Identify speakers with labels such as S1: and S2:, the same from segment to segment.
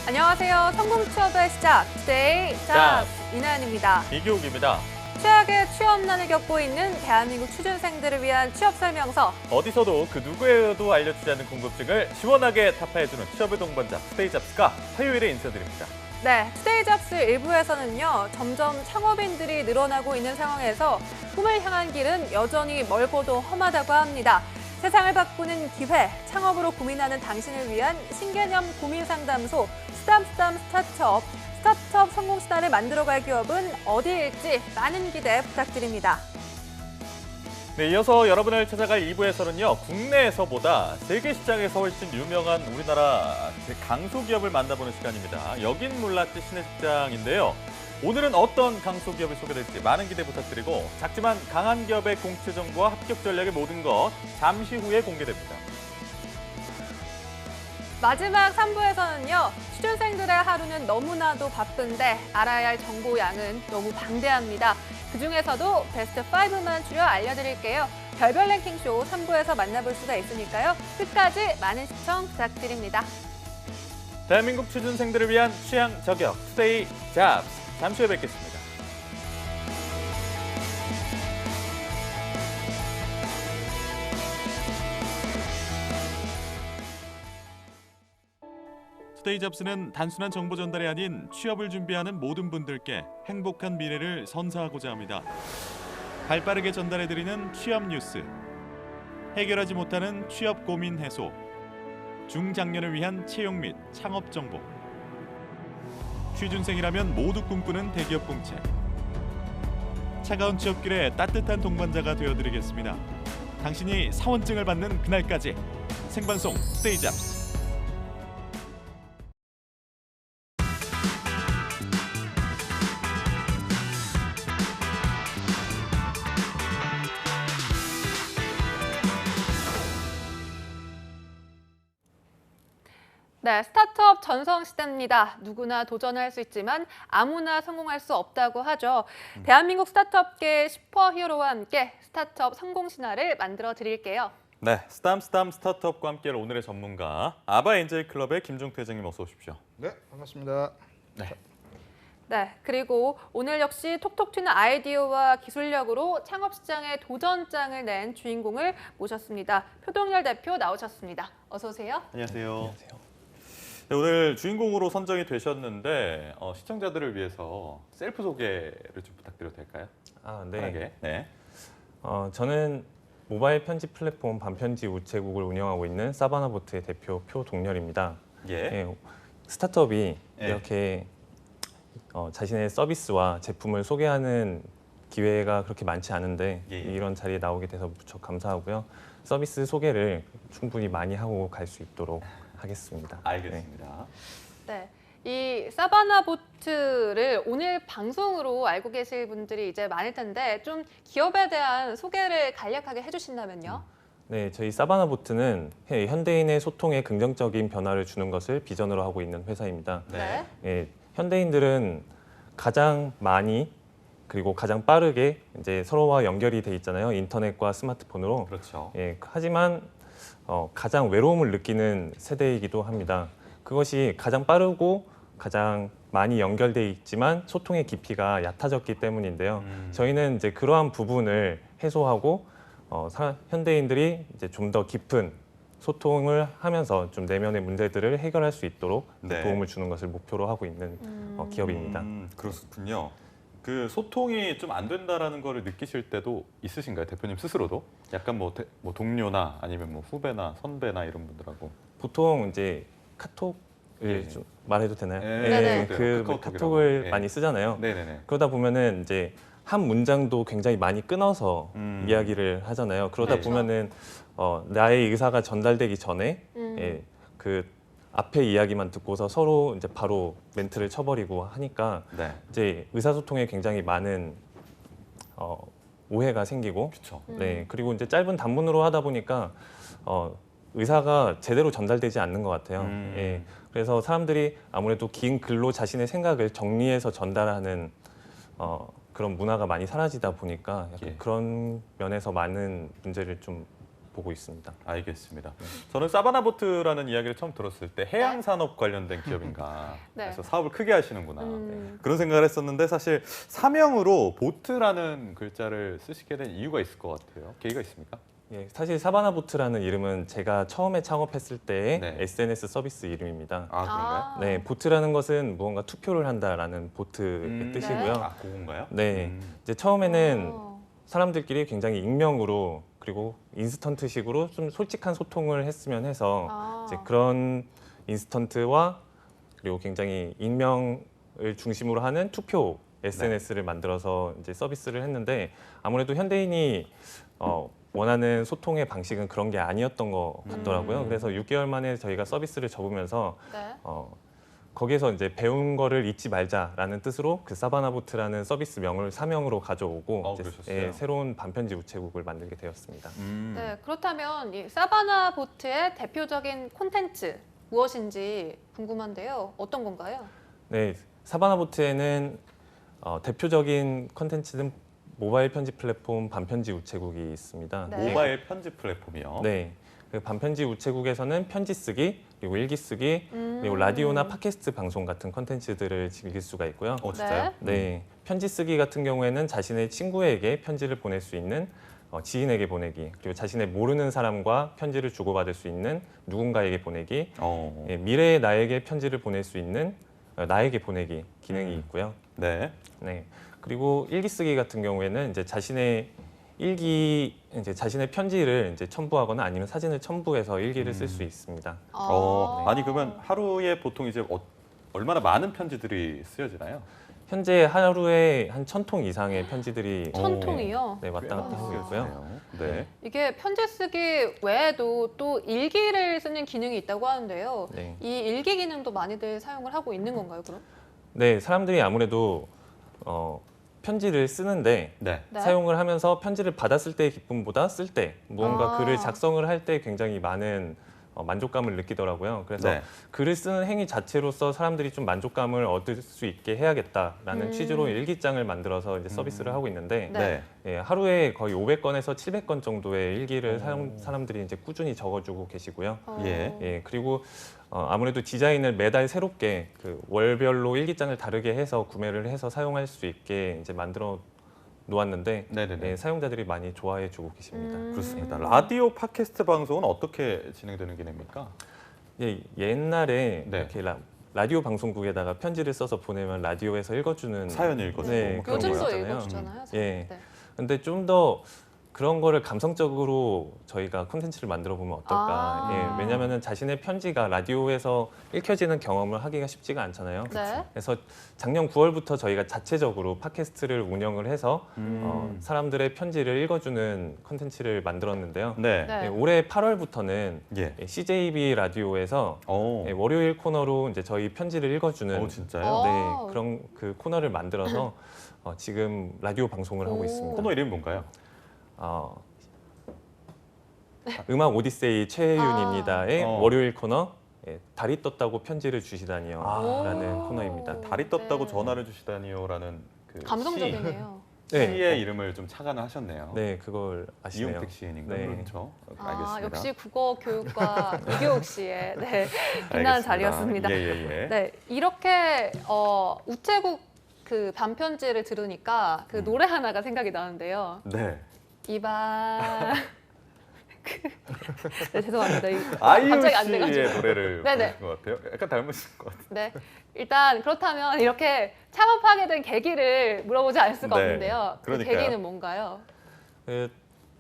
S1: 안녕하세요. 성공 취업의 시작, 투데이 잡스 이나연입니다.
S2: 이기욱입니다.
S1: 최악의 취업난을 겪고 있는 대한민국 취준생들을 위한 취업 설명서.
S2: 어디서도 그 누구에도 알려주지 않는 궁금증을 시원하게 타파해주는 취업의 동반자 투데이 잡스가 화요일에 인사드립니다.
S1: 네, 투데이 잡스 1부에서는요. 점점 창업인들이 늘어나고 있는 상황에서 꿈을 향한 길은 여전히 멀고도 험하다고 합니다. 세상을 바꾸는 기회, 창업으로 고민하는 당신을 위한 신개념 고민상담소 스타트업 성공 신화를 만들어갈 기업은 어디일지 많은 기대 부탁드립니다.
S2: 네, 이어서 여러분을 찾아갈 2부에서는요. 국내에서보다 세계 시장에서 훨씬 유명한 우리나라 강소기업을 만나보는 시간입니다. 여긴 몰랐지 신의식장인데요. 오늘은 어떤 강소기업이 소개될지 많은 기대 부탁드리고 작지만 강한 기업의 공채 정보와 합격 전략의 모든 것 잠시 후에 공개됩니다.
S1: 마지막 3부에서는요. 취준생들의 하루는 너무나도 바쁜데 알아야 할 정보 양은 너무 방대합니다. 그중에서도 베스트 5만 추려 알려드릴게요. 별별 랭킹쇼 3부에서 만나볼 수가 있으니까요. 끝까지 많은 시청 부탁드립니다.
S2: 대한민국 취준생들을 위한 취향 저격 투데이 잡스. 잠시 후에 뵙겠습니다. 투데이 잡스는 단순한 정보 전달이 아닌 취업을 준비하는 모든 분들께 행복한 미래를 선사하고자 합니다. 발빠르게 전달해드리는 취업 뉴스, 해결하지 못하는 취업 고민 해소, 중장년을 위한 채용 및 창업 정보, 취준생이라면 모두 꿈꾸는 대기업 공채. 차가운 취업길에 따뜻한 동반자가 되어드리겠습니다. 당신이 사원증을 받는 그날까지 생방송 투데이 잡스.
S1: 네, 스타트업 전성시대입니다. 누구나 도전할 수 있지만 아무나 성공할 수 없다고 하죠. 대한민국 스타트업계의 슈퍼히어로와 함께 스타트업 성공 신화를 만들어 드릴게요.
S2: 네, 스탐 스타트업과 함께할 오늘의 전문가 아바엔젤클럽의 김종태 회장님 어서 오십시오.
S3: 네, 반갑습니다.
S1: 네, 그리고 오늘 역시 톡톡 튀는 아이디어와 기술력으로 창업 시장에 도전장을 낸 주인공을 모셨습니다. 표동열 대표 나오셨습니다. 어서 오세요.
S2: 안녕하세요. 네, 오늘 주인공으로 선정이 되셨는데 시청자들을 위해서 셀프 소개를 좀 부탁드려도 될까요?
S4: 네.
S2: 편하게. 네.
S4: 저는 모바일 편집 플랫폼 반편지 우체국을 운영하고 있는 사바나보트의 대표 표동열입니다.
S2: 예.
S4: 예, 스타트업이
S2: 예.
S4: 이렇게 자신의 서비스와 제품을 소개하는 기회가 그렇게 많지 않은데
S2: 예.
S4: 이런 자리에 나오게 돼서 무척 감사하고요. 서비스 소개를 충분히 많이 하고 갈 수 있도록 하겠습니다.
S2: 알겠습니다.
S1: 네, 이 사바나 보트를 오늘 방송으로 알고 계실 분들이 이제 많을 텐데 좀 기업에 대한 소개를 간략하게 해주신다면요.
S4: 네, 저희 사바나보트는 현대인의 소통에 긍정적인 변화를 주는 것을 비전으로 하고 있는 회사입니다.
S2: 네.
S4: 예, 현대인들은 가장 많이 그리고 가장 빠르게 이제 서로와 연결이 돼 있잖아요. 인터넷과 스마트폰으로.
S2: 그렇죠.
S4: 예, 하지만 가장 외로움을 느끼는 세대이기도 합니다. 그것이 가장 빠르고 가장 많이 연결돼 있지만 소통의 깊이가 얕아졌기 때문인데요. 저희는 이제 그러한 부분을 해소하고 현대인들이 이제 좀 더 깊은 소통을 하면서 좀 내면의 문제들을 해결할 수 있도록
S2: 네.
S4: 도움을 주는 것을 목표로 하고 있는 기업입니다.
S2: 그렇군요. 그 소통이 좀 안 된다라는 거를 느끼실 때도 있으신가요, 대표님 스스로도? 약간 뭐 동료나 아니면 뭐 후배나 선배나 이런 분들하고.
S4: 보통 이제 카톡을
S2: 예.
S4: 좀 말해도 되나요?
S1: 네네.
S4: 그
S2: 카카오톡이라고.
S4: 카톡을
S2: 예.
S4: 많이 쓰잖아요.
S2: 네네네.
S4: 그러다 보면은 이제 한 문장도 굉장히 많이 끊어서 이야기를 하잖아요. 그러다
S2: 네.
S4: 보면은 나의 의사가 전달되기 전에 예, 그 앞에 이야기만 듣고서 서로 이제 바로 멘트를 쳐버리고 하니까
S2: 네.
S4: 이제 의사소통에 굉장히 많은 오해가 생기고
S2: 그렇죠.
S4: 네, 그리고 이제 짧은 단문으로 하다 보니까 의사가 제대로 전달되지 않는 것 같아요. 예, 그래서 사람들이 아무래도 긴 글로 자신의 생각을 정리해서 전달하는 그런 문화가 많이 사라지다 보니까 약간
S2: 예.
S4: 그런 면에서 많은 문제를 좀 보고 있습니다.
S2: 알겠습니다. 저는 사바나보트라는 이야기를 처음 들었을 때 해양산업 관련된 기업인가
S1: 네.
S2: 그래서 사업을 크게 하시는구나 그런 생각을 했었는데 사실 사명으로 보트라는 글자를 쓰시게 된 이유가 있을 것 같아요. 계기가 있습니까?
S4: 예, 사실 사바나보트라는 이름은 제가 처음에 창업했을 때의
S2: 네.
S4: SNS 서비스 이름입니다.
S2: 아 그런가요?
S4: 네, 보트라는 것은 무언가 투표를 한다라는 보트의 뜻이고요.
S2: 아 그건가요?
S4: 네, 이제 처음에는
S1: 어.
S4: 사람들끼리 굉장히 익명으로 그리고 인스턴트식으로 좀 솔직한 소통을 했으면 해서
S1: 아.
S4: 이제 그런 인스턴트와 그리고 굉장히 익명을 중심으로 하는 투표 SNS를 만들어서 이제 서비스를 했는데 아무래도 현대인이 원하는 소통의 방식은 그런 게 아니었던 것 같더라고요. 그래서 6개월 만에 저희가 서비스를 접으면서
S1: 네.
S4: 거기에서 이제 배운 거를 잊지 말자라는 뜻으로 그 사바나보트라는 서비스 명을 사명으로 가져오고 이제
S2: 그러셨어요?
S4: 새로운 반편지 우체국을 만들게 되었습니다.
S1: 네, 그렇다면 이 사바나 보트의 대표적인 콘텐츠 무엇인지 궁금한데요. 어떤 건가요?
S4: 네, 사바나보트에는 대표적인 콘텐츠는 모바일 편지 플랫폼 반편지 우체국이 있습니다.
S1: 네.
S2: 모바일 편집 플랫폼이요.
S4: 네, 그 반편지 우체국에서는 편지 쓰기 그리고 일기 쓰기 그리고 라디오나 팟캐스트 방송 같은 콘텐츠들을 즐길 수가 있고요.
S2: 진짜요?
S4: 네, 편지 쓰기 같은 경우에는 자신의 친구에게 편지를 보낼 수 있는 지인에게 보내기, 그리고 자신의 모르는 사람과 편지를 주고받을 수 있는 누군가에게 보내기, 예, 미래의 나에게 편지를 보낼 수 있는 나에게 보내기 기능이 있고요.
S2: 네.
S4: 네, 그리고 일기 쓰기 같은 경우에는 이제 자신의 일기, 이제 자신의 편지를 이제 첨부하거나 아니면 사진을 첨부해서 일기를 쓸 수 있습니다.
S2: 아니 그러면 하루에 보통 이제 얼마나 많은 편지들이 쓰여지나요?
S4: 현재 하루에 한 1,000통 이상의 편지들이
S1: 1,000통이요?
S4: 네, 왔다 갔다 하고 있고요.
S2: 네.
S1: 이게 편지 쓰기 외에도 또 일기를 쓰는 기능이 있다고 하는데요.
S4: 네.
S1: 이 일기 기능도 많이들 사용을 하고 있는 건가요, 그럼?
S4: 네, 사람들이 아무래도 편지를 쓰는데
S2: 네.
S1: 네.
S4: 사용을 하면서 편지를 받았을 때의 기쁨보다 쓸 때 무언가
S1: 아.
S4: 글을 작성을 할 때 굉장히 많은 만족감을 느끼더라고요. 그래서
S2: 네.
S4: 글을 쓰는 행위 자체로서 사람들이 좀 만족감을 얻을 수 있게 해야겠다라는 취지로 일기장을 만들어서 이제 서비스를 하고 있는데
S1: 네.
S2: 네.
S4: 예, 하루에 거의 500건에서 700건 정도의 일기를 사람들이 이제 꾸준히 적어주고 계시고요.
S2: 예.
S4: 예, 그리고 아무래도 디자인을 매달 새롭게 그 월별로 일기장을 다르게 해서 구매를 해서 사용할 수 있게 이제 만들어 놓았는데
S2: 네네네.
S4: 예, 사용자들이 많이 좋아해주고 계십니다.
S2: 그렇습니다. 라디오 팟캐스트 방송은 어떻게 진행되는 기능입니까?
S4: 예, 옛날에
S2: 네.
S4: 이렇게 라디오 방송국에다가 편지를 써서 보내면 라디오에서 읽어주는
S2: 사연 읽어주고
S4: 네, 그런
S1: 요즘도
S4: 거였잖아요.
S1: 읽어주잖아요.
S4: 예.
S1: 네.
S4: 근데 좀 더 그런 거를 감성적으로 저희가 콘텐츠를 만들어 보면 어떨까?
S1: 아.
S4: 예, 왜냐하면 자신의 편지가 라디오에서 읽혀지는 경험을 하기가 쉽지가 않잖아요.
S1: 네.
S4: 그래서 작년 9월부터 저희가 자체적으로 팟캐스트를 운영을 해서 사람들의 편지를 읽어주는 콘텐츠를 만들었는데요.
S2: 네.
S1: 네.
S4: 예, 올해 8월부터는
S2: 예.
S4: CJB 라디오에서 예, 월요일 코너로 이제 저희 편지를 읽어주는
S2: 진짜요?
S4: 네, 그런 그 코너를 만들어서 지금 라디오 방송을 하고
S1: 오.
S4: 있습니다.
S2: 코너 이름이 뭔가요?
S4: 음악 오디세이 최혜윤입니다의
S2: 아.
S4: 월요일 코너 예, 달이 떴다고 편지를 주시다니요
S2: 아.
S4: 라는 코너입니다.
S2: 달이 떴다고
S1: 네.
S2: 전화를 주시다니요라는 그
S1: 감성적이네요.
S2: 시의 이름을 좀 착안을 하셨네요.
S4: 네, 그걸 아시네요.
S2: 이용택 시인인가
S4: 네.
S2: 그렇죠.
S1: 아,
S2: 알겠습니다.
S1: 역시 국어 교육과 이교육 씨의 네, 빛나는 자리였습니다.
S2: 예예예.
S1: 네, 이렇게 우체국 그 반편지를 들으니까 그 노래 하나가 생각이 나는데요.
S2: 네.
S1: 이반 네, 죄송합니다.
S2: 아이유
S1: 갑자기 안 돼가지고.
S2: 씨의 노래를
S1: 네네.
S2: 부르신 것 같아요. 약간 닮으신 것 같아요.
S1: 네, 일단 그렇다면 이렇게 창업하게 된 계기를 물어보지 않을 수가
S2: 네,
S1: 없는데요. 그
S2: 그러니까요.
S1: 계기는 뭔가요?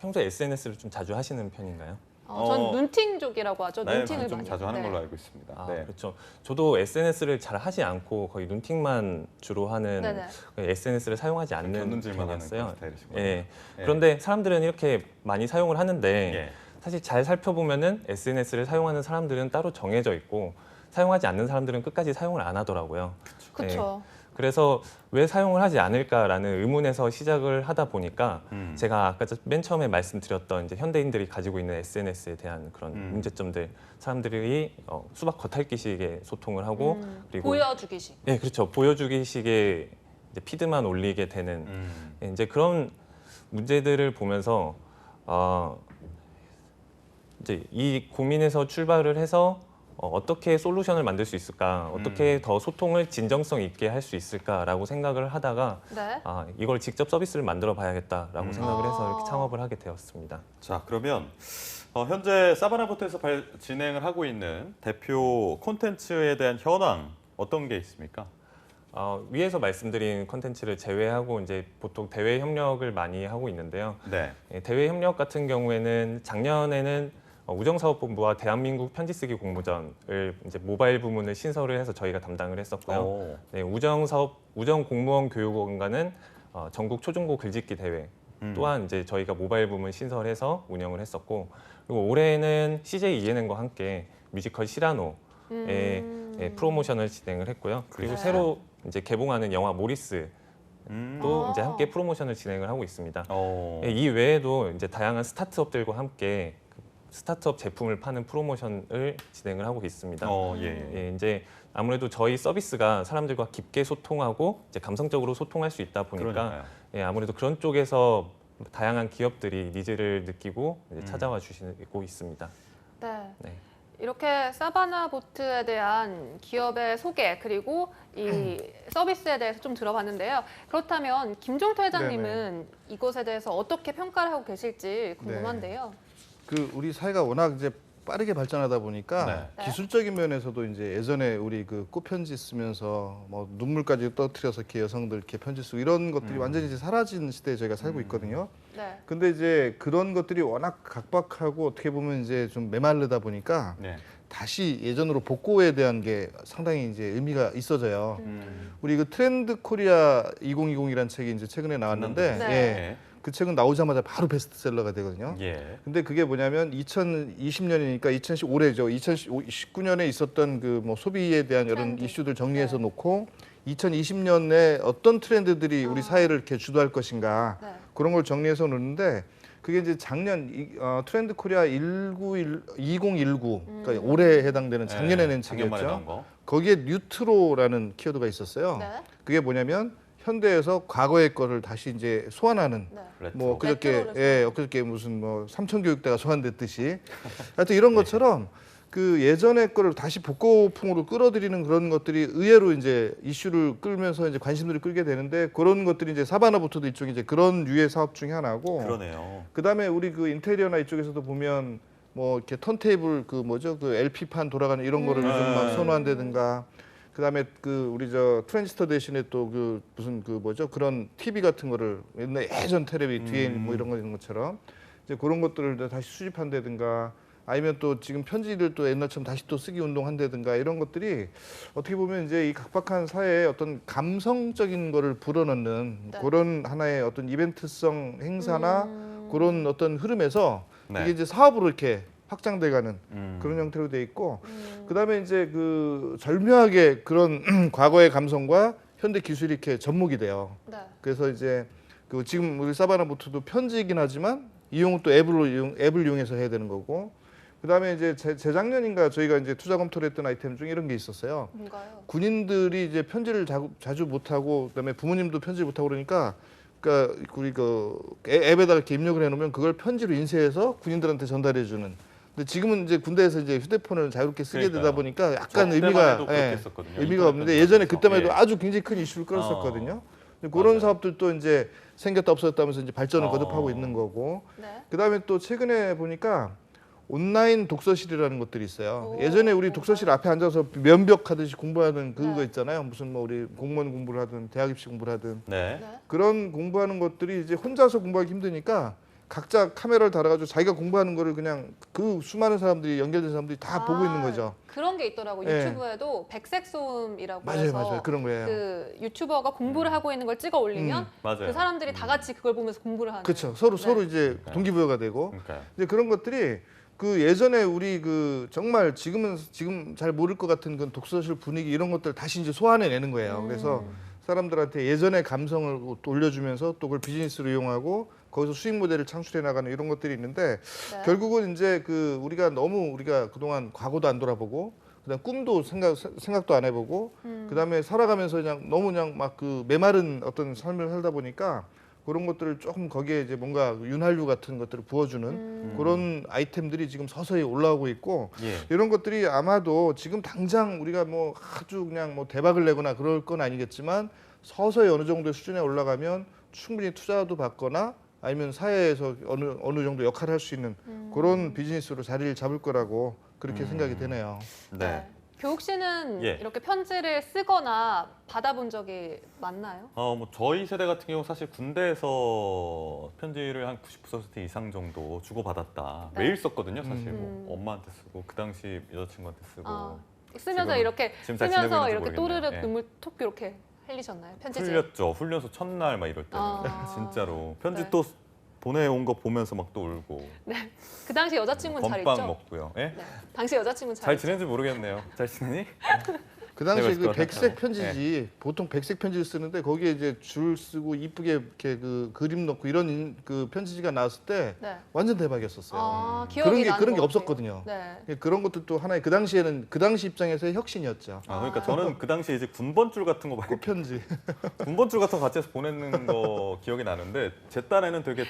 S4: 평소에 SNS를 좀 자주 하시는 편인가요?
S1: 전 눈팅족이라고 하죠.
S2: 네,
S1: 눈팅을
S2: 좀
S1: 많이
S2: 자주 하는
S1: 네.
S2: 걸로 알고 있습니다.
S4: 아,
S2: 네.
S4: 그렇죠. 저도 SNS를 잘 하지 않고 거의 눈팅만 주로 하는
S1: 네네.
S4: SNS를 사용하지 않는
S2: 견눈질만 하는
S4: 편이었어요.
S2: 그런 스타일이신 거예요.
S4: 예.
S2: 예.
S4: 그런데 사람들은 이렇게 많이 사용을 하는데
S2: 예.
S4: 사실 잘 살펴보면은 SNS를 사용하는 사람들은 따로 정해져 있고 사용하지 않는 사람들은 끝까지 사용을 안 하더라고요.
S1: 그렇죠.
S4: 그래서 왜 사용을 하지 않을까라는 의문에서 시작을 하다 보니까 제가 아까 맨 처음에 말씀드렸던 이제 현대인들이 가지고 있는 SNS에 대한 그런 문제점들, 사람들이 수박 겉핥기식의 소통을 하고 그리고
S1: 보여주기식.
S4: 네, 그렇죠. 보여주기식의 이제 피드만 올리게 되는 이제 그런 문제들을 보면서 이제 이 고민에서 출발을 해서 어떻게 솔루션을 만들 수 있을까, 어떻게 더 소통을 진정성 있게 할 수 있을까라고 생각을 하다가
S1: 네.
S4: 이걸 직접 서비스를 만들어 봐야겠다라고 생각을 해서 이렇게
S1: 아.
S4: 창업을 하게 되었습니다.
S2: 자, 그러면 현재 사바나보트에서 진행을 하고 있는 대표 콘텐츠에 대한 현황 어떤 게 있습니까?
S4: 위에서 말씀드린 콘텐츠를 제외하고 이제 보통 대외 협력을 많이 하고 있는데요.
S2: 네.
S4: 대외 협력 같은 경우에는 작년에는 우정사업본부와 대한민국 편지쓰기 공모전을 이제 모바일 부문을 신설을 해서 저희가 담당을 했었고요.
S2: 오.
S4: 네, 우정 공무원 교육원과는 전국 초중고 글짓기 대회 또한 이제 저희가 모바일 부문 신설해서 운영을 했었고, 그리고 올해는 CJ ENN과 함께 뮤지컬 시라노의 프로모션을 진행을 했고요. 그리고
S1: 네.
S4: 새로 이제 개봉하는 영화 모리스 또 이제 함께 프로모션을 진행을 하고 있습니다. 이 외에도 이제 다양한 스타트업들과 함께 그 스타트업 제품을 파는 프로모션을 진행을 하고 있습니다.
S2: 예.
S4: 이제 아무래도 저희 서비스가 사람들과 깊게 소통하고 이제 감성적으로 소통할 수 있다 보니까
S2: 그러니까요.
S4: 아무래도 그런 쪽에서 다양한 기업들이 니즈를 느끼고 이제 찾아와 주시고 있습니다.
S1: 네.
S4: 네.
S1: 이렇게 사바나 보트에 대한 기업의 소개 그리고 이 서비스에 대해서 좀 들어봤는데요. 그렇다면 김종태 회장님은 이것에 대해서 어떻게 평가를 하고 계실지 궁금한데요.
S3: 그 우리 사회가 워낙 이제 빠르게 발전하다 보니까
S1: 네.
S3: 기술적인 면에서도 이제 예전에 우리 그 꽃편지 쓰면서 뭐 눈물까지 떨어뜨려서 이렇게 여성들 이렇게 편지 쓰고 이런 것들이 완전히 이제 사라진 시대에 저희가 살고 있거든요.
S1: 네.
S3: 근데 이제 그런 것들이 워낙 각박하고 어떻게 보면 이제 좀 메마르다 보니까
S2: 네.
S3: 다시 예전으로 복고에 대한 게 상당히 이제 의미가 있어져요. 우리 그 트렌드 코리아 2020이라는 책이 이제 최근에 나왔는데
S1: 네.
S3: 예. 그 책은 나오자마자 바로 베스트셀러가 되거든요.
S2: 예.
S3: 근데 그게 뭐냐면 2020년이니까 올해죠. 2019년에 있었던 그 뭐 소비에 대한 이런
S1: 트렌드.
S3: 이슈들 정리해서 놓고 2020년에 어떤 트렌드들이 우리 사회를 이렇게 주도할 것인가
S1: 네.
S3: 그런 걸 정리해서 놓는데 그게 이제 작년 트렌드 코리아 2019 그러니까 올해에 해당되는 작년에 낸
S2: 작년말에 나온
S3: 책이었죠.
S2: 거.
S3: 거기에 뉴트로라는 키워드가 있었어요.
S1: 네.
S3: 그게 뭐냐면 현대에서 과거의 거를 다시 이제 소환하는
S1: 네.
S2: 레트로.
S3: 뭐 그저께
S1: 레트로를
S3: 엊그저께 무슨 뭐 삼천교육대가 소환됐듯이 하여튼 이런 것처럼 그 예전의 거를 다시 복고풍으로 끌어들이는 그런 것들이 의외로 이제 이슈를 끌면서 이제 관심들을 끌게 되는데 그런 것들이 이제 사바나보트도 일종의 이제 그런 유의 사업 중에 하나고
S2: 그러네요.
S3: 그다음에 우리 그 인테리어나 이쪽에서도 보면 뭐 이렇게 턴테이블 그 뭐죠 그 LP판 돌아가는 이런 거를 요즘 막 선호한다든가 그다음에 그 우리 저 트랜지스터 대신에 또 그 무슨 그 뭐죠 그런 TV 같은 거를 옛날 예전 테레비 뒤에 뭐 이런 거 있는 것처럼 이제 그런 것들을 다시 수집한다든가 아니면 또 지금 편지를 또 옛날처럼 다시 또 쓰기 운동한다든가 이런 것들이 어떻게 보면 이제 이 각박한 사회에 어떤 감성적인 거를 불어넣는
S1: 네.
S3: 그런 하나의 어떤 이벤트성 행사나 그런 어떤 흐름에서
S2: 네.
S3: 이게 이제 사업으로 이렇게 확장돼가는 그런 형태로 돼 있고 그다음에 이제 그 절묘하게 그런 과거의 감성과 현대 기술이 이렇게 접목이 돼요.
S1: 네.
S3: 그래서 이제 그 지금 우리 사바나보트도 편지이긴 하지만 이용은 또 앱을 이용해서 해야 되는 거고 그다음에 이제 재작년인가 저희가 이제 투자 검토를 했던 아이템 중에 이런 게 있었어요.
S1: 뭔가요?
S3: 군인들이 이제 편지를 자주 못 하고 그다음에 부모님도 편지를 못 하고 그러니까 우리 그 앱에다가 이렇게 입력을 해놓으면 그걸 편지로 인쇄해서 군인들한테 전달해 주는. 근데 지금은 이제 군대에서 이제 휴대폰을 자유롭게 쓰게 되다 보니까 약간 의미가 없는데 예전에 그때만 해도 아주 굉장히 큰 이슈를 끌었었거든요. 그런
S2: 맞아요.
S3: 사업들도 이제 생겼다 없어졌다면서 이제 발전을 거듭하고 있는 거고.
S1: 네.
S3: 그다음에 또 최근에 보니까 온라인 독서실이라는 것들이 있어요.
S1: 오,
S3: 예전에 우리 독서실 앞에 앉아서 면벽하듯이 공부하는 그거
S1: 네.
S3: 있잖아요. 무슨 뭐 우리 공무원 공부를 하든 대학 입시 공부를 하든
S2: 네.
S1: 네.
S3: 그런 공부하는 것들이 이제 혼자서 공부하기 힘드니까 각자 카메라를 달아가지고 자기가 공부하는 거를 그냥 그 수많은 사람들이 연결된 사람들이 다 보고 있는 거죠.
S1: 그런 게 있더라고요.
S3: 네.
S1: 유튜브에도 백색 소음이라고
S3: 맞아요,
S1: 해서
S3: 맞아요. 그런 거예요.
S1: 그 유튜버가 공부를 하고 있는 걸 찍어 올리면
S2: 맞아요.
S1: 그 사람들이 다 같이 그걸 보면서 공부를 하는.
S3: 그렇죠. 서로
S1: 네.
S3: 서로 이제 동기부여가 되고
S2: 그러니까요.
S3: 이제 그런 것들이 그 예전에 우리 그 정말 지금 잘 모를 것 같은 그 독서실 분위기 이런 것들 다시 이제 소환해내는 거예요. 그래서 사람들한테 예전의 감성을 올려주면서 또 그걸 비즈니스로 이용하고 거기서 수익 모델을 창출해 나가는 이런 것들이 있는데
S1: 네.
S3: 결국은 이제 그 우리가 그동안 과거도 안 돌아보고 그다음 꿈도 생각도 안 해보고 그다음에 살아가면서 그냥 너무 그냥 막 그 메마른 어떤 삶을 살다 보니까 그런 것들을 조금 거기에 이제 뭔가 윤활유 같은 것들을 부어주는 그런 아이템들이 지금 서서히 올라오고 있고
S2: 예.
S3: 이런 것들이 아마도 지금 당장 우리가 뭐 아주 그냥 뭐 대박을 내거나 그럴 건 아니겠지만 서서히 어느 정도의 수준에 올라가면 충분히 투자도 받거나 아니면 사회에서 어느 정도 역할을 할 수 있는 그런 비즈니스로 자리를 잡을 거라고 그렇게 생각이 되네요.
S2: 네.
S1: 교욱 씨는
S2: 예.
S1: 이렇게 편지를 쓰거나 받아본 적이 많나요?
S2: 뭐 저희 세대 같은 경우 사실 군대에서 편지를 한 90% 이상 정도 주고받았다.
S1: 네.
S2: 매일 썼거든요, 사실. 뭐 엄마한테 쓰고 그 당시 여자친구한테 쓰고.
S1: 쓰면서
S2: 지금-
S1: 이렇게
S2: 지금 잘 지내고
S1: 쓰면서
S2: 있는지
S1: 이렇게
S2: 모르겠네요.
S1: 또르륵
S2: 예.
S1: 눈물 톡 이렇게 흘리셨나요? 편지지.
S2: 흘렸죠. 훈련소 첫날 막 이럴 때는 진짜로 편지 또 보내온 거 보면서 막 또 울고
S1: 네. 그 당시 여자친구는 잘
S2: 건빵
S1: 있죠?
S2: 먹고요. 예?
S1: 네. 당시 여자친구는
S2: 잘
S1: 있죠?
S2: 지낸지 모르겠네요. 잘 지내니?
S3: 그 당시에
S2: 내가
S3: 그 백색
S2: 있을 것
S3: 편지지 보통 백색 편지를 쓰는데 거기에 이제 줄 쓰고 이쁘게 이렇게 그 그림 넣고 이런 그 편지지가 나왔을 때
S1: 네.
S3: 완전 대박이었었어요.
S1: 기억이
S3: 그런 게
S1: 나는
S3: 그런 게
S1: 것
S3: 없었거든요.
S1: 같아요. 네.
S3: 그런 것도 하나의 그 당시에는 그 당시 입장에서의 혁신이었죠.
S2: 그러니까 저는 그 당시에 이제 군번줄 같은 거 말고
S3: 꽃편지.
S2: 군번줄 같은 거 같이 해서 보내는 거 기억이 나는데 제 딴에는 되게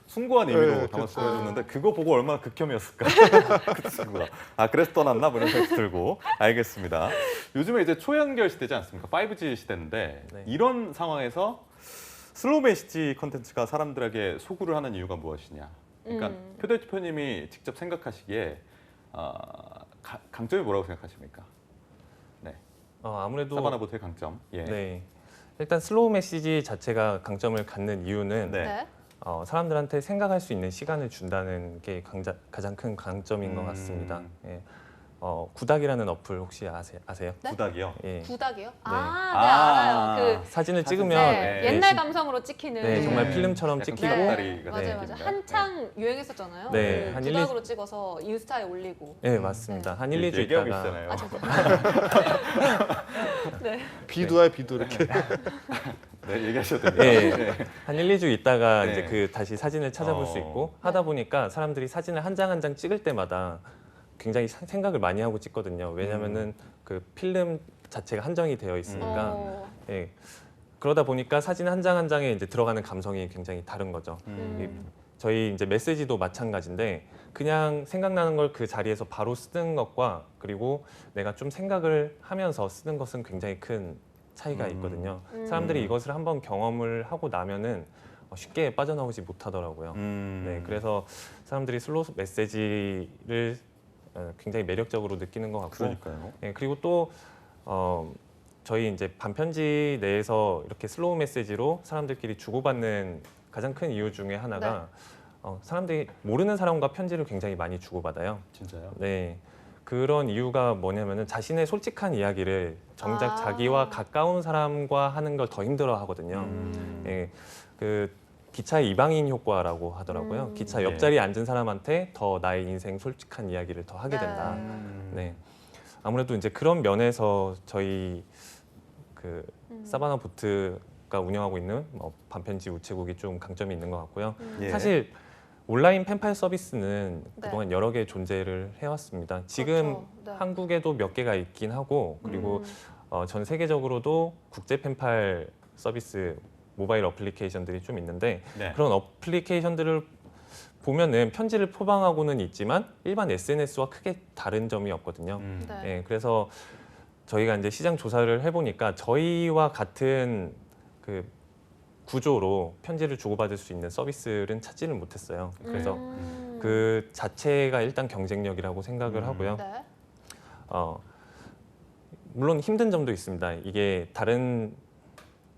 S2: 숭고한 의미로
S3: 네,
S2: 담아서
S1: 그렇죠.
S2: 보내줬는데 그거 보고 얼마나 극혐이었을까 그 친구가. 그래서 떠났나 뭐 이런 생각 들고. 알겠습니다. 요즘에 이제 초연결 시대지 않습니까? 5G 시대인데
S4: 네.
S2: 이런 상황에서 슬로우 메시지 컨텐츠가 사람들에게 소구를 하는 이유가 무엇이냐. 그러니까 표 대표님이 직접 생각하시기에 강점이 뭐라고 생각하십니까? 네.
S4: 아무래도
S2: 사바나보트의 강점. 예.
S4: 네. 일단 슬로우 메시지 자체가 강점을 갖는 이유는
S2: 네.
S1: 네.
S4: 사람들한테 생각할 수 있는 시간을 준다는 게 가장 큰 강점인 것 같습니다. 예. 구닥이라는 어플 혹시 아세요?
S1: 네?
S2: 부닥이요.
S4: 예.
S1: 구닥이요? 네,
S2: 아.
S1: 알아요.
S4: 사진을
S1: 그
S4: 찍으면
S1: 네,
S2: 네.
S1: 옛날 감성으로 찍히는.
S4: 네, 정말
S2: 네.
S4: 필름처럼
S2: 약간
S4: 찍히고
S2: 구닥다리가
S1: 맞아요,
S2: 네.
S1: 맞아요.
S2: 네.
S1: 한창 유행했었잖아요.
S4: 네,
S1: 그
S4: 한 1,
S1: 구닥으로 찍어서 인스타에 올리고.
S4: 네, 맞습니다. 한 1, 2주
S2: 얘기하고
S4: 있다가
S2: 있잖아요.
S1: 네.
S3: 비도야 비도 이렇게.
S2: 네, 얘기하셔도 됩니다.
S4: 예.
S2: 네.
S4: 한 1, 2주 있다가
S2: 네.
S4: 이제 그 다시 사진을 찾아볼 수 있고 하다 보니까 사람들이 사진을 한 장 한 장 찍을 때마다 굉장히 생각을 많이 하고 찍거든요. 왜냐면은 그 필름 자체가 한정이 되어 있으니까. 예. 그러다 보니까 사진 한 장 한 장에 이제 들어가는 감성이 굉장히 다른 거죠. 저희 이제 메시지도 마찬가지인데 그냥 생각나는 걸 그 자리에서 바로 쓰는 것과 그리고 내가 좀 생각을 하면서 쓰는 것은 굉장히 큰 차이가 있거든요. 사람들이 이것을 한번 경험을 하고 나면은 쉽게 빠져나오지 못하더라고요. 네, 그래서 사람들이 슬로우 메시지를 굉장히 매력적으로 느끼는 것 같고,
S2: 그러니까요.
S4: 네, 그리고 또 저희 이제 반편지 내에서 이렇게 슬로우 메시지로 사람들끼리 주고받는 가장 큰 이유 중에 하나가 사람들이 모르는 사람과 편지를 굉장히 많이 주고받아요.
S2: 진짜요?
S4: 네. 그런 이유가 뭐냐면은 자신의 솔직한 이야기를 정작 자기와 가까운 사람과 하는 걸 더 힘들어 하거든요. 예, 그 기차의 이방인 효과라고 하더라고요. 기차 옆자리에 앉은 사람한테 더 나의 인생 솔직한 이야기를 더 하게 된다. 네. 아무래도 이제 그런 면에서 저희 그 사바나 보트가 운영하고 있는 반편지 우체국이 좀 강점이 있는 것 같고요.
S2: 예.
S4: 사실 온라인 펜팔 서비스는
S1: 네.
S4: 그동안 여러 개 존재를 해왔습니다. 지금
S1: 그렇죠. 네.
S4: 한국에도 몇 개가 있긴 하고 그리고 전 세계적으로도 국제 펜팔 서비스 모바일 어플리케이션들이 좀 있는데
S2: 네.
S4: 그런 어플리케이션들을 보면은 편지를 포방하고는 있지만 일반 SNS와 크게 다른 점이 없거든요.
S1: 네.
S4: 예, 그래서 저희가 이제 시장 조사를 해보니까 저희와 같은 그 구조로 편지를 주고받을 수 있는 서비스는 찾지를 못했어요. 그래서 그 자체가 일단 경쟁력이라고 생각을 하고요.
S1: 네.
S4: 물론 힘든 점도 있습니다. 이게 다른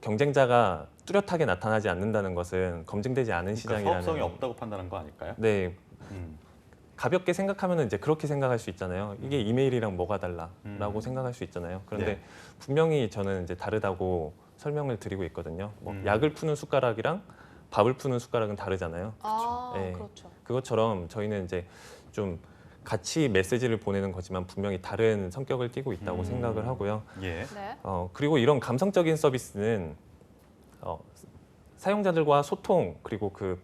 S4: 경쟁자가 뚜렷하게 나타나지 않는다는 것은 검증되지 않은
S2: 그러니까
S4: 시장이라는.
S2: 사업성이 없다고 판단한 거 아닐까요?
S4: 네,
S2: 음.
S4: 가볍게 생각하면 이제 그렇게 생각할 수 있잖아요. 이게 이메일이랑 뭐가 달라라고 생각할 수 있잖아요. 그런데
S2: 네.
S4: 분명히 저는 이제 다르다고 설명을 드리고 있거든요. 뭐
S2: 음.
S4: 약을 푸는 숟가락이랑 밥을 푸는 숟가락은 다르잖아요.
S1: 아,
S4: 네.
S1: 그렇죠.
S4: 그것처럼 저희는 이제 좀 같이 메시지를 보내는 거지만 분명히 다른 성격을 띠고 있다고 생각을 하고요.
S2: 예.
S1: 네.
S4: 그리고 이런 감성적인 서비스는 사용자들과 소통 그리고 그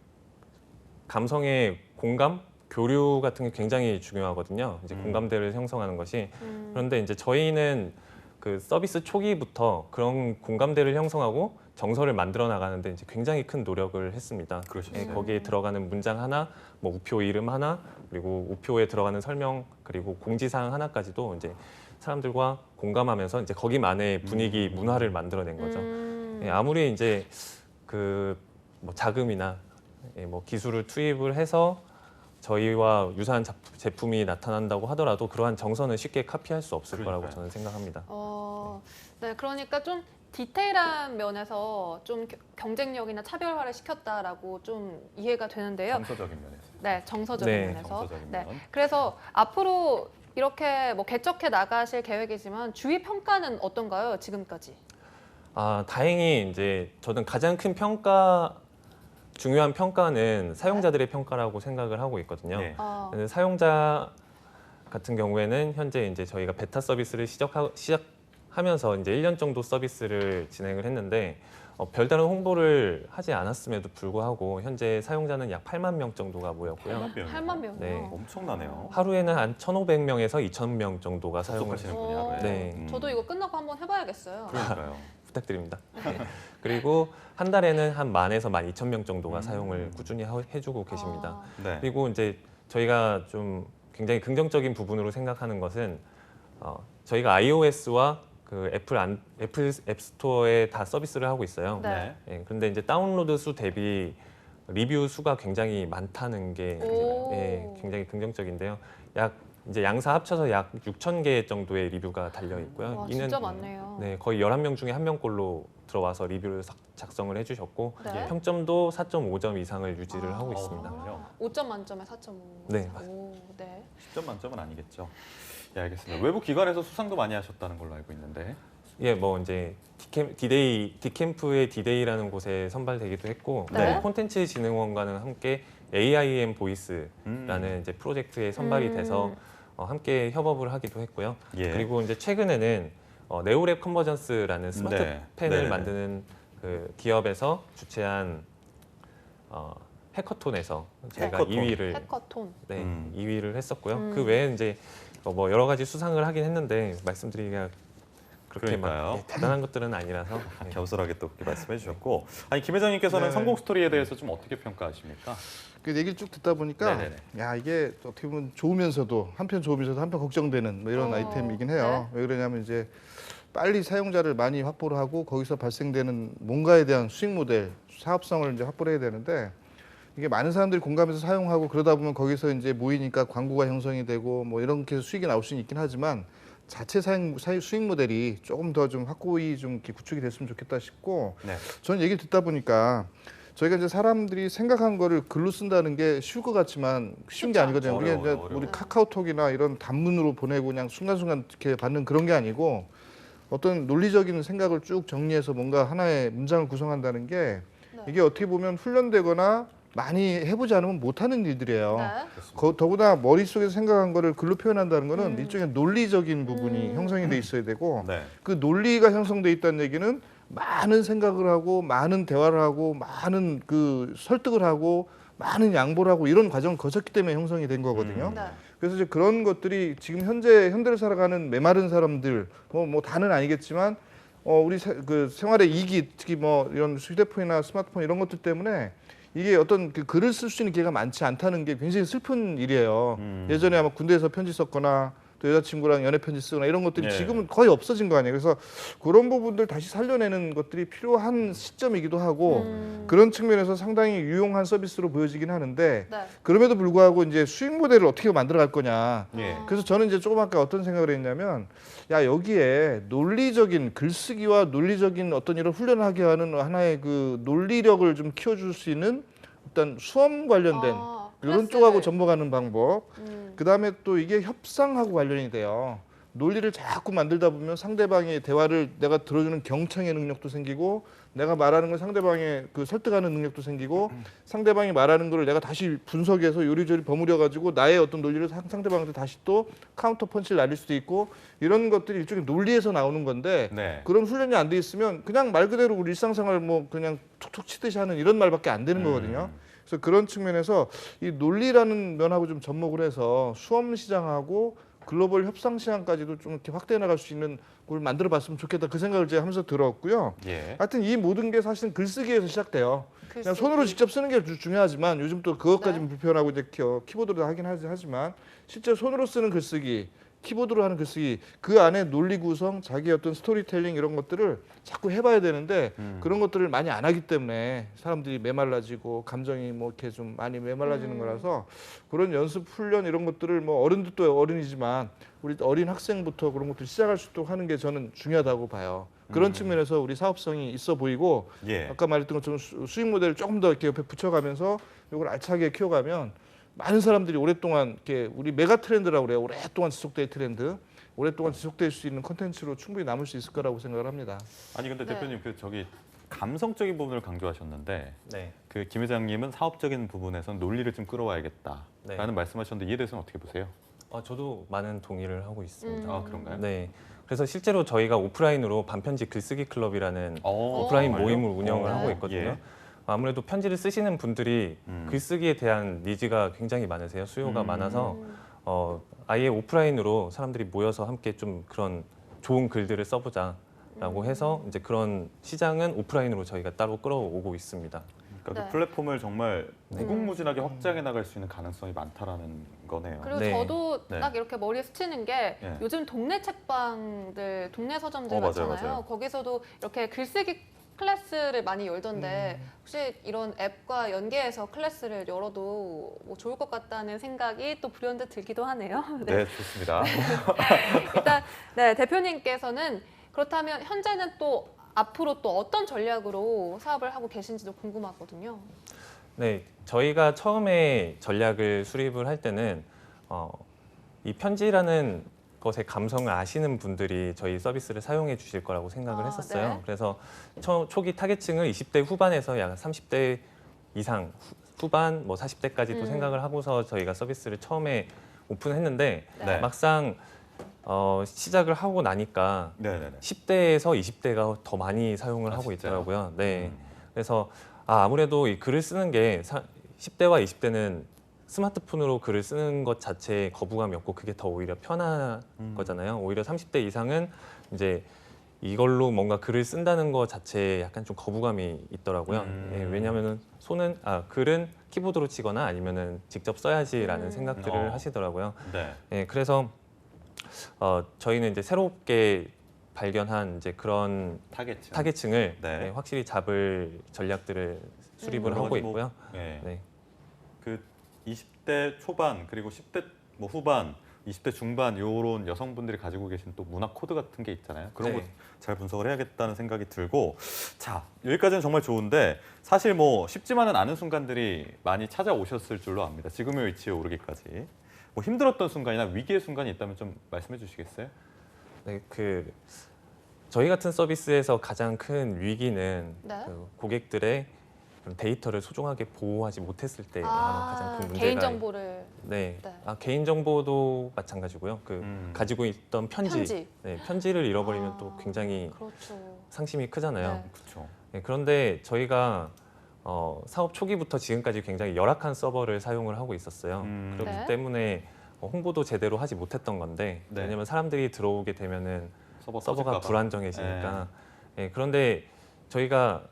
S4: 감성의 공감, 교류 같은 게 굉장히 중요하거든요. 이제 공감대를 형성하는 것이. 그런데 이제 저희는 그 서비스 초기부터 그런 공감대를 형성하고 정서를 만들어 나가는데 이제 굉장히 큰 노력을 했습니다.
S2: 그러셨어요.
S4: 예, 거기에 들어가는 문장 하나, 뭐 우표 이름 하나, 그리고 우표에 들어가는 설명, 그리고 공지사항 하나까지도 이제 사람들과 공감하면서 이제 거기만의 분위기, 문화를 만들어낸 거죠. 예, 아무리 이제 그 뭐 자금이나 예, 뭐 기술을 투입을 해서 저희와 유사한 제품이 나타난다고 하더라도 그러한 정서는 쉽게 카피할 수 없을 거라고
S2: 그러니까요.
S4: 저는 생각합니다.
S1: 네, 그러니까 좀 디테일한 면에서 좀 경쟁력이나 차별화를 시켰다라고 좀 이해가 되는데요.
S2: 정서적인 면에서.
S1: 네, 정서적인
S4: 네,
S1: 면에서.
S2: 정서적인 면.
S1: 그래서 앞으로 이렇게 뭐 개척해 나가실 계획이지만 주위 평가는 어떤가요? 지금까지?
S4: 아, 다행히 이제 저는 가장 큰 중요한 평가는 사용자들의 평가라고 생각을 하고 있거든요.
S2: 네.
S4: 근데 사용자 같은 경우에는 현재 이제 저희가 베타 서비스를 시작하면서 이제 1년 정도 서비스를 진행을 했는데 별다른 홍보를 하지 않았음에도 불구하고 현재 사용자는 약 8만 명 정도가 모였고요.
S2: 8만 명이요?
S1: 8만 명이요?
S4: 네.
S2: 엄청나네요.
S4: 하루에는 한 1,500명에서 2,000명 정도가
S2: 접속하시는 분이
S1: 오.
S2: 하루에.
S4: 네.
S1: 저도 이거 끝나고 한번 해봐야겠어요.
S2: 그러니까요.
S4: 부탁드립니다. 그리고 한 달에는 한 10,000에서 12,000명 정도가
S2: 음.
S4: 사용을 꾸준히 해주고 계십니다.
S1: 아,
S2: 네.
S4: 그리고 이제 저희가 좀 굉장히 긍정적인 부분으로 생각하는 것은 저희가 iOS와 그 애플 앱스토어에 다 서비스를 하고 있어요.
S1: 네.
S4: 예, 그런데 이제 다운로드 수 대비 리뷰 수가 굉장히 많다는 게
S1: 오.
S4: 예, 굉장히 긍정적인데요. 약 이제 양사 합쳐서 약 6,000개 정도의 리뷰가 달려 있고요.
S1: 와,
S4: 이는
S1: 진짜 많네요.
S4: 네, 거의 11명 중에 1명꼴로 들어와서 리뷰를 작성을 해주셨고
S1: 네.
S4: 평점도 4.5점 이상을 유지를 하고 있습니다.
S2: 정말요?
S1: 5점 만점에 4.5.
S4: 네,
S1: 오, 네.
S2: 10점 만점은 아니겠죠. 예, 알겠습니다. 외부 기관에서 수상도 많이 하셨다는 걸로 알고 있는데.
S4: 예, 뭐 이제 디캠프의 디데이라는 곳에 선발되기도 했고
S1: 네.
S4: 그리고 콘텐츠진흥원과는 함께 AIM 보이스라는 이제 프로젝트에 선발이 돼서 함께 협업을 하기도 했고요.
S2: 예.
S4: 그리고 이제 최근에는 네오랩 컨버전스라는 스마트
S2: 네.
S4: 펜을
S2: 네네네.
S4: 만드는 그 기업에서 주최한 해커톤에서 저희가
S2: 해커톤.
S4: 2위를
S1: 해커톤.
S4: 네,
S2: 음.
S4: 2위를 했었고요.
S1: 음.
S4: 그 외에 이제 뭐 여러 가지 수상을 하긴 했는데 말씀드리기가 그렇게
S2: 그러니까요.
S4: 막 대단한 것들은 아니라서 네.
S2: 겸손하게 또 그렇게 말씀해 주셨고, 아니 김 회장님께서는
S3: 네.
S2: 성공 스토리에 대해서 좀 어떻게 평가하십니까?
S3: 그 얘기를 쭉 듣다 보니까
S2: 네네네.
S3: 야 이게 어떻게 보면 좋으면서도 한편 걱정되는 뭐 이런 아이템이긴 해요. 왜 그러냐면 이제 빨리 사용자를 많이 확보를 하고 거기서 발생되는 뭔가에 대한 수익 모델, 사업성을 이제 확보를 해야 되는데 이게 많은 사람들이 공감해서 사용하고 그러다 보면 거기서 이제 모이니까 광고가 형성이 되고 뭐 이렇게 해서 수익이 나올 수는 있긴 하지만 자체 수익 모델이 조금 더 좀 확고히 좀 이렇게 구축이 됐으면 좋겠다 싶고
S2: 네.
S3: 저는 얘기를 듣다 보니까 저희가 이제 사람들이 생각한 거를 글로 쓴다는 게 쉬울 것 같지만 쉬운 게
S1: 쉽지
S3: 아니거든요. 우리가 이제
S2: 어려워요.
S3: 우리 카카오톡이나 이런 단문으로 보내고 그냥 순간순간 이렇게 받는 그런 게 아니고 어떤 논리적인 생각을 쭉 정리해서 뭔가 하나의 문장을 구성한다는 게 이게 어떻게 보면 훈련되거나 많이 해보지 않으면 못하는 일들이에요.
S1: 네.
S3: 더구나 머릿속에서 생각한 거를 글로 표현한다는 거는 일종의 논리적인 부분이 형성이 돼 있어야 되고
S2: 네.
S3: 그 논리가 형성돼 있다는 얘기는 많은 생각을 하고 많은 대화를 하고 많은 그 설득을 하고 많은 양보를 하고 이런 과정을 거쳤기 때문에 형성이 된 거거든요.
S1: 네.
S3: 그래서 이제 그런 것들이 지금 현대를 살아가는 메마른 사람들 뭐 다는 아니겠지만 우리 그 생활의 이기 특히 뭐 이런 휴대폰이나 스마트폰 이런 것들 때문에 이게 어떤 그 글을 쓸 수 있는 기회가 많지 않다는 게 굉장히 슬픈 일이에요. 예전에 아마 군대에서 편지 썼거나 또 여자친구랑 연애 편지 쓰거나 이런 것들이
S2: 네.
S3: 지금은 거의 없어진 거 아니에요. 그래서 그런 부분들 다시 살려내는 것들이 필요한 시점이기도 하고 그런 측면에서 상당히 유용한 서비스로 보여지긴 하는데
S1: 네.
S3: 그럼에도 불구하고 이제 수익 모델을 어떻게 만들어갈 거냐.
S2: 예.
S3: 그래서 저는 이제 조금 아까 어떤 생각을 했냐면 야 여기에 논리적인 글쓰기와 논리적인 어떤 이런 훈련을 하게 하는 하나의 그 논리력을 좀 키워줄 수 있는 일단 수험 관련된 이런
S1: 클래스를.
S3: 쪽하고 접목하는 방법.
S1: 음.
S3: 그다음에 또 이게 협상하고 관련이 돼요. 논리를 자꾸 만들다 보면 상대방의 대화를 내가 들어주는 경청의 능력도 생기고 내가 말하는 걸 상대방의 그 설득하는 능력도 생기고 상대방이 말하는 걸 내가 다시 분석해서 요리조리 버무려 가지고 나의 어떤 논리를 상대방한테 다시 또 카운터 펀치를 날릴 수도 있고 이런 것들이 일종의 논리에서 나오는 건데
S2: 네.
S3: 그런 훈련이 안 돼 있으면 그냥 말 그대로 우리 일상생활 뭐 그냥 툭툭 치듯이 하는 이런 말밖에 안 되는 거거든요. 그래서 그런 측면에서 이 논리라는 면하고 좀 접목을 해서 수험 시장하고 글로벌 협상 시장까지도 좀 이렇게 확대해 나갈 수 있는 걸 만들어 봤으면 좋겠다 그 생각을 제가 하면서 들었고요.
S2: 예.
S3: 하여튼 이 모든 게 사실은 글쓰기에서 시작돼요. 그냥
S1: 글쓰기.
S3: 손으로 직접 쓰는 게 중요하지만 요즘 또 그것까지는
S1: 네.
S3: 불편하고 이제 키보드로 하긴 하지만 실제 손으로 쓰는 글쓰기, 키보드로 하는 글쓰기 그 안에 논리 구성, 자기 어떤 스토리텔링 이런 것들을 자꾸 해봐야 되는데 그런 것들을 많이 안 하기 때문에 사람들이 메말라지고 감정이 뭐 이렇게 좀 많이 메말라지는 거라서 그런 연습 훈련 이런 것들을 뭐 어른들도 어른이지만 우리 어린 학생부터 그런 것들 시작할 수 있도록 하는 게 저는 중요하다고 봐요. 그런 측면에서 우리 사업성이 있어 보이고
S2: 예.
S3: 아까 말했던 것처럼 수익 모델을 조금 더 이렇게 옆에 붙여가면서 이걸 알차게 키워가면 많은 사람들이 오랫동안 이렇게 우리 메가 트렌드라고 그래요. 오랫동안 지속될 트렌드, 오랫동안 지속될 수 있는 콘텐츠로 충분히 남을 수 있을 거라고 생각을 합니다.
S2: 아니 근데
S1: 네.
S2: 대표님 그 저기 감성적인 부분을 강조하셨는데
S4: 네.
S2: 그 김 회장님은 사업적인 부분에선 논리를 좀 끌어와야겠다라는
S4: 네.
S2: 말씀하셨는데 이에 대해서는 어떻게 보세요?
S4: 저도 많은 동의를 하고 있습니다.
S2: 아 그런가요?
S4: 네. 그래서 실제로 저희가 오프라인으로 반편지 글쓰기 클럽이라는
S2: 어,
S4: 오프라인
S2: 정말요?
S4: 모임을 운영을
S1: 네.
S4: 하고 있거든요.
S2: 예.
S4: 아무래도 편지를 쓰시는 분들이 글쓰기에 대한 니즈가 굉장히 많으세요. 수요가 많아서 아예 오프라인으로 사람들이 모여서 함께 좀 그런 좋은 글들을 써보자라고 해서 이제 그런 시장은 오프라인으로 저희가 따로 끌어오고 있습니다.
S2: 그러니까
S1: 네.
S2: 그 플랫폼을 정말 무궁무진하게 확장해 나갈 수 있는 가능성이 많다라는 거네요.
S1: 그리고
S4: 네.
S1: 저도
S2: 네.
S1: 딱 이렇게 머리에 스치는 게
S2: 예.
S1: 요즘 동네 책방들, 동네 서점들
S2: 맞아요,
S1: 많잖아요.
S2: 맞아요.
S1: 거기서도 이렇게 글쓰기 클래스를 많이 열던데 혹시 이런 앱과 연계해서 클래스를 열어도 뭐 좋을 것 같다는 생각이 또 불현듯 들기도 하네요.
S2: 네, 좋습니다.
S1: 일단 네, 대표님께서는 그렇다면 현재는 또 앞으로 또 어떤 전략으로 사업을 하고 계신지도 궁금하거든요.
S4: 네, 저희가 처음에 전략을 수립을 할 때는 이 편지라는 것의 감성을 아시는 분들이 저희 서비스를 사용해 주실 거라고 생각을 했었어요.
S1: 네.
S4: 그래서 초기 타겟층을 20대 후반에서 약 30대 이상 후반, 뭐 40대까지도 생각을 하고서 저희가 서비스를 처음에 오픈했는데
S2: 네.
S4: 막상 시작을 하고 나니까
S2: 네네네.
S4: 10대에서 20대가 더 많이 사용을 하고
S2: 진짜요?
S4: 있더라고요. 네. 그래서 아무래도 이 글을 쓰는 게 10대와 20대는 스마트폰으로 글을 쓰는 것 자체에 거부감이 없고 그게 더 오히려 편한 거잖아요. 오히려 30대 이상은 이제 이걸로 뭔가 글을 쓴다는 것 자체에 약간 좀 거부감이 있더라고요. 예, 왜냐하면은 글은 키보드로 치거나 아니면은 직접 써야지라는 생각들을 하시더라고요.
S2: 네.
S4: 예, 그래서 저희는 이제 새롭게 발견한 이제 그런
S2: 타겟층.
S4: 타겟층을
S2: 네.
S4: 예, 확실히 잡을 전략들을 수립을 하고
S2: 그래가지고
S4: 있고요.
S2: 네.
S4: 네.
S2: 그 20대 초반 그리고 10대 뭐 후반, 20대 중반 요런 여성분들이 가지고 계신 또 문화 코드 같은 게 있잖아요. 그런
S4: 네.
S2: 거 잘 분석을 해야겠다는 생각이 들고 자, 여기까지는 정말 좋은데 사실 뭐 쉽지만은 않은 순간들이 많이 찾아오셨을 줄로 압니다. 지금의 위치에 오르기까지. 뭐 힘들었던 순간이나 위기의 순간이 있다면 좀 말씀해 주시겠어요?
S4: 네, 저희 같은 서비스에서 가장 큰 위기는
S1: 네.
S4: 그 고객들의 그런 데이터를 소중하게 보호하지 못했을 때 가장 큰 문제가
S1: 개인 정보를
S4: 네.
S1: 네.
S4: 개인 정보도 마찬가지고요. 가지고 있던
S1: 편지.
S4: 편지를 잃어버리면 또 굉장히
S1: 그렇죠.
S4: 상심이 크잖아요.
S1: 네.
S2: 그렇죠.
S4: 네, 그런데 저희가 사업 초기부터 지금까지 굉장히 열악한 서버를 사용을 하고 있었어요. 그렇기
S1: 네.
S4: 때문에 홍보도 제대로 하지 못했던 건데
S2: 네.
S4: 왜냐하면 사람들이 들어오게 되면은 서버가
S2: 터질까 봐.
S4: 불안정해지니까. 예, 그런데 저희가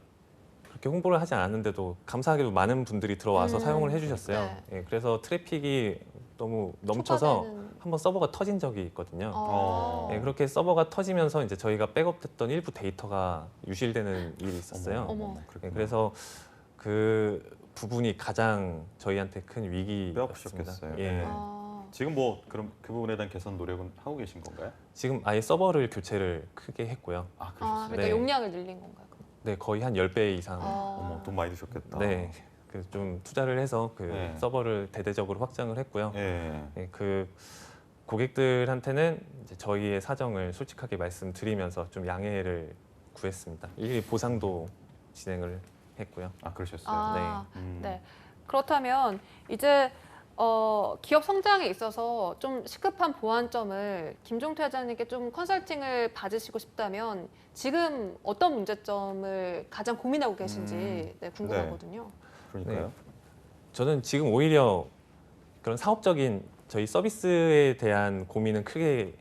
S4: 그렇게 홍보를 하지 않았는데도 감사하게도 많은 분들이 들어와서 사용을 해주셨어요.
S1: 네.
S4: 예, 그래서 트래픽이 너무 넘쳐서
S1: 초반에는-
S4: 한번 서버가 터진 적이 있거든요.
S1: 어.
S4: 예, 그렇게 서버가 터지면서 이제 저희가 백업됐던 일부 데이터가 유실되는 일이 있었어요.
S1: 어머.
S4: 예, 그래서 그 부분이 가장 저희한테 큰 위기였습니다.
S2: 뼈아프셨겠어요.
S4: 예.
S2: 네.
S1: 아.
S2: 지금 뭐 그럼 그 부분에 대한 개선 노력은 하고 계신 건가요?
S4: 지금 아예 서버를 교체를 크게 했고요.
S2: 아, 그러셨어요.
S1: 그러니까
S4: 네.
S1: 용량을 늘린 건가요? 그럼?
S4: 네, 거의 한 10배 이상.
S2: 어머, 돈 많이 드셨겠다.
S4: 네, 좀 투자를 해서
S2: 네.
S4: 서버를 대대적으로 확장을 했고요.
S2: 예.
S4: 네, 고객들한테는 이제 저희의 사정을 솔직하게 말씀드리면서 좀 양해를 구했습니다. 이 보상도 진행을 했고요.
S2: 아, 그러셨어요.
S1: 아,
S2: 음.
S1: 네. 그렇다면 이제 기업 성장에 있어서 좀 시급한 보완점을 김종태 회장님께 좀 컨설팅을 받으시고 싶다면 지금 어떤 문제점을 가장 고민하고 계신지 네, 궁금하거든요.
S2: 그러니까요.
S4: 저는 지금 오히려 그런 사업적인 저희 서비스에 대한 고민은 크게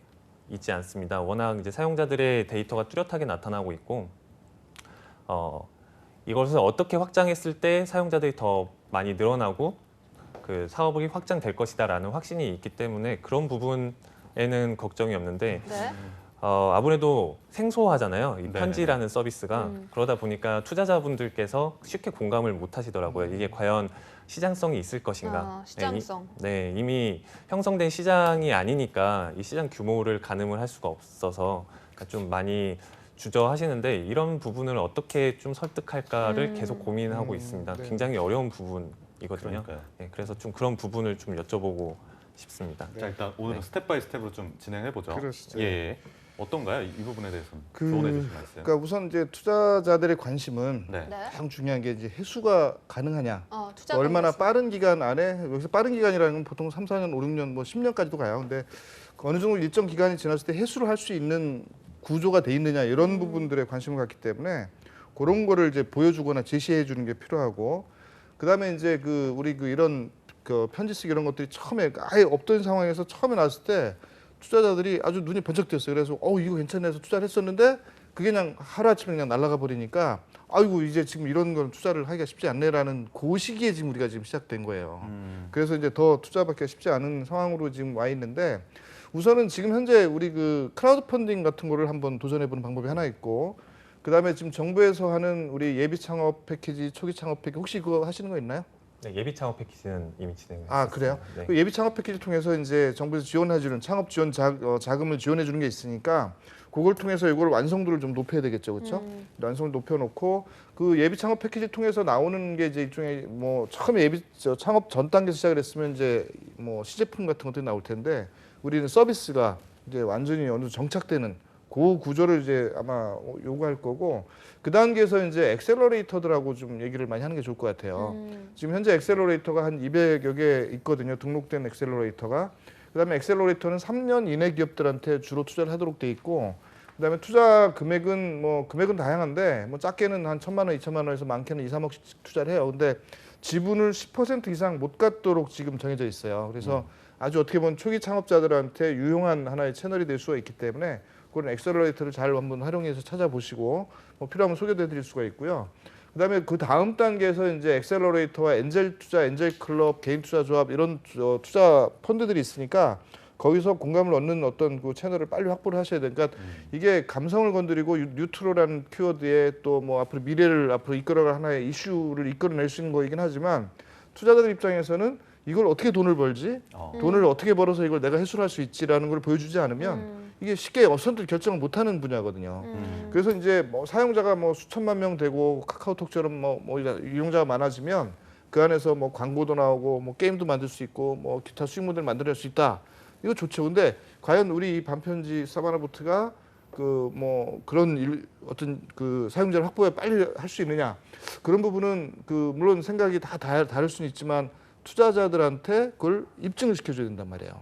S4: 있지 않습니다. 워낙 이제 사용자들의 데이터가 뚜렷하게 나타나고 있고 이것을 어떻게 확장했을 때 사용자들이 더 많이 늘어나고 그 사업이 확장될 것이다라는 확신이 있기 때문에 그런 부분에는 걱정이 없는데
S1: 네.
S4: 아무래도 생소하잖아요. 이
S2: 네네네.
S4: 편지라는 서비스가. 그러다 보니까 투자자분들께서 쉽게 공감을 못 하시더라고요. 이게 과연 시장성이 있을 것인가.
S1: 시장성.
S4: 네, 이미 형성된 시장이 아니니까 이 시장 규모를 가늠을 할 수가 없어서 그러니까 좀 많이 주저하시는데 이런 부분을 어떻게 좀 설득할까를 계속 고민하고 있습니다.
S3: 네.
S4: 굉장히 어려운 부분이거든요.
S2: 그러니까요.
S4: 네, 그래서 좀 그런 부분을 좀 여쭤보고 싶습니다.
S2: 자, 일단 오늘은
S4: 네.
S2: 스텝 바이 스텝으로 좀 진행해 보죠.
S3: 그러시죠.
S2: 예, 예. 어떤가요? 이 부분에 대해서는
S3: 그,
S2: 조언해 주실 말씀.
S3: 그러니까 우선 이제 투자자들의 관심은
S2: 네.
S1: 네.
S3: 가장 중요한 게 이제 회수가 가능하냐.
S1: 투자
S3: 얼마나
S1: 방법.
S3: 빠른 기간 안에 여기서 빠른 기간이라는 건 보통 3, 4년, 5, 6년, 뭐 10년까지도 가요. 근데 어느 정도 일정 기간이 지났을 때 회수를 할 수 있는 구조가 돼 있느냐 이런 부분들에 관심을 갖기 때문에 그런 거를 이제 보여주거나 제시해 주는 게 필요하고 그다음에 이제 그 우리 그 이런 그 편지 쓰기 이런 것들이 처음에 아예 없던 상황에서 처음에 나왔을 때 투자자들이 아주 눈이 번쩍 뜨였어요. 그래서 이거 괜찮네 해서 투자를 했었는데 그게 그냥 하루아침에 그냥 날아가 버리니까 아이고 이제 지금 이런 건 투자를 하기가 쉽지 않네라는 그 시기에 지금 우리가 지금 시작된 거예요. 그래서 이제 더 투자받기가 쉽지 않은 상황으로 지금 와 있는데 우선은 지금 현재 우리 그 크라우드 펀딩 같은 거를 한번 도전해 보는 방법이 하나 있고 그다음에 지금 정부에서 하는 우리 예비 창업 패키지, 초기 창업 패키지 혹시 그거 하시는 거 있나요?
S4: 네, 예비 창업 패키지는 이미 진행을
S3: 아 그래요?
S4: 네.
S3: 그 예비 창업 패키지 통해서 이제 정부에서 지원해주는 창업 지원 자금을 지원해주는 게 있으니까 그걸 통해서 이걸 완성도를 좀 높여야 되겠죠, 그렇죠? 완성을 높여놓고 그 예비 창업 패키지 통해서 나오는 게 이제 일종의 뭐 처음에 창업 전 단계에서 시작을 했으면 이제 뭐 시제품 같은 것들이 나올 텐데 우리는 서비스가 이제 완전히 어느 정도 정착되는 그 구조를 이제 아마 요구할 거고 그 단계에서 이제 엑셀러레이터들하고 좀 얘기를 많이 하는 게 좋을 것 같아요. 지금 현재 엑셀러레이터가 한 200여 개 있거든요. 등록된 엑셀러레이터가. 그다음에 엑셀러레이터는 3년 이내 기업들한테 주로 투자를 하도록 돼 있고 그다음에 투자 금액은 뭐 금액은 다양한데 뭐 작게는 한 1,000만 원, 2,000만 원에서 많게는 2, 3억씩 투자를 해요. 근데 지분을 10% 이상 못 갖도록 지금 정해져 있어요. 그래서 아주 어떻게 보면 초기 창업자들한테 유용한 하나의 채널이 될 수가 있기 때문에 그런 엑셀러레이터를 잘 한번 활용해서 찾아보시고 뭐 필요하면 소개해 드릴 수가 있고요. 그다음에 그 다음 단계에서 이제 엑셀러레이터와 엔젤 투자, 엔젤 클럽, 개인 투자 조합 이런 투자 펀드들이 있으니까 거기서 공감을 얻는 어떤 그 채널을 빨리 확보를 하셔야 되니까 이게 감성을 건드리고 뉴트로라는 키워드에 또 뭐 앞으로 미래를 앞으로 이끌어갈 하나의 이슈를 이끌어낼 수 있는 거이긴 하지만 투자자들 입장에서는 이걸 어떻게 돈을 벌지? 돈을 어떻게 벌어서 이걸 내가 해소할 수 있지라는 걸 보여주지 않으면 이게 쉽게 선뜻 결정을 못하는 분야거든요. 그래서 이제 뭐 사용자가 뭐 수천만 명 되고 카카오톡처럼 뭐 이용자가 많아지면 그 안에서 뭐 광고도 나오고 뭐 게임도 만들 수 있고 뭐 기타 수익 모델 만들어낼 수 있다. 이거 좋죠. 근데 과연 우리 이 반편지 사바나보트가 그 뭐 그런 어떤 그 사용자를 확보해 빨리 할 수 있느냐 그런 부분은 그 물론 생각이 다 다를 수는 있지만 투자자들한테 그걸 입증을 시켜줘야 된단 말이에요.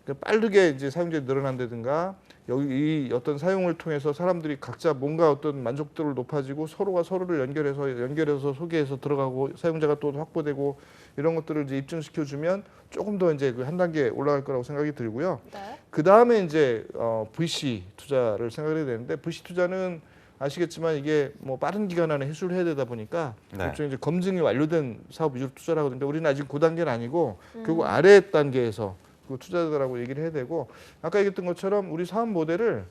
S3: 그러니까 빠르게 이제 사용자들이 늘어난다든가 여기 이 어떤 사용을 통해서 사람들이 각자 뭔가 어떤 만족도를 높아지고 서로가 서로를 연결해서 소개해서 들어가고 사용자가 또 확보되고 이런 것들을 이제 입증시켜주면 조금 더 이제 그 한 단계 올라갈 거라고 생각이 들고요.
S1: 네.
S3: 그 다음에 이제 VC 투자를 생각해야 되는데 VC 투자는 아시겠지만 이게 뭐 빠른 기간 안에 회수를 해야 되다 보니까 일종의 이제 검증이 완료된 사업 위주로 투자를 하거든요. 우리는 아직 그 단계는 아니고 결국 아래 단계에서 그 투자자들하고 얘기를 해야 되고 아까 얘기했던 것처럼 우리 사업 모델을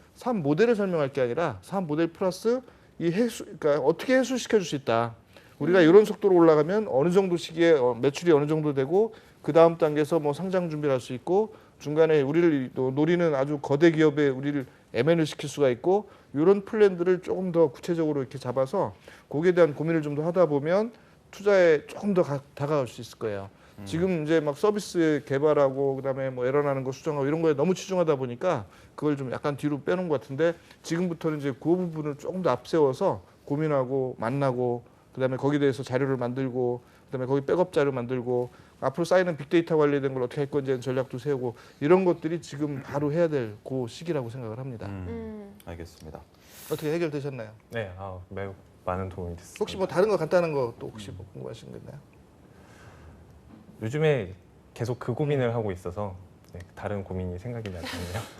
S3: 설명할 게 아니라 사업 모델 플러스 이 회수, 그러니까 어떻게 회수시켜 줄 수 있다. 우리가 이런 속도로 올라가면 어느 정도 시기에 매출이 어느 정도 되고 그 다음 단계에서 뭐 상장 준비를 할 수 있고 중간에 우리를 노리는 아주 거대 기업에 우리를 M&A를 시킬 수가 있고 이런 플랜들을 조금 더 구체적으로 이렇게 잡아서 거기에 대한 고민을 좀 더 하다 보면 투자에 조금 더 다가갈 수 있을 거예요. 지금 이제 막 서비스 개발하고 그다음에 뭐 에러 나는 거 수정하고 이런 거에 너무 치중하다 보니까 그걸 좀 약간 뒤로 빼놓은 것 같은데 지금부터는 이제 그 부분을 조금 더 앞세워서 고민하고 만나고 그다음에 거기에 대해서 자료를 만들고 그다음에 거기 백업 자료 만들고 앞으로 쌓이는 빅데이터 관련된 걸 어떻게 할 건지 전략도 세우고 이런 것들이 지금 바로 해야 될 그 시기라고 생각을 합니다.
S2: 알겠습니다.
S3: 어떻게 해결되셨나요?
S4: 네, 매우 많은 도움이 됐습니다.
S3: 혹시 뭐 다른 거 간단한 거 또 혹시 뭐 궁금하신 거 있나요?
S4: 요즘에 계속 그 고민을 하고 있어서 네, 다른 고민이 생각이 나네요.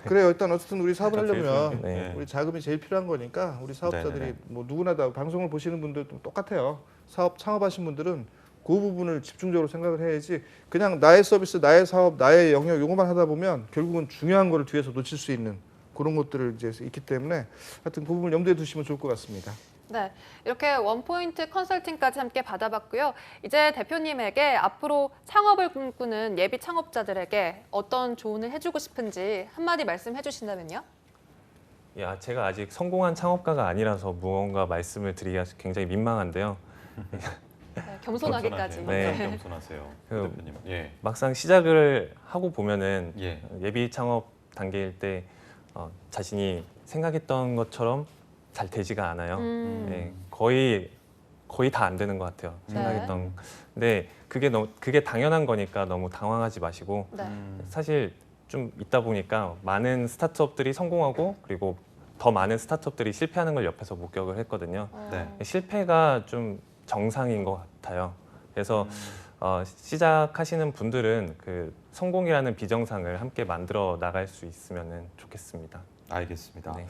S3: 그래요. 일단 어쨌든 우리 사업을
S2: 제일
S3: 하려면
S2: 중요한 게.
S4: 네.
S3: 우리 자금이 제일 필요한 거니까 우리 사업자들이
S2: 네네네.
S3: 뭐 누구나 다 방송을 보시는 분들도 똑같아요. 사업 창업하신 분들은 그 부분을 집중적으로 생각을 해야지 그냥 나의 서비스, 나의 사업, 나의 영역 요것만 하다 보면 결국은 중요한 거를 뒤에서 놓칠 수 있는 그런 것들을 이제 있기 때문에 하여튼 그 부분을 염두에 두시면 좋을 것 같습니다.
S1: 네, 이렇게 원포인트 컨설팅까지 함께 받아봤고요. 이제 대표님에게 앞으로 창업을 꿈꾸는 예비 창업자들에게 어떤 조언을 해주고 싶은지 한마디 말씀해 주신다면요?
S4: 야, 제가 아직 성공한 창업가가 아니라서 무언가 말씀을 드리기가 굉장히 민망한데요.
S1: 네, 겸손하게까지.
S2: 겸손하세요.
S1: 네.
S2: 항상 겸손하세요.
S4: 그-
S2: 대표님. 예.
S4: 막상 시작을 하고 보면은
S2: 예.
S4: 예비 창업 단계일 때 자신이 생각했던 것처럼 잘 되지가 않아요. 네, 거의 다 안 되는 것 같아요. 생각했던. 근데 그게 당연한 거니까 너무 당황하지 마시고
S1: 네.
S4: 사실 좀 있다 보니까 많은 스타트업들이 성공하고 그리고 더 많은 스타트업들이 실패하는 걸 옆에서 목격을 했거든요.
S2: 네.
S4: 실패가 좀 정상인 것 같아요. 그래서 시작하시는 분들은 그 성공이라는 비정상을 함께 만들어 나갈 수 있으면 좋겠습니다.
S2: 알겠습니다.
S4: 네.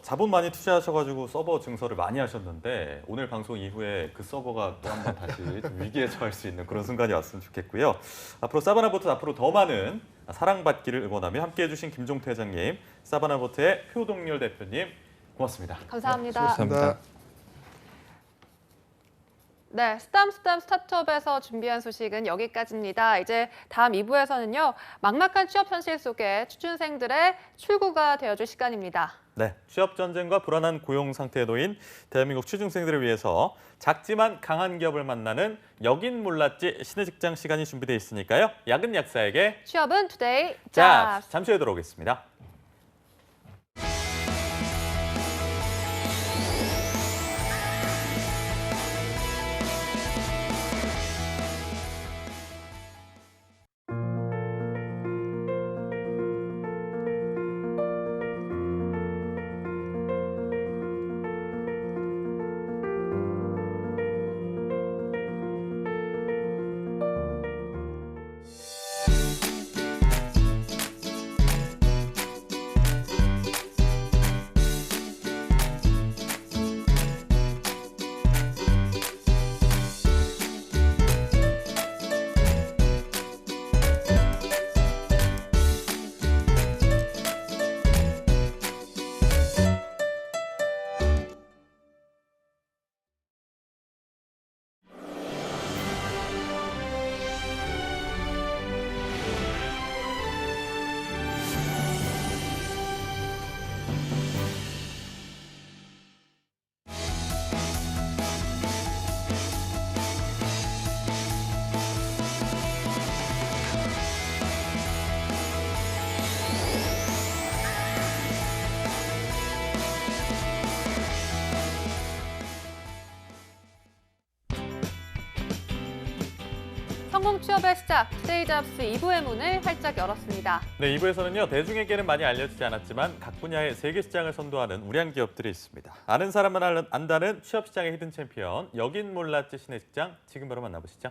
S2: 자본 많이 투자하셔가지고 서버 증설을 많이 하셨는데 오늘 방송 이후에 그 서버가 또 한 번 다시 좀 위기에 처할 수 있는 그런 순간이 왔으면 좋겠고요. 앞으로 사바나보트 앞으로 더 많은 사랑받기를 응원하며 함께해 주신 김종태 회장님, 사바나보트의 표동열 대표님 고맙습니다.
S1: 감사합니다.
S4: 감사합니다.
S1: 네, 스탐 스타트업에서 준비한 소식은 여기까지입니다. 이제 다음 2부에서는요. 막막한 취업 현실 속에 취준생들의 출구가 되어줄 시간입니다.
S2: 네, 취업 전쟁과 불안한 고용 상태에 놓인 대한민국 취준생들을 위해서 작지만 강한 기업을 만나는 여긴 몰랐지 신의 직장 시간이 준비되어 있으니까요. 야근 약사에게
S1: 취업은 투데이
S2: 자,
S1: 잡스.
S2: 잠시 후에 돌아오겠습니다.
S1: 성공 취업의 시작, 투데이 잡스 2부의 문을 활짝 열었습니다.
S2: 네, 2부에서는요. 대중에게는 많이 알려지지 않았지만 각 분야의 세계 시장을 선도하는 우량 기업들이 있습니다. 아는 사람만 안다는 취업 시장의 히든 챔피언, 여긴 몰랐지 신의 직장, 지금 바로 만나보시죠.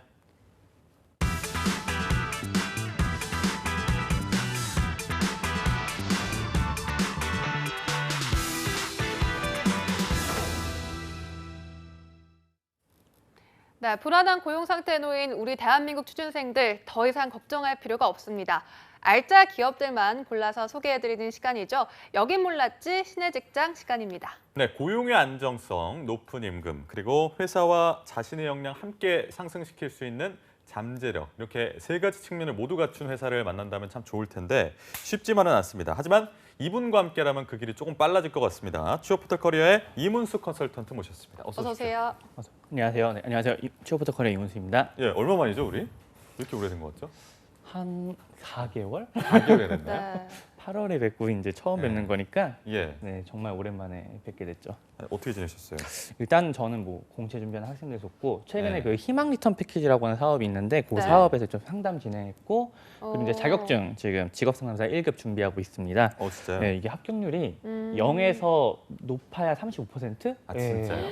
S1: 네, 불안한 고용 상태에 놓인 우리 대한민국 취준생들 더 이상 걱정할 필요가 없습니다. 알짜 기업들만 골라서 소개해드리는 시간이죠. 여긴 몰랐지 신의 직장 시간입니다.
S2: 네, 고용의 안정성, 높은 임금, 그리고 회사와 자신의 역량 함께 상승시킬 수 있는 잠재력, 이렇게 세 가지 측면을 모두 갖춘 회사를 만난다면 참 좋을 텐데 쉽지만은 않습니다. 하지만 이분과 함께라면 그 길이 조금 빨라질 것 같습니다. 취업포털 커리어의 이문수 컨설턴트 모셨습니다. 어서
S1: 어서 오세요.
S5: 안녕하세요. 네, 안녕하세요. 취업부터 커리어 이문수입니다.
S2: 예, 얼마 만이죠, 우리? 이렇게 오래된 것 같죠?
S5: 한 4개월?
S2: 4개월이 됐나요?
S1: 네.
S5: 8월에 뵙고 이제 처음
S2: 네.
S5: 뵙는 거니까
S2: 예.
S5: 네, 정말 오랜만에 뵙게 됐죠.
S2: 어떻게 지내셨어요?
S5: 일단 저는 뭐 공채 준비하는 학생들이었고 최근에
S2: 네.
S5: 그 희망 리턴 패키지라고 하는 사업이 있는데 그
S1: 네.
S5: 사업에서 좀 상담 진행했고 그리고 이제
S1: 오.
S5: 자격증 지금 직업상담사 1급 준비하고 있습니다.
S2: 진짜요?
S5: 네, 이게 합격률이
S1: 음.
S5: 0에서 높아야 35%?
S2: 아, 진짜요?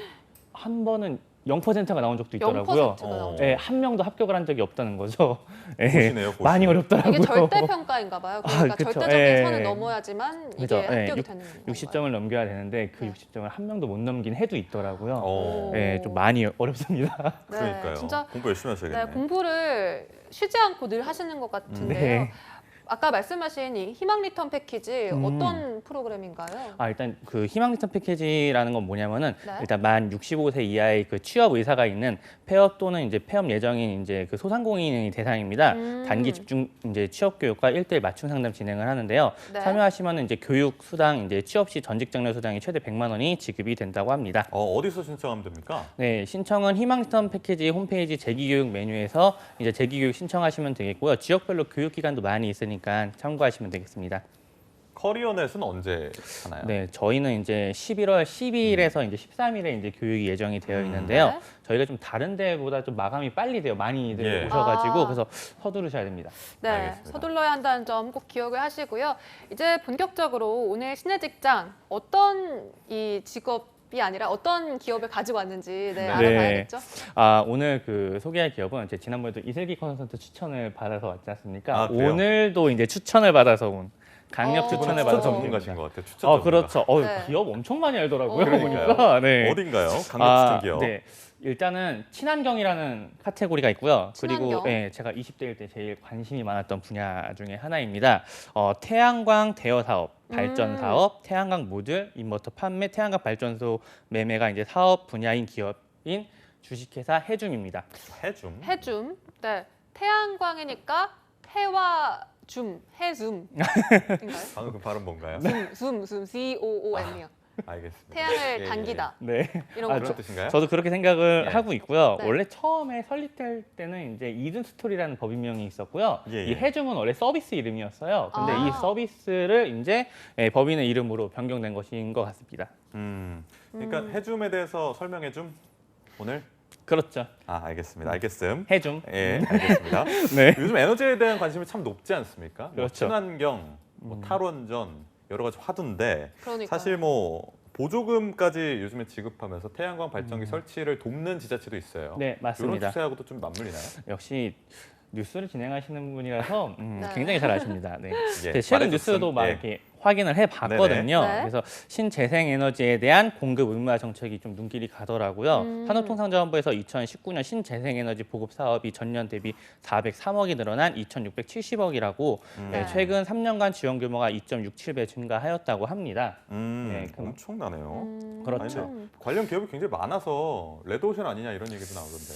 S5: 한 번은 0%가 나온 적도 있더라고요.
S1: 0%가 나온
S5: 네, 한 명도 합격을 한 적이 없다는 거죠. 네,
S2: 보시네요, 보시네.
S5: 많이 어렵더라고요.
S1: 이게 절대 평가인가 봐요. 그러니까
S5: 그쵸.
S1: 절대적인
S5: 예.
S1: 선을 넘어야지만 이게
S5: 그죠. 예,
S1: 합격이 되는 건가요?
S5: 60점을 넘겨야 되는데 그
S1: 네.
S5: 60점을 한 명도 못 넘긴 해도 있더라고요.
S2: 어,
S5: 네, 좀 많이 어렵습니다.
S1: 네,
S2: 그러니까요.
S1: 진짜
S2: 공부 열심히 하셔야겠네.
S1: 네, 공부를 쉬지 않고 늘 하시는 것 같은데요.
S5: 네.
S1: 아까 말씀하신 이 희망 리턴 패키지
S5: 음.
S1: 어떤 프로그램인가요?
S5: 일단 그 희망 리턴 패키지라는 건 뭐냐면은
S1: 네.
S5: 일단 만 65세 이하의 그 취업 의사가 있는 폐업 또는 이제 폐업 예정인 이제 그 소상공인이 대상입니다. 단기 집중 이제 취업 교육과 1:1 맞춤 상담 진행을 하는데요.
S1: 네.
S5: 참여하시면은 이제 교육 수당 이제 취업 시 전직 장려 수당이 최대 100만 원이 지급이 된다고 합니다.
S2: 어디서 신청하면 됩니까?
S5: 네, 신청은 희망 리턴 패키지 홈페이지 재기교육 메뉴에서 이제 재기교육 신청하시면 되겠고요. 지역별로 교육 기간도 많이 있으니까 참고하시면 되겠습니다.
S2: 커리어넷은 언제 하나요?
S5: 네, 저희는 이제 11월 10일에서 이제 13일에 이제 교육이 예정이 되어 있는데요.
S1: 네.
S5: 저희가 좀 다른 데보다 좀 마감이 빨리 돼요. 많이들
S2: 예.
S5: 오셔가지고
S1: 아.
S5: 그래서 서두르셔야 됩니다.
S1: 네,
S2: 알겠습니다.
S1: 서둘러야 한다는 점 꼭 기억을 하시고요. 이제 본격적으로 오늘 신의 직장 어떤 이 직업이 아니라 어떤 기업을 가지고 왔는지
S2: 네.
S1: 알아봐야겠죠.
S5: 오늘 그 소개할 기업은 제 지난번에도 이슬기 컨설턴트 추천을 받아서 왔지 않습니까?
S2: 아, 그래요?
S5: 오늘도 이제 추천을 받아서 온 강력
S1: 어.
S5: 추천을
S2: 추천
S5: 받아서
S2: 전문가신 것 같아요. 추천 전문가.
S5: 그렇죠.
S1: 네.
S5: 기업 엄청 많이 알더라고요.
S2: 그러니까요.
S5: 보니까. 네.
S2: 어딘가요? 강력 추천 기업.
S5: 네. 일단은 친환경이라는 카테고리가 있고요. 그리고
S1: 친환경.
S5: 제가 20대일 때 제일 관심이 많았던 분야 중에 하나입니다. 태양광 대여 사업, 발전 사업, 태양광 모듈, 인버터 판매, 태양광 발전소 매매가 이제 사업 분야인 기업인 주식회사 해줌입니다.
S2: 해줌.
S1: 해줌. 네, 태양광이니까 해와 줌, 해줌인가요?
S2: 방금 그 발음 뭔가요?
S1: 줌, ZOOM이요.
S2: 알겠습니다.
S1: 태양을
S2: 예, 예,
S1: 당기다.
S5: 네.
S1: 이런
S2: 그런
S1: 거죠.
S2: 뜻인가요?
S5: 저도 그렇게 생각을
S2: 예.
S5: 하고 있고요.
S1: 네.
S5: 원래 처음에 설립될 때는 이제 이든 스토리라는 법인명이 있었고요.
S2: 예, 예.
S5: 이 해줌은 원래 서비스 이름이었어요. 근데
S1: 아.
S5: 이 서비스를 이제 법인의 이름으로 변경된 것인 것 같습니다.
S2: 그러니까 해줌에 대해서 설명해 줌 오늘.
S5: 그렇죠.
S2: 알겠습니다. 알겠음.
S5: 해줌.
S2: 예, 알겠습니다.
S5: 네.
S2: 요즘 에너지에 대한 관심이 참 높지 않습니까? 뭐
S5: 그렇죠.
S2: 친환경, 뭐 탈원전 여러 가지 화두인데
S1: 그러니까요.
S2: 사실 뭐 보조금까지 요즘에 지급하면서 태양광 발전기 설치를 돕는 지자체도 있어요.
S5: 네,
S2: 이런
S5: 맞습니다.
S2: 추세하고도 좀 맞물리나요?
S5: 역시 뉴스를 진행하시는 분이라서
S1: 네.
S5: 굉장히 잘 아십니다. 네.
S2: 예,
S5: 제가 최근
S2: 말해줬음.
S5: 뉴스도 막
S2: 예.
S5: 이렇게 확인을 해봤거든요.
S1: 네네. 네.
S5: 그래서 신재생 에너지에 대한 공급 의무화 정책이 좀 눈길이 가더라고요. 산업통상자원부에서 2019년 신재생 에너지 보급 사업이 전년 대비 403억이 늘어난 2,670억이라고
S1: 네.
S5: 최근 3년간 지원 규모가 2.67배 증가하였다고 합니다. 네, 그럼-
S2: 엄청나네요.
S5: 그렇죠.
S2: 아니, 관련 기업이 굉장히 많아서 레드오션 아니냐 이런 얘기도 나오던데.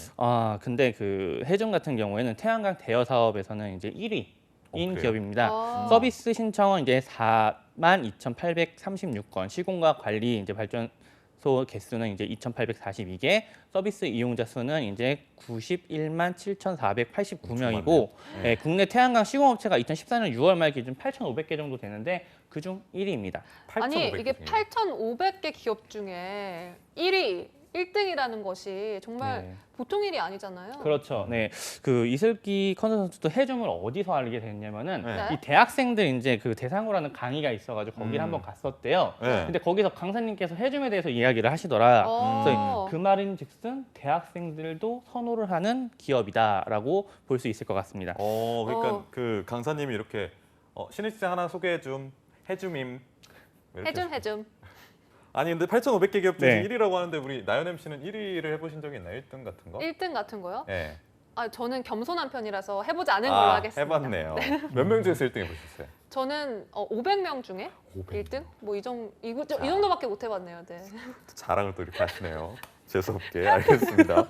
S5: 근데 그 해준 같은 경우에는 태양광 대여 사업에서는 이제 1위인
S2: 그래요?
S5: 기업입니다.
S1: 아.
S5: 서비스 신청은 이제 42,836건, 시공과 관리 이제 발전소 개수는 이제 2,842개, 서비스 이용자 수는 이제 91만 7,489명이고,
S2: 네.
S5: 국내 태양광 시공업체가 2014년 6월 말 기준 8,500개 정도 되는데 그중 1위입니다.
S1: 아니
S2: 8,500
S1: 이게
S2: 중에.
S1: 8,500개 기업 중에 1위, 1등이라는 것이 정말
S5: 네.
S1: 보통 일이 아니잖아요.
S5: 그렇죠. 네, 그 이슬기 컨설턴트도 해줌을 어디서 알게 됐냐면은
S2: 네.
S1: 네.
S5: 이 대학생들 이제 그 대상으로 하는 강의가 있어가지고 거기를 한번 갔었대요.
S2: 네.
S5: 근데 거기서 강사님께서 해줌에 대해서 이야기를 하시더라.
S1: 어.
S5: 그래서 그 말인즉슨 대학생들도 선호를 하는 기업이다라고 볼 수 있을 것 같습니다.
S2: 그러니까
S1: 어.
S2: 그 강사님이 이렇게 신입 시장 하나 소개해 줌, 해줌임. 이렇게.
S1: 해줌.
S2: 아니 근데 8,500개 기업 중에
S5: 네.
S2: 1위라고 하는데 우리 나연 MC는 1위를 해보신 적이 있나요? 1등 같은 거?
S1: 1등 같은 거요?
S2: 네.
S1: 저는 겸손한 편이라서 해보지 않은 걸로 하겠습니다.
S2: 해봤네요. 몇 명 중에서 1등 해보셨어요?
S1: 저는 500명 중에
S2: 500.
S1: 1등? 뭐 이 정도밖에 못 해봤네요. 네.
S2: 자랑을 또 이렇게 하시네요. 재수없게. 알겠습니다.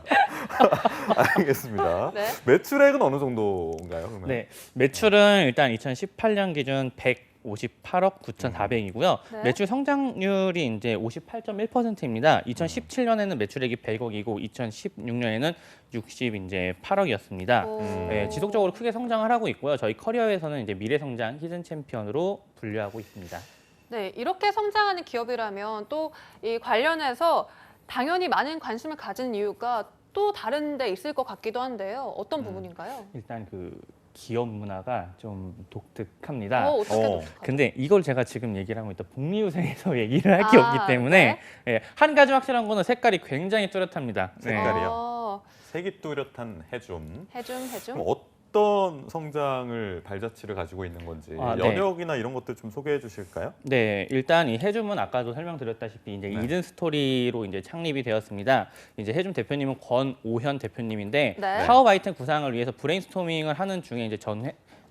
S2: 알겠습니다.
S1: 네.
S2: 매출액은 어느 정도인가요? 그러면?
S5: 네, 매출은 일단 2018년 기준 158억 9,400이고요.
S1: 네.
S5: 매출 성장률이 이제 58.1%입니다. 2017년에는 매출액이 100억이고 2016년에는 68억이었습니다.
S1: 오.
S5: 네, 지속적으로 크게 성장을 하고 있고요. 저희 커리어에서는 이제 미래 성장 히든 챔피언으로 분류하고 있습니다.
S1: 네, 이렇게 성장하는 기업이라면 또 이 관련해서 당연히 많은 관심을 가진 이유가 또 다른 데 있을 것 같기도 한데요. 어떤 부분인가요?
S5: 일단 그 기업 문화가 좀 독특합니다.
S1: 어떻게
S2: 어.
S5: 근데 이걸 제가 지금 얘기를 하고 있다 북미유생에서 얘기를 할 게
S1: 아,
S5: 없기 때문에
S1: 네?
S5: 예, 한 가지 확실한 거는 색깔이 굉장히 뚜렷합니다. 네.
S2: 색깔이요?
S1: 어,
S2: 색이 뚜렷한 해줌.
S1: 해줌.
S2: 그럼 어떤 성장을 발자취를 가지고 있는 건지
S5: 아, 네.
S2: 연역이나 이런 것들 좀 소개해 주실까요?
S5: 네, 일단 이 해줌은 아까도 설명드렸다시피 이제
S2: 네.
S5: 이든 스토리로 이제 창립이 되었습니다. 이제 해줌 대표님은 권오현 대표님인데
S1: 네.
S5: 사업 아이템 구상을 위해서 브레인스토밍을 하는 중에 이제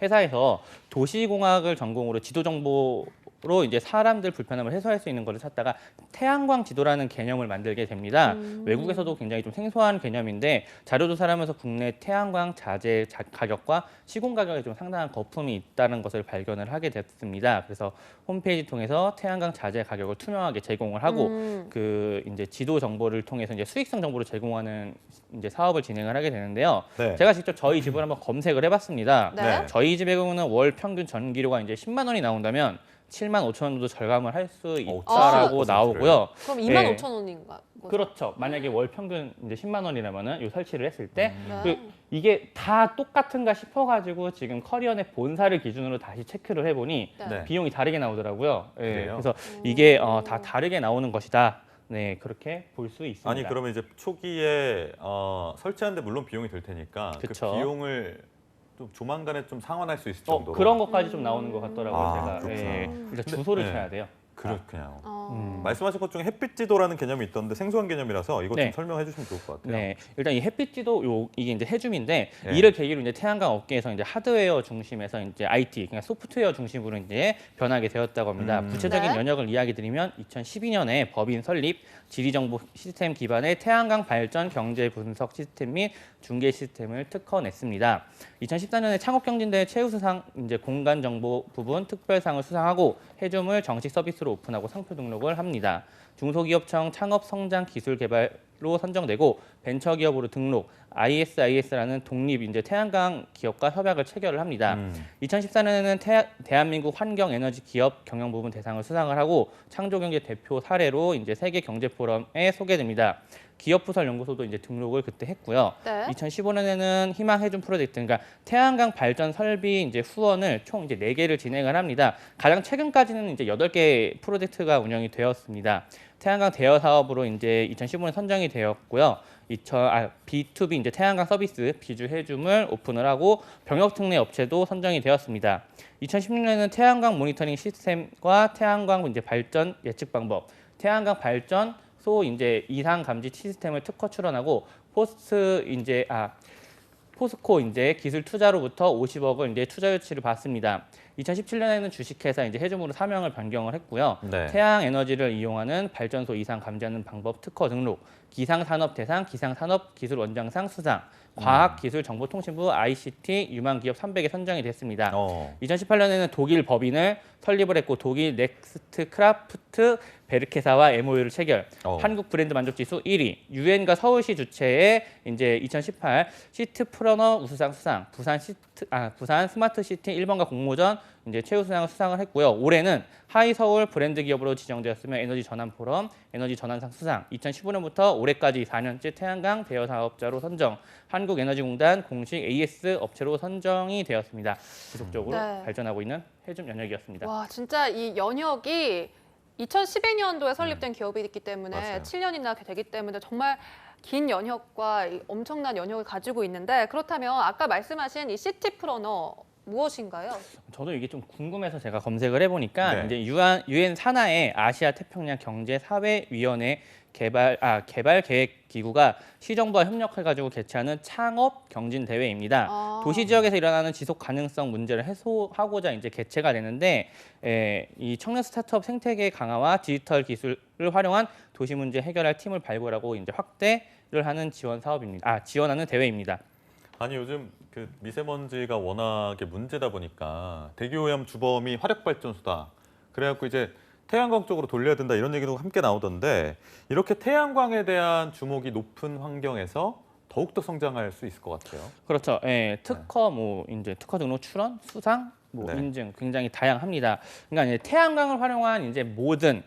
S5: 회사에서 도시공학을 전공으로 지도 정보로 이제 사람들 불편함을 해소할 수 있는 것을 찾다가 태양광 지도라는 개념을 만들게 됩니다. 외국에서도 굉장히 좀 생소한 개념인데 자료 조사를 하면서 국내 태양광 자재 가격과 시공 가격에 좀 상당한 거품이 있다는 것을 발견을 하게 됐습니다. 그래서 홈페이지 통해서 태양광 자재 가격을 투명하게 제공을 하고 그 이제 지도 정보를 통해서 이제 수익성 정보를 제공하는 이제 사업을 진행을 하게 되는데요.
S2: 네.
S5: 제가 직접 저희 집을 한번 검색을 해봤습니다.
S1: 네.
S5: 저희 집의 경우는 월 평균 전기료가 이제 10만 원이 나온다면 7만 5천 원 정도 절감을 할 수 있다라고
S2: 70%를.
S5: 나오고요.
S1: 그럼
S5: 네.
S1: 25,000원인가?
S5: 그렇죠. 만약에 월 평균 이제 10만 원이라면은 요 설치를 했을 때
S1: 네.
S5: 그 이게 다 똑같은가 싶어가지고 지금 커리언의 본사를 기준으로 다시 체크를 해보니
S1: 네.
S5: 비용이 다르게 나오더라고요. 예,
S2: 그래요?
S5: 그래서 이게 다 다르게 나오는 것이다. 네, 그렇게 볼 수 있습니다.
S2: 아니 그러면 이제 초기에 설치하는데 물론 비용이 들 테니까
S5: 그쵸.
S2: 그 비용을 좀 조만간에 좀 상환할 수 있을 정도로
S5: 그런 것까지 좀 나오는 것 같더라고요.
S2: 아,
S5: 제가
S2: 그렇구나.
S5: 일단 주소를
S2: 네.
S5: 쳐야 돼요.
S2: 그렇군요.
S1: 어.
S2: 말씀하신 것 중에 햇빛 지도라는 개념이 있던데 생소한 개념이라서 이것 좀
S5: 네.
S2: 설명해 주시면 좋을 것 같아요.
S5: 네, 일단 이 햇빛지도 이게 이제 해줌인데
S2: 네.
S5: 이를 계기로 이제 태양광 업계에서 이제 하드웨어 중심에서 이제 IT, 그러니까 소프트웨어 중심으로 이제 변하게 되었다고 합니다. 구체적인
S1: 네.
S5: 연역을 이야기 드리면 2012년에 법인 설립, 지리정보 시스템 기반의 태양광 발전 경제 분석 시스템 및 중개 시스템을 특허냈습니다. 2014년에 창업경진대회 최우수상 이제 공간 정보 부분 특별상을 수상하고 해줌을 정식 서비스로 오픈하고 상표 등록을 합니다. 중소기업청 창업 성장 기술 개발로 선정되고 벤처기업으로 등록, ISIS라는 독립 이제 태양광 기업과 협약을 체결을 합니다. 2014년에는 대한민국 환경 에너지 기업 경영 부분 대상을 수상을 하고 창조경제 대표 사례로 이제 세계 경제 포럼에 소개됩니다. 기업부설 연구소도 이제 등록을 그때 했고요.
S1: 네.
S5: 2015년에는 희망 해준 프로젝트, 그러니까 태양광 발전 설비 이제 후원을 총 이제 4개를 진행을 합니다. 가장 최근까지는 이제 8개 프로젝트가 운영이 되었습니다. 태양광 대여 사업으로 이제 2015년 선정이 되었고요. B2B 이제 태양광 서비스 비주 해줌을 오픈을 하고 병역 특례 업체도 선정이 되었습니다. 2016년에는 태양광 모니터링 시스템과 태양광 이제 발전 예측 방법, 태양광 발전 소 이제 이상 감지 시스템을 특허 출원하고 포스코 이제 기술 투자로부터 50억을 이제 투자 유치를 받습니다. 2017년에는 주식회사 이제 해줌으로 사명을 변경을 했고요.
S2: 네.
S5: 태양 에너지를 이용하는 발전소 이상 감지하는 방법 특허 등록, 기상산업 대상 기상산업 기술 원장상 수상, 과학기술정보통신부 ICT 유망기업 300에 선정이 됐습니다. 2018년에는 독일 법인을 설립을 했고 독일 넥스트 크라프트 베르케사와 MOU를 체결. 한국 브랜드 만족지수 1위. 유엔과 서울시 주최의 이제 2018 시트 프러너 우수상 수상. 부산 스마트 시티 1번가 공모전 이제 최우수상을 수상을 했고요. 올해는 하이 서울 브랜드 기업으로 지정되었으며 에너지 전환 포럼 에너지 전환상 수상. 2015년부터 올해까지 4년째 태양광 대여 사업자로 선정. 한국에너지공단 공식 AS 업체로 선정이 되었습니다. 지속적으로
S1: 네.
S5: 발전하고 있는 해줌 연역이었습니다.
S1: 와, 진짜 이 연역이 2012년도에 설립된 기업이기 때문에
S2: 맞아요.
S1: 7년이나 되기 때문에 정말 긴 연역과 이 엄청난 연역을 가지고 있는데 그렇다면 아까 말씀하신 이 시티 프러너 무엇인가요?
S5: 저도 이게 좀 궁금해서 제가 검색을 해보니까
S2: 네.
S5: 이제 유엔 산하의 아시아 태평양 경제 사회 위원회 개발 계획 기구가 시정부와 협력해 가지고 개최하는 창업 경진 대회입니다. 도시 지역에서 일어나는 지속 가능성 문제를 해소하고자 이제 개최가 되는데 이 청년 스타트업 생태계 강화와 디지털 기술을 활용한 도시 문제 해결할 팀을 발굴하고 이제 확대를 하는 지원 사업입니다. 지원하는 대회입니다.
S2: 아니 요즘 그 미세먼지가 워낙에 문제다 보니까 대기오염 주범이 화력발전소다. 그래갖고 이제 태양광 쪽으로 돌려야 된다 이런 얘기도 함께 나오던데 이렇게 태양광에 대한 주목이 높은 환경에서 더욱더 성장할 수 있을 것 같아요.
S5: 그렇죠. 특허 이제 특허 등록 출원, 수상,
S2: 네.
S5: 인증 굉장히 다양합니다. 그러니까 이제 태양광을 활용한 이제 모든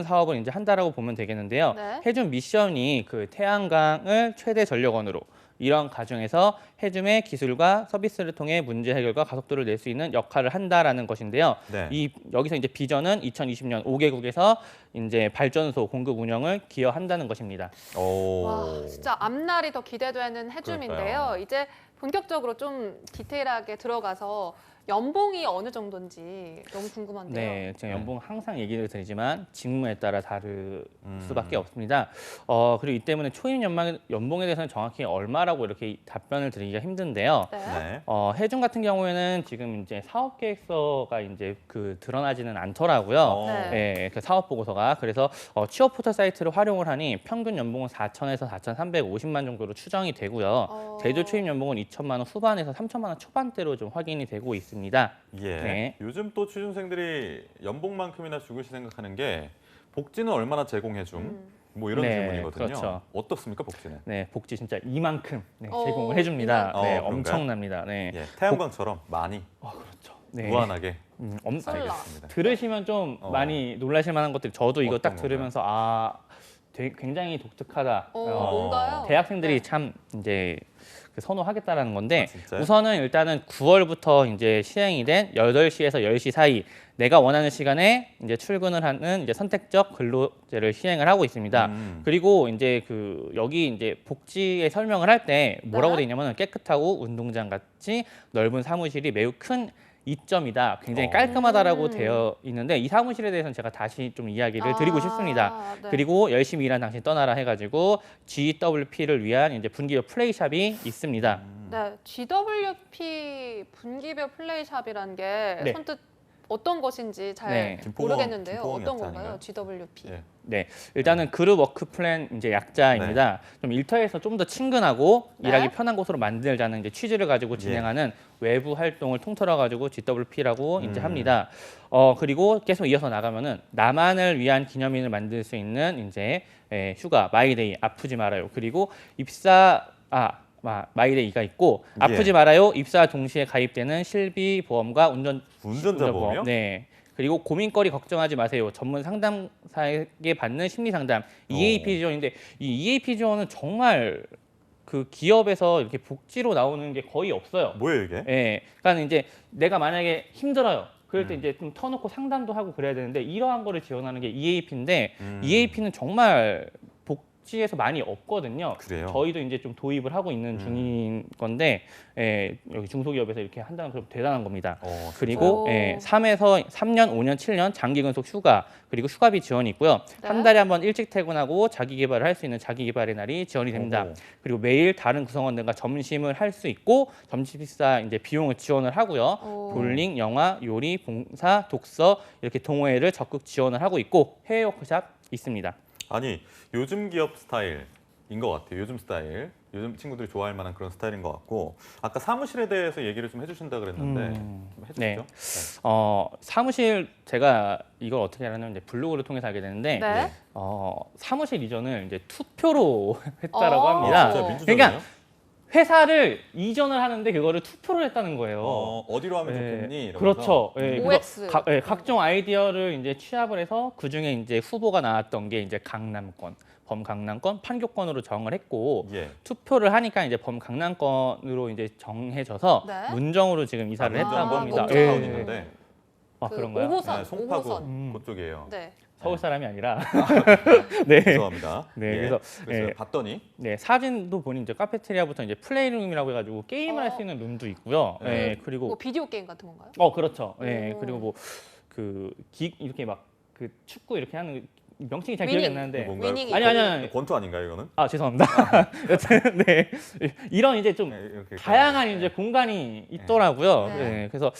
S5: 사업을 이제 한다라고 보면 되겠는데요.
S1: 네.
S5: 해준 미션이 그 태양광을 최대 전력원으로 이런 과정에서 해줌의 기술과 서비스를 통해 문제 해결과 가속도를 낼 수 있는 역할을 한다라는 것인데요.
S2: 네.
S5: 여기서 이제 비전은 2020년 5개국에서 이제 발전소 공급 운영을 기여한다는 것입니다.
S2: 오.
S1: 와, 진짜 앞날이 더 기대되는 해줌인데요.
S2: 그러니까요.
S1: 이제 본격적으로 좀 디테일하게 들어가서 연봉이 어느 정도인지 너무 궁금한데요.
S5: 네, 제가 연봉 항상 얘기를 드리지만 직무에 따라 다를
S2: 음.
S5: 수밖에 없습니다. 그리고 이 때문에 초임 연봉에 대해서는 정확히 얼마라고 이렇게 답변을 드리기가 힘든데요.
S1: 네.
S2: 네.
S5: 해준 같은 경우에는 지금 이제 사업 계획서가 이제 드러나지는 않더라고요.
S1: 네.
S5: 예, 그 사업 보고서가 그래서 취업 포털 사이트를 활용을 하니 평균 연봉은 4천에서 4,350만 정도로 추정이 되고요. 제주 초임 연봉은 2천만 원 후반에서 3천만 원 초반대로 좀 확인이 되고 있습니다.
S2: 예.
S5: 네.
S2: 요즘 또 취준생들이 연봉만큼이나 중요시 생각하는 게 복지는 얼마나 제공해줌? 뭐 이런
S5: 네,
S2: 질문이거든요.
S5: 그렇죠.
S2: 어떻습니까, 복지는?
S5: 네, 복지 진짜 이만큼
S1: 어,
S5: 제공을 해줍니다.
S2: 이만큼.
S5: 네,
S2: 그런가요?
S5: 엄청납니다. 네,
S2: 예. 태양광처럼 많이
S5: 그렇죠. 네.
S2: 무한하게
S1: 쏠라.
S2: 알겠습니다.
S5: 들으시면 좀 많이 놀라실 만한 것들이 저도 이거 딱
S2: 어떤
S5: 들으면서 굉장히 독특하다.
S1: 뭔가요?
S5: 대학생들이
S1: 네.
S5: 참 이제 선호하겠다라는 건데
S2: 아, 진짜요?
S5: 우선은 일단은 9월부터 이제 시행이 된 8시에서 10시 사이 내가 원하는 시간에 이제 출근을 하는 이제 선택적 근로제를 시행을 하고 있습니다. 그리고 이제 여기 이제 복지에 설명을 할 때 뭐라고
S1: 네.
S5: 돼 있냐면 깨끗하고 운동장 같이 넓은 사무실이 매우 큰 이점이다. 굉장히 깔끔하다라고 되어 있는데 이 사무실에 대해서는 제가 다시 좀 이야기를 드리고 싶습니다.
S1: 네.
S5: 그리고 열심히 일한 당신 떠나라 해가지고 GWP를 위한 이제 분기별 플레이샵이 있습니다.
S1: 네, GWP 분기별 플레이샵이라는 게
S5: 네.
S1: 선뜻 어떤 것인지 잘
S5: 네.
S1: 모르겠는데요.
S2: 김포공항
S1: 어떤
S2: 약자
S1: 건가요?
S2: 아닌가요?
S1: GWP.
S2: 예.
S5: 네, 일단은 그룹 워크 플랜 이제 약자입니다. 좀 일터에서 좀 더 친근하고
S1: 네.
S5: 일하기 편한 곳으로 만들자는 이제 취지를 가지고 진행하는 외부 활동을 통틀어 가지고 GWP라고 이제 합니다. 그리고 계속 이어서 나가면은 나만을 위한 기념일을 만들 수 있는 이제 휴가, 마이데이, 아프지 말아요. 그리고 마이데이가 있고
S2: 예.
S5: 아프지 말아요. 입사 동시에 가입되는 실비 보험과
S2: 운전자 보험이요?
S5: 네. 그리고 고민거리 걱정하지 마세요. 전문 상담사에게 받는 심리 상담 EAP 지원인데 이 EAP 지원은 정말 그 기업에서 이렇게 복지로 나오는 게 거의 없어요.
S2: 뭐예요, 이게?
S5: 예. 그러니까 이제 내가 만약에 힘들어요. 그럴 때 이제 좀 터놓고 상담도 하고 그래야 되는데 이러한 거를 지원하는 게 EAP인데 EAP는 정말 복지에서 많이 없거든요.
S2: 그래요?
S5: 저희도 이제 좀 도입을 하고 있는 중인 건데 여기 중소기업에서 이렇게 한다는 건 대단한 겁니다. 그리고
S1: 오.
S5: 3에서 3년, 5년, 7년 장기 근속 휴가 그리고 휴가비 지원이 있고요.
S1: 네.
S5: 한 달에 한 번 일찍 퇴근하고 자기 개발을 할 수 있는 자기 개발의 날이 지원이 됩니다.
S2: 오호.
S5: 그리고 매일 다른 구성원들과 점심을 할 수 있고 점심 식사 이제 비용을 지원을 하고요.
S1: 오.
S5: 볼링, 영화, 요리, 봉사, 독서 이렇게 동호회를 적극 지원을 하고 있고 해외 워크숍 있습니다.
S2: 아니, 요즘 기업 스타일인 것 같아요. 요즘 스타일. 요즘 친구들이 좋아할 만한 그런 스타일인 것 같고 아까 사무실에 대해서 얘기를 좀 해주신다 그랬는데 좀 해주시죠.
S5: 네.
S2: 네.
S5: 사무실 제가 이걸 어떻게 하냐면 이제 블로그를 통해서 알게 되는데
S1: 네.
S5: 사무실 이전을 이제 투표로 했다라고
S1: 어.
S5: 합니다.
S2: 진짜 민주적이네요.
S5: 그러니까 회사를 이전을 하는데 그거를 투표를 했다는 거예요.
S2: 어디로 하면
S5: 예,
S2: 좋겠니? 이러면서.
S5: 그렇죠. 예,
S1: OX.
S5: 그래서 각종 아이디어를 이제 취합을 해서 그 중에 이제 후보가 나왔던 게 이제 강남권, 범강남권, 판교권으로 정을 했고
S2: 예.
S5: 투표를 하니까 이제 범강남권으로 이제 정해져서
S1: 네.
S5: 문정으로 지금 이사를 했다고
S2: 문정권
S5: 합니다.
S2: 문정타운
S1: 예.
S2: 있는데
S5: 그런가요?
S1: 5호선,
S2: 네, 송파구
S1: 5호선.
S2: 그쪽이에요.
S1: 네.
S5: 서울 사람이 아니라. 네.
S2: 죄송합니다.
S5: 네,
S2: 예.
S5: 그래서,
S2: 그래서
S5: 예.
S2: 봤더니
S5: 네, 사진도 보니 이제 카페테리아부터 이제 플레이룸이라고 해가지고 게임을 할 수 있는 룸도 있고요.
S2: 네.
S5: 네, 그리고
S1: 뭐 비디오 게임 같은 건가요?
S5: 그렇죠. 네,
S1: 오.
S5: 그리고 뭐 이렇게 막 그 축구 이렇게 하는 명칭이 잘 기억이 안
S1: 위닝.
S5: 나는데.
S2: 뭔가요?
S1: 위닝이
S5: 아니.
S2: 권투 아닌가요, 이거는?
S5: 죄송합니다. 여튼 네, 이런 이제 좀
S2: 네, 이렇게
S5: 다양한 이제 공간이 있더라고요.
S1: 네.
S5: 네, 그래서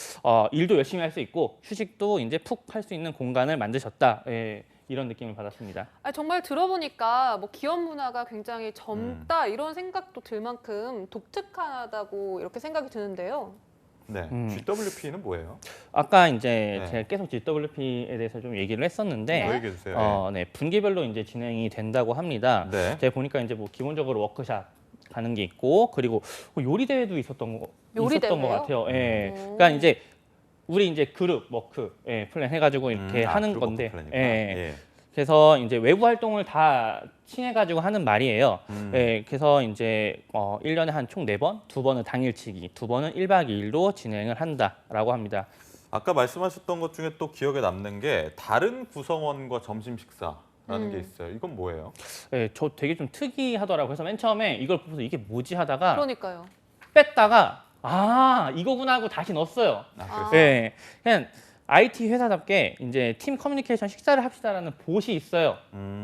S5: 일도 열심히 할 수 있고 휴식도 이제 푹 할 수 있는 공간을 만드셨다. 예, 이런 느낌을 받았습니다.
S1: 정말 들어보니까 뭐 기업 문화가 굉장히 젊다 이런 생각도 들 만큼 독특하다고 이렇게 생각이 드는데요.
S2: 네. GWP는 뭐예요?
S5: 아까 이제
S2: 네.
S5: 제가 계속 GWP에 대해서 좀 얘기를 했었는데,
S2: 뭐 얘기해 주세요.
S5: 네, 분기별로 이제 진행이 된다고 합니다.
S2: 네.
S5: 제가 보니까 이제 뭐 기본적으로 워크샵 가는 게 있고, 그리고 요리 대회도 있었던 것
S1: 대회요?
S5: 같아요. 예.
S1: 오.
S5: 그러니까 이제 우리 이제 그룹 워크 플랜 해가지고 이렇게 하는
S2: 그룹
S5: 건데,
S2: 워크 플랜이구나.
S5: 예.
S2: 예.
S5: 그래서 이제 외부 활동을 다 칭해가지고 하는 말이에요. 예, 그래서 이제 1년에 한 총 4번, 2번은 당일치기, 2번은 1박 2일로 진행을 한다라고 합니다.
S2: 아까 말씀하셨던 것 중에 또 기억에 남는 게 다른 구성원과 점심 식사라는 게 있어요. 이건 뭐예요?
S5: 예, 저 되게 좀 특이하더라고요. 그래서 맨 처음에 이걸 보면서 이게 뭐지 하다가
S1: 그러니까요.
S5: 뺐다가 아 이거구나 하고 다시 넣었어요.
S2: 아,
S1: 아.
S5: 예, 그냥 IT 회사답게 이제 팀 커뮤니케이션 식사를 합시다라는 봇이 있어요.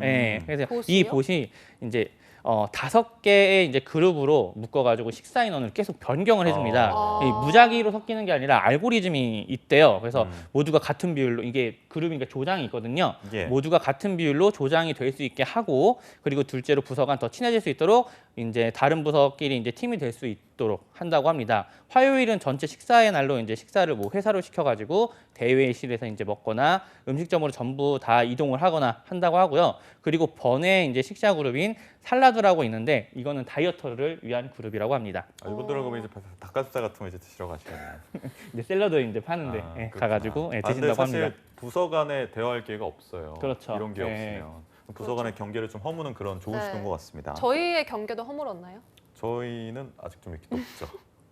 S5: 예, 그래서 이
S1: 봇이요?
S5: 봇이 이제 5개의 이제 그룹으로 묶어가지고 식사 인원을 계속 변경을 해줍니다.
S1: 아.
S5: 이 무작위로 섞이는 게 아니라 알고리즘이 있대요. 그래서
S2: 음.
S5: 모두가 같은 비율로 이게 그룹이니까 조장이 있거든요.
S2: 예.
S5: 모두가 같은 비율로 조장이 될 수 있게 하고 그리고 둘째로 부서가 더 친해질 수 있도록 이제 다른 부서끼리 이제 팀이 될 수 있도록 한다고 합니다. 화요일은 전체 식사의 날로 이제 식사를 뭐 회사로 시켜가지고 대회실에서 이제 먹거나 음식점으로 전부 다 이동을 하거나 한다고 하고요. 그리고 번외 이제 식사 그룹인 살라드라고 있는데 이거는 다이어터를 위한 그룹이라고 합니다.
S2: 이분들은 그러면 이제 닭가슴살 같은 거 이제 드시러 가시겠네요.
S5: 이제 샐러드 이제 파는데 예,
S2: 그렇구나.
S5: 가가지고 예,
S2: 근데
S5: 드신다고
S2: 사실
S5: 합니다.
S2: 부서 간에 대화할 기회가 없어요.
S5: 그렇죠.
S2: 이런 게
S5: 예.
S2: 없으면. 부서 간의 경계를 좀 허무는 그런 좋은
S1: 네.
S2: 시도인 것 같습니다.
S1: 저희의 경계도 허물었나요?
S2: 저희는 아직 좀 이렇게 높죠.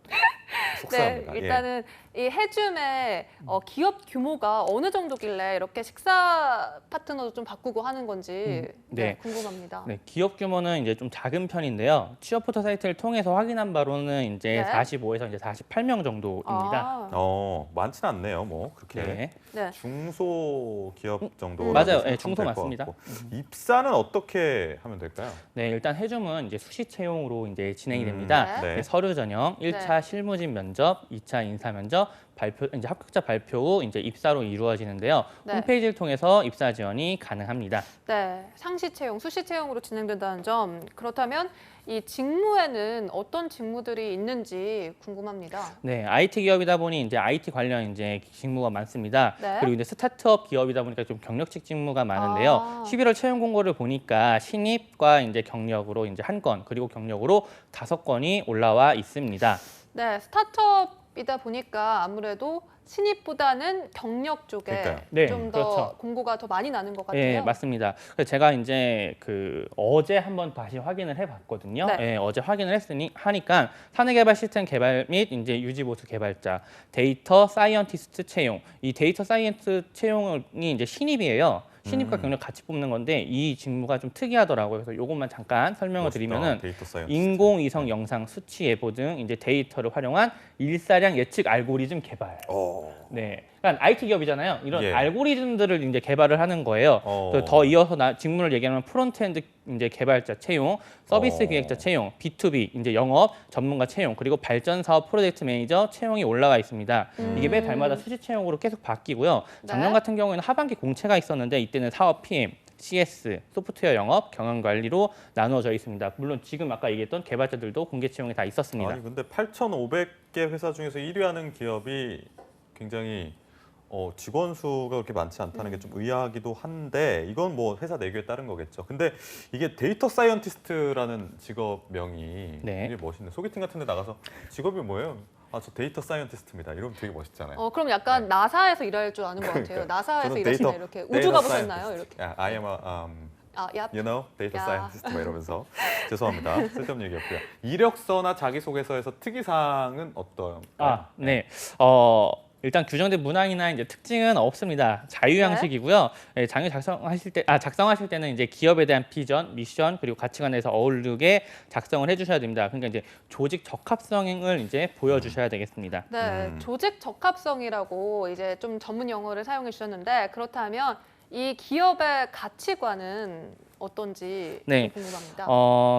S1: 네,
S2: 속상합니다. 예.
S1: 일단은 이 해줌의 기업 규모가 어느 정도길래 이렇게 식사 파트너도 좀 바꾸고 하는 건지
S5: 네.
S1: 궁금합니다.
S5: 네, 기업 규모는 이제 좀 작은 편인데요. 취업포털 사이트를 통해서 확인한 바로는 이제
S1: 네.
S5: 45에서 이제 48명 정도입니다.
S1: 아,
S2: 많진 않네요. 뭐 그렇게
S5: 네.
S1: 네.
S2: 중소 기업 정도
S5: 맞아요. 예, 중소 맞습니다.
S2: 입사는 어떻게 하면 될까요?
S5: 네, 일단 해줌은 이제 수시 채용으로 이제 진행이 됩니다.
S1: 네.
S2: 네.
S5: 서류 전형, 1차 실무진 면접, 2차 인사 면접, 발표 이제 합격자 발표 후 이제 입사로 이루어지는데요.
S1: 네.
S5: 홈페이지를 통해서 입사 지원이 가능합니다.
S1: 네, 상시 채용, 수시 채용으로 진행된다는 점. 그렇다면 이 직무에는 어떤 직무들이 있는지 궁금합니다.
S5: 네, IT 기업이다 보니 이제 IT 관련 이제 직무가 많습니다.
S1: 네.
S5: 그리고 이제 스타트업 기업이다 보니까 좀 경력직 직무가 많은데요.
S1: 아.
S5: 11월 채용 공고를 보니까 신입과 이제 경력으로 이제 1건, 그리고 경력으로 5건이 올라와 있습니다.
S1: 네, 스타트업이다 보니까 아무래도 신입보다는 경력 쪽에
S2: 그러니까요.
S5: 네,
S1: 좀 더
S5: 그렇죠.
S1: 공고가 더 많이 나는 것 같아요.
S5: 예, 맞습니다. 그래서 제가 이제 어제 한번 다시 확인을 해봤거든요.
S1: 네.
S5: 예, 어제 확인을 하니까 사내개발 시스템 개발 및 이제 유지보수 개발자, 데이터 사이언티스트 채용. 이 데이터 사이언스 채용이 이제 신입이에요. 신입과 경력 같이 뽑는 건데 이 직무가 좀 특이하더라고요. 그래서 이것만 잠깐 설명을 드리면은
S2: 데이터 사이언스.
S5: 인공위성 영상 수치 예보 등 이제 데이터를 활용한 일사량 예측 알고리즘 개발. 네, 그러니까 IT 기업이잖아요. 이런
S2: 예.
S5: 알고리즘들을 이제 개발을 하는 거예요. 또 더 이어서 직무를 얘기하면 프론트엔드 이제 개발자 채용, 서비스 기획자 채용, B2B 이제 영업 전문가 채용, 그리고 발전 사업 프로젝트 매니저 채용이 올라와 있습니다. 이게 매 달마다 수시 채용으로 계속 바뀌고요. 작년
S1: 네.
S5: 같은 경우에는 하반기 공채가 있었는데 이때는 사업 PM, CS, 소프트웨어 영업, 경영 관리로 나누어져 있습니다. 물론 지금 아까 얘기했던 개발자들도 공개 채용이 다 있었습니다.
S2: 아니 근데 8,500개 회사 중에서 1위하는 기업이 굉장히 직원 수가 그렇게 많지 않다는 게 좀 의아하기도 한데 이건 뭐 회사 내규에 따른 거겠죠. 근데 이게 데이터 사이언티스트라는 직업명이
S5: 네.
S2: 되게 멋있네. 소개팅 같은 데 나가서 직업이 뭐예요? 아, 저 데이터 사이언티스트입니다. 이러면 되게 멋있잖아요.
S1: 그럼 약간 나사에서 일할 줄 아는 것 같아요.
S2: 그러니까요.
S1: 나사에서
S2: 저는
S1: 일하시나
S2: 데이터-
S1: 이렇게
S2: 데이터
S1: 우주 가보셨나요?
S2: 사이언티스트.
S1: 이렇게.
S2: 야, I am a
S1: 야.
S2: you know, 데이터
S1: 야.
S2: 사이언티스트 막 이러면서 죄송합니다. 쓸데없는 얘기였고요. 이력서나 자기소개서에서 특이사항은 어떤가요?
S5: 아, 네. 일단 규정된 문항이나 이제 특징은 없습니다. 자유양식이고요. 예, 장유 작성하실 때는 이제 기업에 대한 비전, 미션 그리고 가치관에서 어울리게 작성을 해주셔야 됩니다. 그러니까 이제 조직 적합성을 이제 보여주셔야 되겠습니다.
S1: 네, 조직 적합성이라고 이제 좀 전문 용어를 사용해 주셨는데 그렇다면 이 기업의 가치관은 어떤지
S5: 네.
S1: 궁금합니다.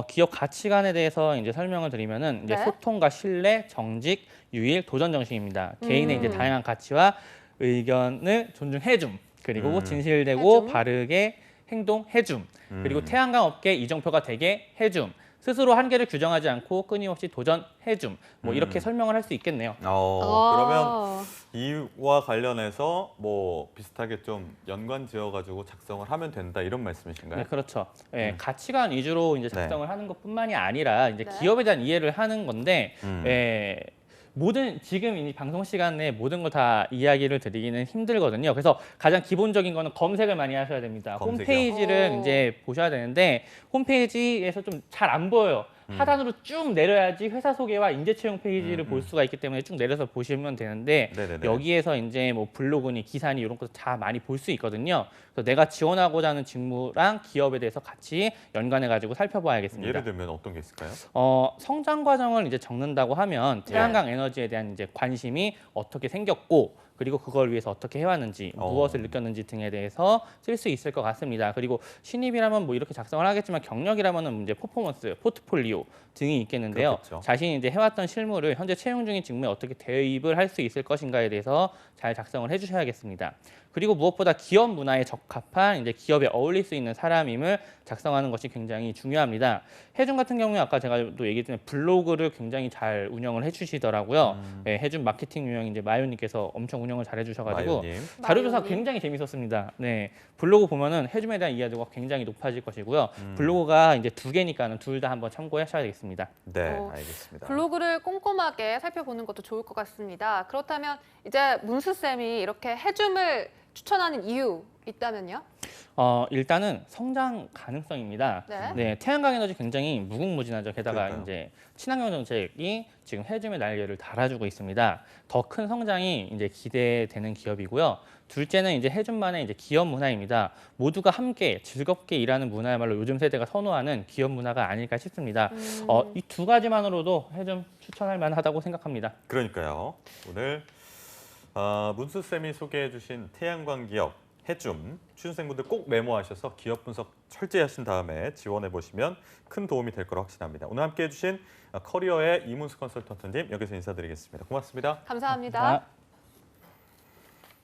S5: 기업 가치관에 대해서 이제 설명을 드리면은 이제
S1: 네.
S5: 소통과 신뢰, 정직, 유일, 도전 정신입니다. 개인의 이제 다양한 가치와 의견을 존중해줌, 그리고 진실되고
S1: 해줌.
S5: 바르게 행동해줌, 그리고 태양광 업계 이정표가 되게 해줌. 스스로 한계를 규정하지 않고 끊임없이 도전해줌. 뭐 이렇게 설명을 할 수 있겠네요.
S2: 그러면 이와 관련해서 뭐 비슷하게 좀 연관 지어가지고 작성을 하면 된다 이런 말씀이신가요?
S5: 네, 그렇죠. 예, 가치관 위주로 이제 작성을 하는 것뿐만이 아니라 이제
S1: 네.
S5: 기업에 대한 이해를 하는 건데, 지금 이 방송 시간에 모든 걸 다 이야기를 드리기는 힘들거든요. 그래서 가장 기본적인 거는 검색을 많이 하셔야 됩니다.
S2: 검색이요?
S5: 홈페이지를
S1: 오.
S5: 이제 보셔야 되는데 홈페이지에서 좀 잘 안 보여요. 하단으로 쭉 내려야지 회사 소개와 인재 채용 페이지를 볼 수가 있기 때문에 쭉 내려서 보시면 되는데
S2: 네네네.
S5: 여기에서 이제 뭐 블로그니 기사니 이런 것도 다 많이 볼 수 있거든요. 그래서 내가 지원하고자 하는 직무랑 기업에 대해서 같이 연관해 가지고 살펴봐야겠습니다.
S2: 예를 들면 어떤 게 있을까요?
S5: 성장 과정을 이제 적는다고 하면 태양광 에너지에 대한 이제 관심이 어떻게 생겼고 그리고 그걸 위해서 어떻게 해왔는지 무엇을 느꼈는지 등에 대해서 쓸 수 있을 것 같습니다. 그리고 신입이라면 뭐 이렇게 작성을 하겠지만 경력이라면은 이제 퍼포먼스, 포트폴리오 등이 있겠는데요.
S2: 그렇겠죠.
S5: 자신이 이제 해왔던 실무를 현재 채용 중인 직무에 어떻게 대입을 할 수 있을 것인가에 대해서 잘 작성을 해주셔야겠습니다. 그리고 무엇보다 기업 문화에 적합한 이제 기업에 어울릴 수 있는 사람임을 작성하는 것이 굉장히 중요합니다. 해준 같은 경우에 아까 제가 또 얘기했지만 블로그를 굉장히 잘 운영을 해주시더라고요. 네, 해준 마케팅 유형 이제 마요님께서 엄청 운영을 잘 해주셔가지고
S2: 마요님.
S5: 자료조사
S1: 마요님.
S5: 굉장히 재밌었습니다. 네, 블로그 보면은 해줌에 대한 이해도가 굉장히 높아질 것이고요. 블로그가 이제 2개니까는 둘 다 한번 참고하셔야 되겠습니다.
S2: 네,
S1: 어,
S2: 알겠습니다.
S1: 블로그를 꼼꼼하게 살펴보는 것도 좋을 것 같습니다. 그렇다면 이제 문수쌤이 이렇게 해줌을 추천하는 이유 있다면요?
S5: 일단은 성장 가능성입니다.
S1: 네.
S5: 태양광 에너지 굉장히 무궁무진하죠. 게다가
S2: 그러니까요.
S5: 이제 친환경 정책이 지금 해줌의 날개를 달아주고 있습니다. 더 큰 성장이 이제 기대되는 기업이고요. 둘째는 이제 해줌만의 이제 기업 문화입니다. 모두가 함께 즐겁게 일하는 문화야말로 요즘 세대가 선호하는 기업 문화가 아닐까 싶습니다. 이 두 가지만으로도 해줌 추천할 만하다고 생각합니다.
S2: 그러니까요. 오늘 문수 쌤이 소개해주신 태양광 기업 해줌 취준생분들 꼭 메모하셔서 기업 분석 철저히 하신 다음에 지원해 보시면 큰 도움이 될 거라 확신합니다. 오늘 함께해 주신 커리어의 이문수 컨설턴트님 여기서 인사드리겠습니다. 고맙습니다.
S1: 감사합니다.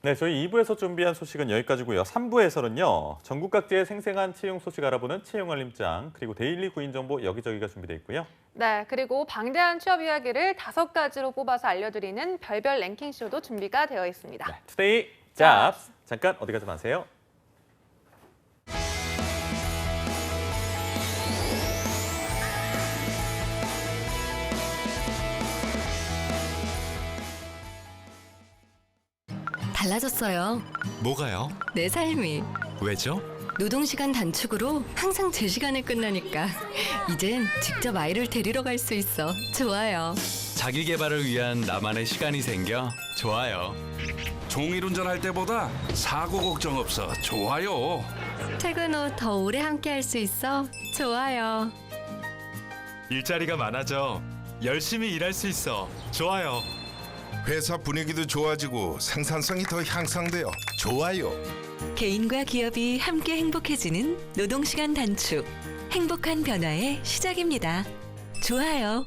S2: 네, 저희 2부에서 준비한 소식은 여기까지고요. 3부에서는요. 전국 각지의 생생한 채용 소식 알아보는 채용 알림장 그리고 데일리 구인 정보 여기저기가 준비되어 있고요.
S1: 네, 그리고 방대한 취업 이야기를 5가지로 뽑아서 알려드리는 별별 랭킹쇼도 준비가 되어 있습니다.
S2: 투데이 잡스. 잠깐 어디 가지 마세요.
S6: 달라졌어요.
S7: 뭐가요?
S6: 내 삶이.
S7: 왜죠?
S6: 노동시간 단축으로 항상 제 시간에 끝나니까 이젠 직접 아이를 데리러 갈 수 있어. 좋아요.
S7: 자기 개발을 위한 나만의 시간이 생겨 좋아요.
S8: 종일 운전할 때보다 사고 걱정 없어 좋아요.
S6: 퇴근 후 더 오래 함께 할 수 있어. 좋아요.
S7: 일자리가 많아져 열심히 일할 수 있어 좋아요.
S9: 회사 분위기도 좋아지고 생산성이 더 향상되어 좋아요.
S6: 개인과 기업이 함께 행복해지는 노동시간 단축. 행복한 변화의 시작입니다. 좋아요.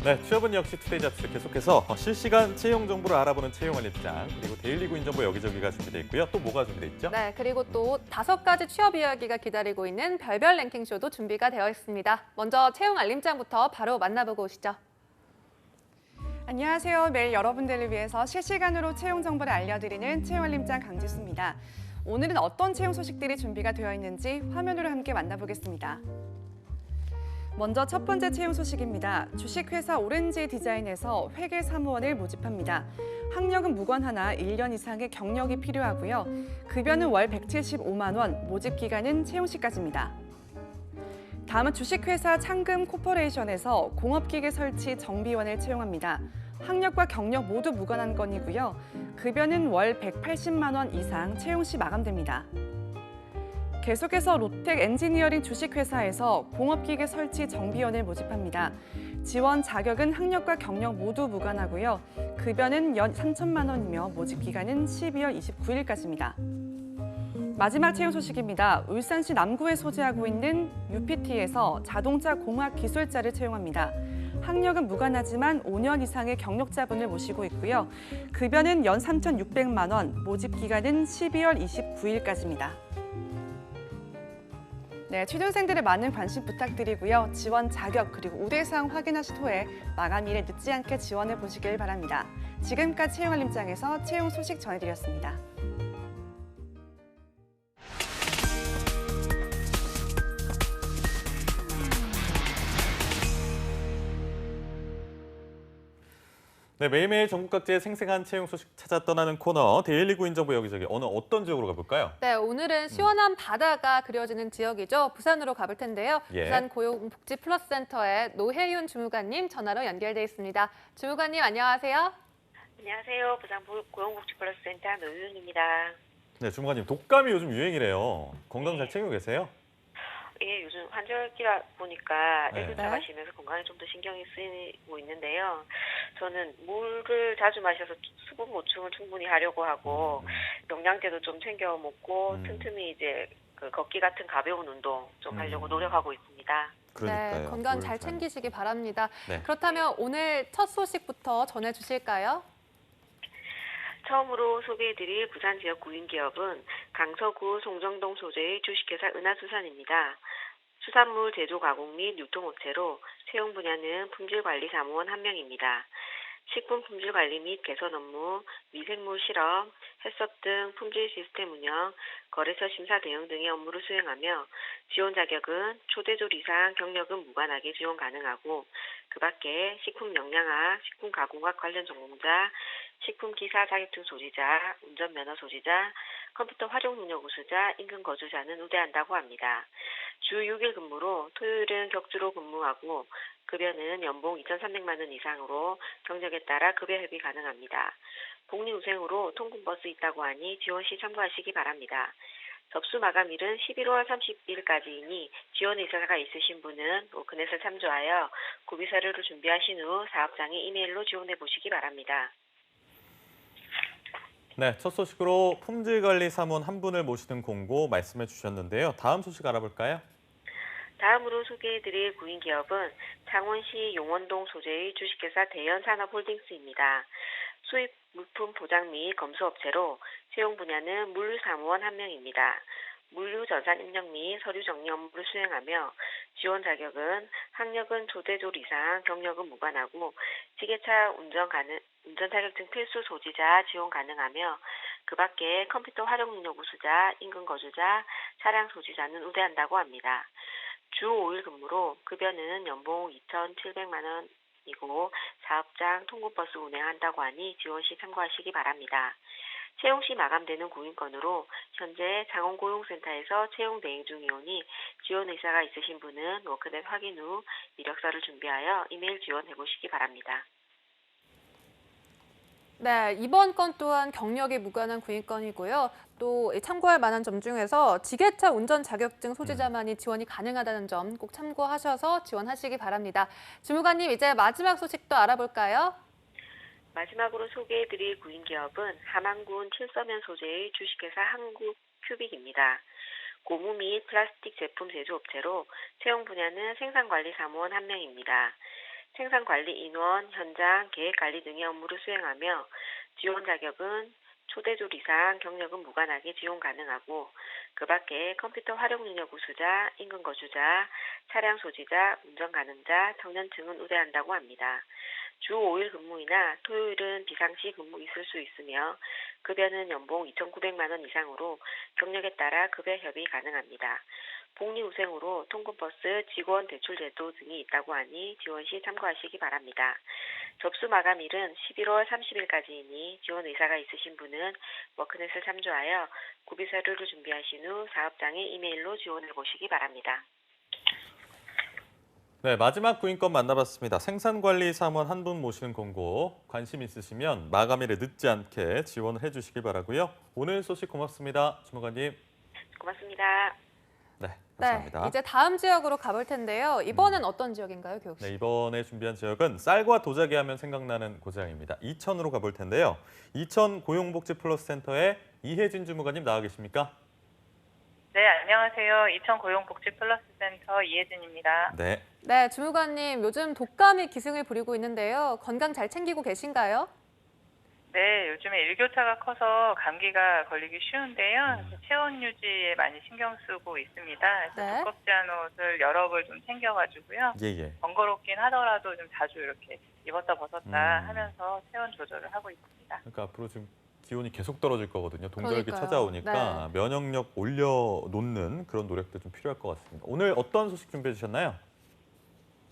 S2: 네, 취업은 역시 투데이 잡스 계속해서 실시간 채용 정보를 알아보는 채용 알림장 그리고 데일리 구인 정보 여기저기가 준비되어 있고요. 또 뭐가 준비되어 있죠?
S1: 네, 그리고 또 5가지 취업 이야기가 기다리고 있는 별별 랭킹쇼도 준비가 되어 있습니다. 먼저 채용 알림장부터 바로 만나보고 오시죠.
S10: 안녕하세요. 매일 여러분들을 위해서 실시간으로 채용 정보를 알려드리는 채용알림장 강지수입니다. 오늘은 어떤 채용 소식들이 준비가 되어 있는지 화면으로 함께 만나보겠습니다. 먼저 첫 번째 채용 소식입니다. 주식회사 오렌지 디자인에서 회계 사무원을 모집합니다. 학력은 무관하나 1년 이상의 경력이 필요하고요. 급여는 월 175만 원, 모집 기간은 채용 시까지입니다. 다음은 주식회사 창금 코퍼레이션에서 공업기계 설치 정비원을 채용합니다. 학력과 경력 모두 무관한 건이고요. 급여는 월 180만 원 이상 채용 시 마감됩니다. 계속해서 롯텍 엔지니어링 주식회사에서 공업기계 설치 정비원을 모집합니다. 지원 자격은 학력과 경력 모두 무관하고요. 급여는 연 3천만 원이며 모집 기간은 12월 29일까지입니다. 마지막 채용 소식입니다. 울산시 남구에 소재하고 있는 UPT에서 자동차 공학 기술자를 채용합니다. 학력은 무관하지만 5년 이상의 경력자분을 모시고 있고요. 급여는 연 3,600만 원, 모집 기간은 12월 29일까지입니다. 네, 취준생들의 많은 관심 부탁드리고요. 지원 자격 그리고 우대사항 확인하신 후에 마감일에 늦지 않게 지원해 보시길 바랍니다. 지금까지 채용알림장에서 채용 소식 전해드렸습니다.
S2: 네, 매일매일 전국 각지의 생생한 채용 소식 찾아 떠나는 코너 데일리 구인정보 여기저기 오늘 어떤 지역으로 가볼까요?
S1: 네, 오늘은 시원한 바다가 그려지는 지역이죠. 부산으로 가볼 텐데요.
S2: 예.
S1: 부산 고용복지플러스센터의 노혜윤 주무관님 전화로 연결돼 있습니다. 주무관님 안녕하세요.
S11: 안녕하세요. 부산 고용복지플러스센터 노혜윤입니다.
S2: 네, 주무관님 독감이 요즘 유행이래요. 건강 잘 챙기고 계세요?
S11: 예, 요즘 환절기라 보니까
S2: 네.
S11: 애교차 가시면서 건강에 좀 더 신경이 쓰이고 있는데요. 저는 물을 자주 마셔서 수분 보충을 충분히 하려고 하고 영양제도 좀 챙겨 먹고 틈틈이 이제 그 걷기 같은 가벼운 운동 좀 하려고 노력하고 있습니다.
S2: 그러니까요.
S1: 네, 건강
S2: 물
S1: 잘 챙기시기 바랍니다.
S2: 네.
S1: 그렇다면 오늘 첫 소식부터 전해주실까요?
S11: 처음으로 소개해드릴 부산 지역 구인기업은 강서구 송정동 소재의 주식회사 은하수산입니다. 수산물 제조 가공 및 유통업체로 채용 분야는 품질관리사무원 1명입니다. 식품 품질 관리 및 개선 업무, 미생물 실험, 해썹 등 품질 시스템 운영, 거래처 심사 대응 등의 업무를 수행하며 지원 자격은 초대졸 이상 경력은 무관하게 지원 가능하고 그 밖에 식품 영양학, 식품 가공학 관련 전공자, 식품 기사 자격증 소지자, 운전면허 소지자, 컴퓨터 활용 능력 우수자, 인근 거주자는 우대한다고 합니다. 주 6일 근무로 토요일은 격주로 근무하고 급여는 연봉 2,300만 원 이상으로 경력에 따라 급여 협의 가능합니다. 복리후생으로 통근버스 있다고 하니 지원 시 참고하시기 바랍니다. 접수 마감일은 11월 30일까지이니 지원 의사가 있으신 분은 오크넷을 참조하여 구비 서류를 준비하신 후 사업장에 이메일로 지원해 보시기 바랍니다.
S2: 네, 첫 소식으로 품질관리사무원 한 분을 모시는 공고 말씀해 주셨는데요. 다음 소식 알아볼까요?
S11: 다음으로 소개해드릴 구인기업은 창원시 용원동 소재의 주식회사 대연산업홀딩스입니다. 수입 물품 포장 및 검수업체로 채용 분야는 물류사무원 1명입니다. 물류 전산 입력 및 서류 정리 업무를 수행하며 지원 자격은 학력은 초대졸 이상, 경력은 무관하고 지게차 운전 자격증 필수 소지자 지원 가능하며 그 밖에 컴퓨터 활용 능력 우수자, 인근 거주자, 차량 소지자는 우대한다고 합니다. 주 5일 근무로 급여는 연봉 2,700만 원이고 사업장 통근버스 운행한다고 하니 지원 시 참고하시기 바랍니다. 채용 시 마감되는 구인건으로 현재 장원고용센터에서 채용 대행 중이오니 지원 의사가 있으신 분은 워크넷 확인 후 이력서를 준비하여 이메일 지원해 보시기 바랍니다.
S1: 네, 이번 건 또한 경력에 무관한 구인건이고요. 또 참고할 만한 점 중에서 지게차 운전 자격증 소지자만이 지원이 가능하다는 점 꼭 참고하셔서 지원하시기 바랍니다. 주무관님, 이제 마지막 소식도 알아볼까요?
S11: 마지막으로 소개해드릴 구인기업은 함안군 칠서면 소재의 주식회사 한국큐빅입니다. 고무 및 플라스틱 제품 제조업체로 채용 분야는 생산관리사무원 1명입니다. 생산관리 인원, 현장, 계획관리 등의 업무를 수행하며 지원 자격은 초대졸 이상, 경력은 무관하게 지원 가능하고 그 밖에 컴퓨터 활용 능력 우수자, 인근 거주자, 차량 소지자, 운전 가능자, 청년층은 우대한다고 합니다. 주 5일 근무이나 토요일은 비상시 근무 있을 수 있으며 급여는 연봉 2,900만 원 이상으로 경력에 따라 급여 협의 가능합니다. 복리후생으로 통근버스 직원 대출 제도 등이 있다고 하니 지원 시 참고하시기 바랍니다. 접수 마감일은 11월 30일까지이니 지원 의사가 있으신 분은 워크넷을 참조하여 구비 서류를 준비하신 후 사업장에 이메일로 지원해 보시기 바랍니다.
S2: 네, 마지막 구인권 만나봤습니다. 생산관리 사무원 한 분 모시는 공고 관심 있으시면 마감일에 늦지 않게 지원을 해주시기 바라고요. 오늘 소식 고맙습니다. 주무관님.
S11: 고맙습니다.
S2: 네, 감사합니다.
S1: 네, 이제 다음 지역으로 가볼 텐데요. 이번엔 어떤 지역인가요, 교육 씨?
S2: 네, 이번에 준비한 지역은 쌀과 도자기 하면 생각나는 고장입니다. 이천으로 가볼 텐데요. 이천 고용복지플러스센터에 이혜진 주무관님 나와 계십니까?
S12: 네, 안녕하세요. 이천 고용복지플러스센터 이혜진입니다.
S2: 네.
S1: 네, 주무관님, 요즘 독감이 기승을 부리고 있는데요. 건강 잘 챙기고 계신가요?
S12: 네, 요즘에 일교차가 커서 감기가 걸리기 쉬운데요. 체온 유지에 많이 신경 쓰고 있습니다. 그래서
S1: 네.
S12: 두껍지 않은 옷을 여러 벌 좀 챙겨가지고요.
S2: 예.
S12: 번거롭긴 하더라도 좀 자주 이렇게 입었다 벗었다 하면서 체온 조절을 하고 있습니다.
S2: 그러니까 앞으로 지금 기온이 계속 떨어질 거거든요. 동절기
S1: 그러니까요.
S2: 찾아오니까 면역력 올려놓는 그런 노력도 좀 필요할 것 같습니다. 오늘 어떤 소식 준비해 주셨나요?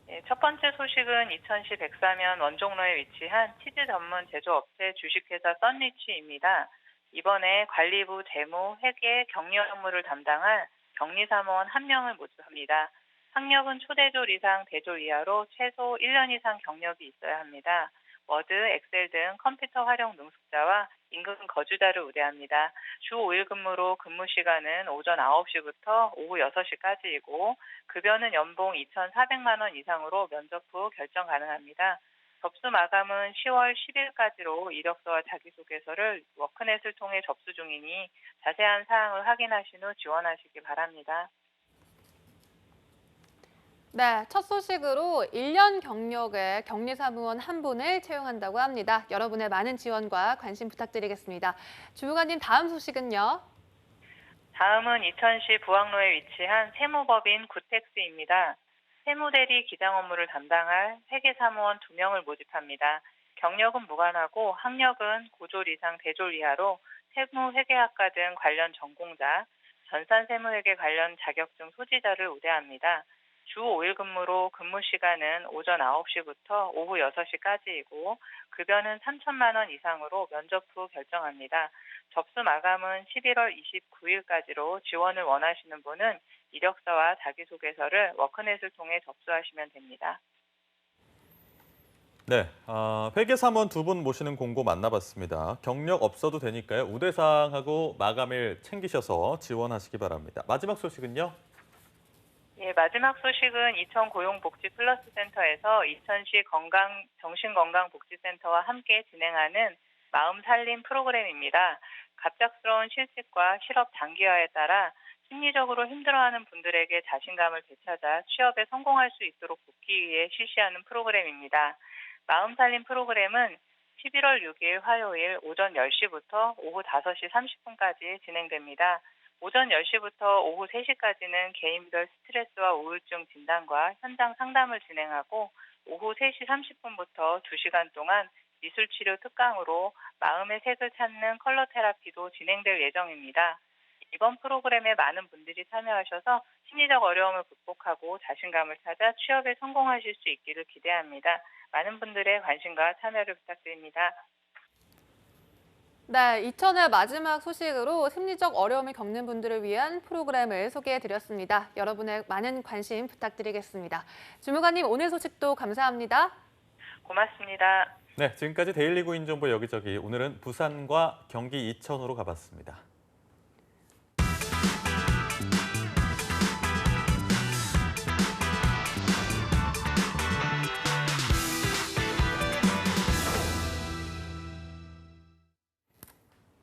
S12: 네, 첫 번째 소식은 이천시 백사면 원종로에 위치한 치즈 전문 제조업체 주식회사 썬리치입니다. 이번에 관리부 재무, 회계, 격리 업무를 담당할 격리사무원 1명을 모집합니다. 학력은 초대졸 이상 대졸 이하로 최소 1년 이상 경력이 있어야 합니다. 워드, 엑셀 등 컴퓨터 활용 능숙자와 인근 거주자를 우대합니다. 주 5일 근무로 근무 시간은 오전 9시부터 오후 6시까지이고 급여는 연봉 2,400만 원 이상으로 면접 후 결정 가능합니다. 접수 마감은 10월 10일까지로 이력서와 자기소개서를 워크넷을 통해 접수 중이니 자세한 사항을 확인하신 후 지원하시기 바랍니다.
S1: 네, 첫 소식으로 1년 경력의 격리사무원 한 분을 채용한다고 합니다. 여러분의 많은 지원과 관심 부탁드리겠습니다. 주무관님, 다음 소식은요?
S12: 다음은 이천시 부학로에 위치한 세무법인 구텍스입니다. 세무대리 기장 업무를 담당할 회계사무원 2명을 모집합니다. 경력은 무관하고 학력은 고졸 이상 대졸 이하로 세무회계학과 등 관련 전공자, 전산세무회계 관련 자격증 소지자를 우대합니다. 주 5일 근무로 근무 시간은 오전 9시부터 오후 6시까지이고 급여는 3천만 원 이상으로 면접 후 결정합니다. 접수 마감은 11월 29일까지로 지원을 원하시는 분은 이력서와 자기소개서를 워크넷을 통해 접수하시면 됩니다.
S2: 네, 회계사무원 2분 모시는 공고 만나봤습니다. 경력 없어도 되니까요. 우대사항하고 마감일 챙기셔서 지원하시기 바랍니다. 마지막 소식은요?
S12: 예, 마지막 소식은 이천 고용복지플러스센터에서 이천시 정신건강복지센터와 함께 진행하는 마음살림 프로그램입니다. 갑작스러운 실직과 실업 장기화에 따라 심리적으로 힘들어하는 분들에게 자신감을 되찾아 취업에 성공할 수 있도록 돕기 위해 실시하는 프로그램입니다. 마음살림 프로그램은 11월 6일 화요일 오전 10시부터 오후 5시 30분까지 진행됩니다. 오전 10시부터 오후 3시까지는 개인별 스트레스와 우울증 진단과 현장 상담을 진행하고 오후 3시 30분부터 2시간 동안 미술치료 특강으로 마음의 색을 찾는 컬러 테라피도 진행될 예정입니다. 이번 프로그램에 많은 분들이 참여하셔서 심리적 어려움을 극복하고 자신감을 찾아 취업에 성공하실 수 있기를 기대합니다. 많은 분들의 관심과 참여를 부탁드립니다.
S1: 네, 이천의 마지막 소식으로 심리적 어려움을 겪는 분들을 위한 프로그램을 소개해드렸습니다. 여러분의 많은 관심 부탁드리겠습니다. 주무관님, 오늘 소식도 감사합니다.
S12: 고맙습니다.
S2: 네, 지금까지 데일리 구인 정보 여기저기. 오늘은 부산과 경기 이천으로 가봤습니다.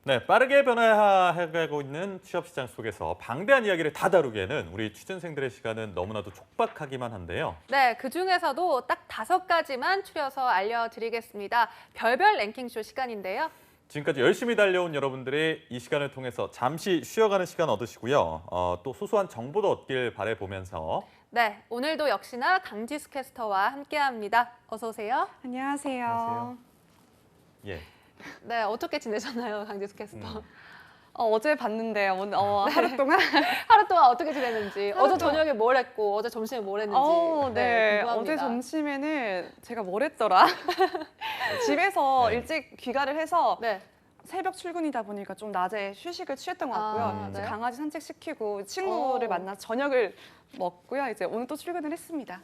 S2: 네, 빠르게 변화해가고 있는 취업시장 속에서 방대한 이야기를 다 다루기에는 우리 취준생들의 시간은 너무나도 촉박하기만 한데요.
S1: 네, 그중에서도 딱 5가지만 추려서 알려드리겠습니다. 별별 랭킹쇼 시간인데요.
S2: 지금까지 열심히 달려온 여러분들이 이 시간을 통해서 잠시 쉬어가는 시간 얻으시고요. 또 소소한 정보도 얻길 바라보면서
S1: 네, 오늘도 역시나 강지수 캐스터와 함께합니다. 어서 오세요.
S10: 안녕하세요.
S2: 안녕하세요. 예.
S1: 네, 어떻게 지내셨나요, 강지수 캐스터?
S10: 어제 봤는데 오늘 하루 동안
S1: 하루 동안 어떻게 지냈는지, 어제 저녁에 뭘 했고, 어제 점심에 뭘 했는지.
S10: 네,
S1: 궁금합니다.
S10: 어제 점심에는 제가 뭘 했더라? 집에서
S2: 네.
S10: 일찍 귀가를 해서
S1: 네.
S10: 새벽 출근이다 보니까 좀 낮에 휴식을 취했던 것 같고요.
S1: 아,
S10: 이제
S1: 네.
S10: 강아지 산책시키고 친구를 만나서 저녁을 먹고요. 이제 오늘 또 출근을 했습니다.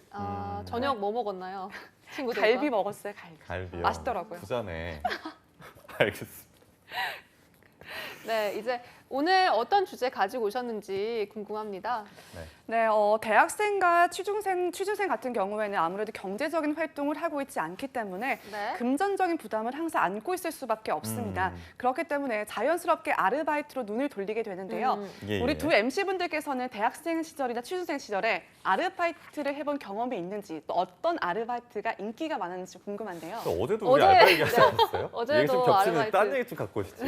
S1: 저녁 뭐 먹었나요? 친구들과?
S10: 갈비 먹었어요, 갈비.
S2: 갈비요.
S10: 맛있더라고요.
S2: 부자네. 알겠습니다.
S1: 네, 이제 오늘 어떤 주제 가지고 오셨는지 궁금합니다.
S10: 네, 대학생과 취준생 같은 경우에는 아무래도 경제적인 활동을 하고 있지 않기 때문에
S1: 네.
S10: 금전적인 부담을 항상 안고 있을 수밖에 없습니다. 그렇기 때문에 자연스럽게 아르바이트로 눈을 돌리게 되는데요.
S2: 예,
S10: 우리
S2: 예.
S10: 두 MC분들께서는 대학생 시절이나 취준생 시절에 아르바이트를 해본 경험이 있는지 또 어떤 아르바이트가 인기가 많았는지 궁금한데요.
S2: 또 어제도 우리 알바 얘기하지 않았어요?
S1: 어제도
S2: 얘기 좀 겹치는
S1: 아르바이트.
S2: 딴 얘기 좀 갖고 오시지.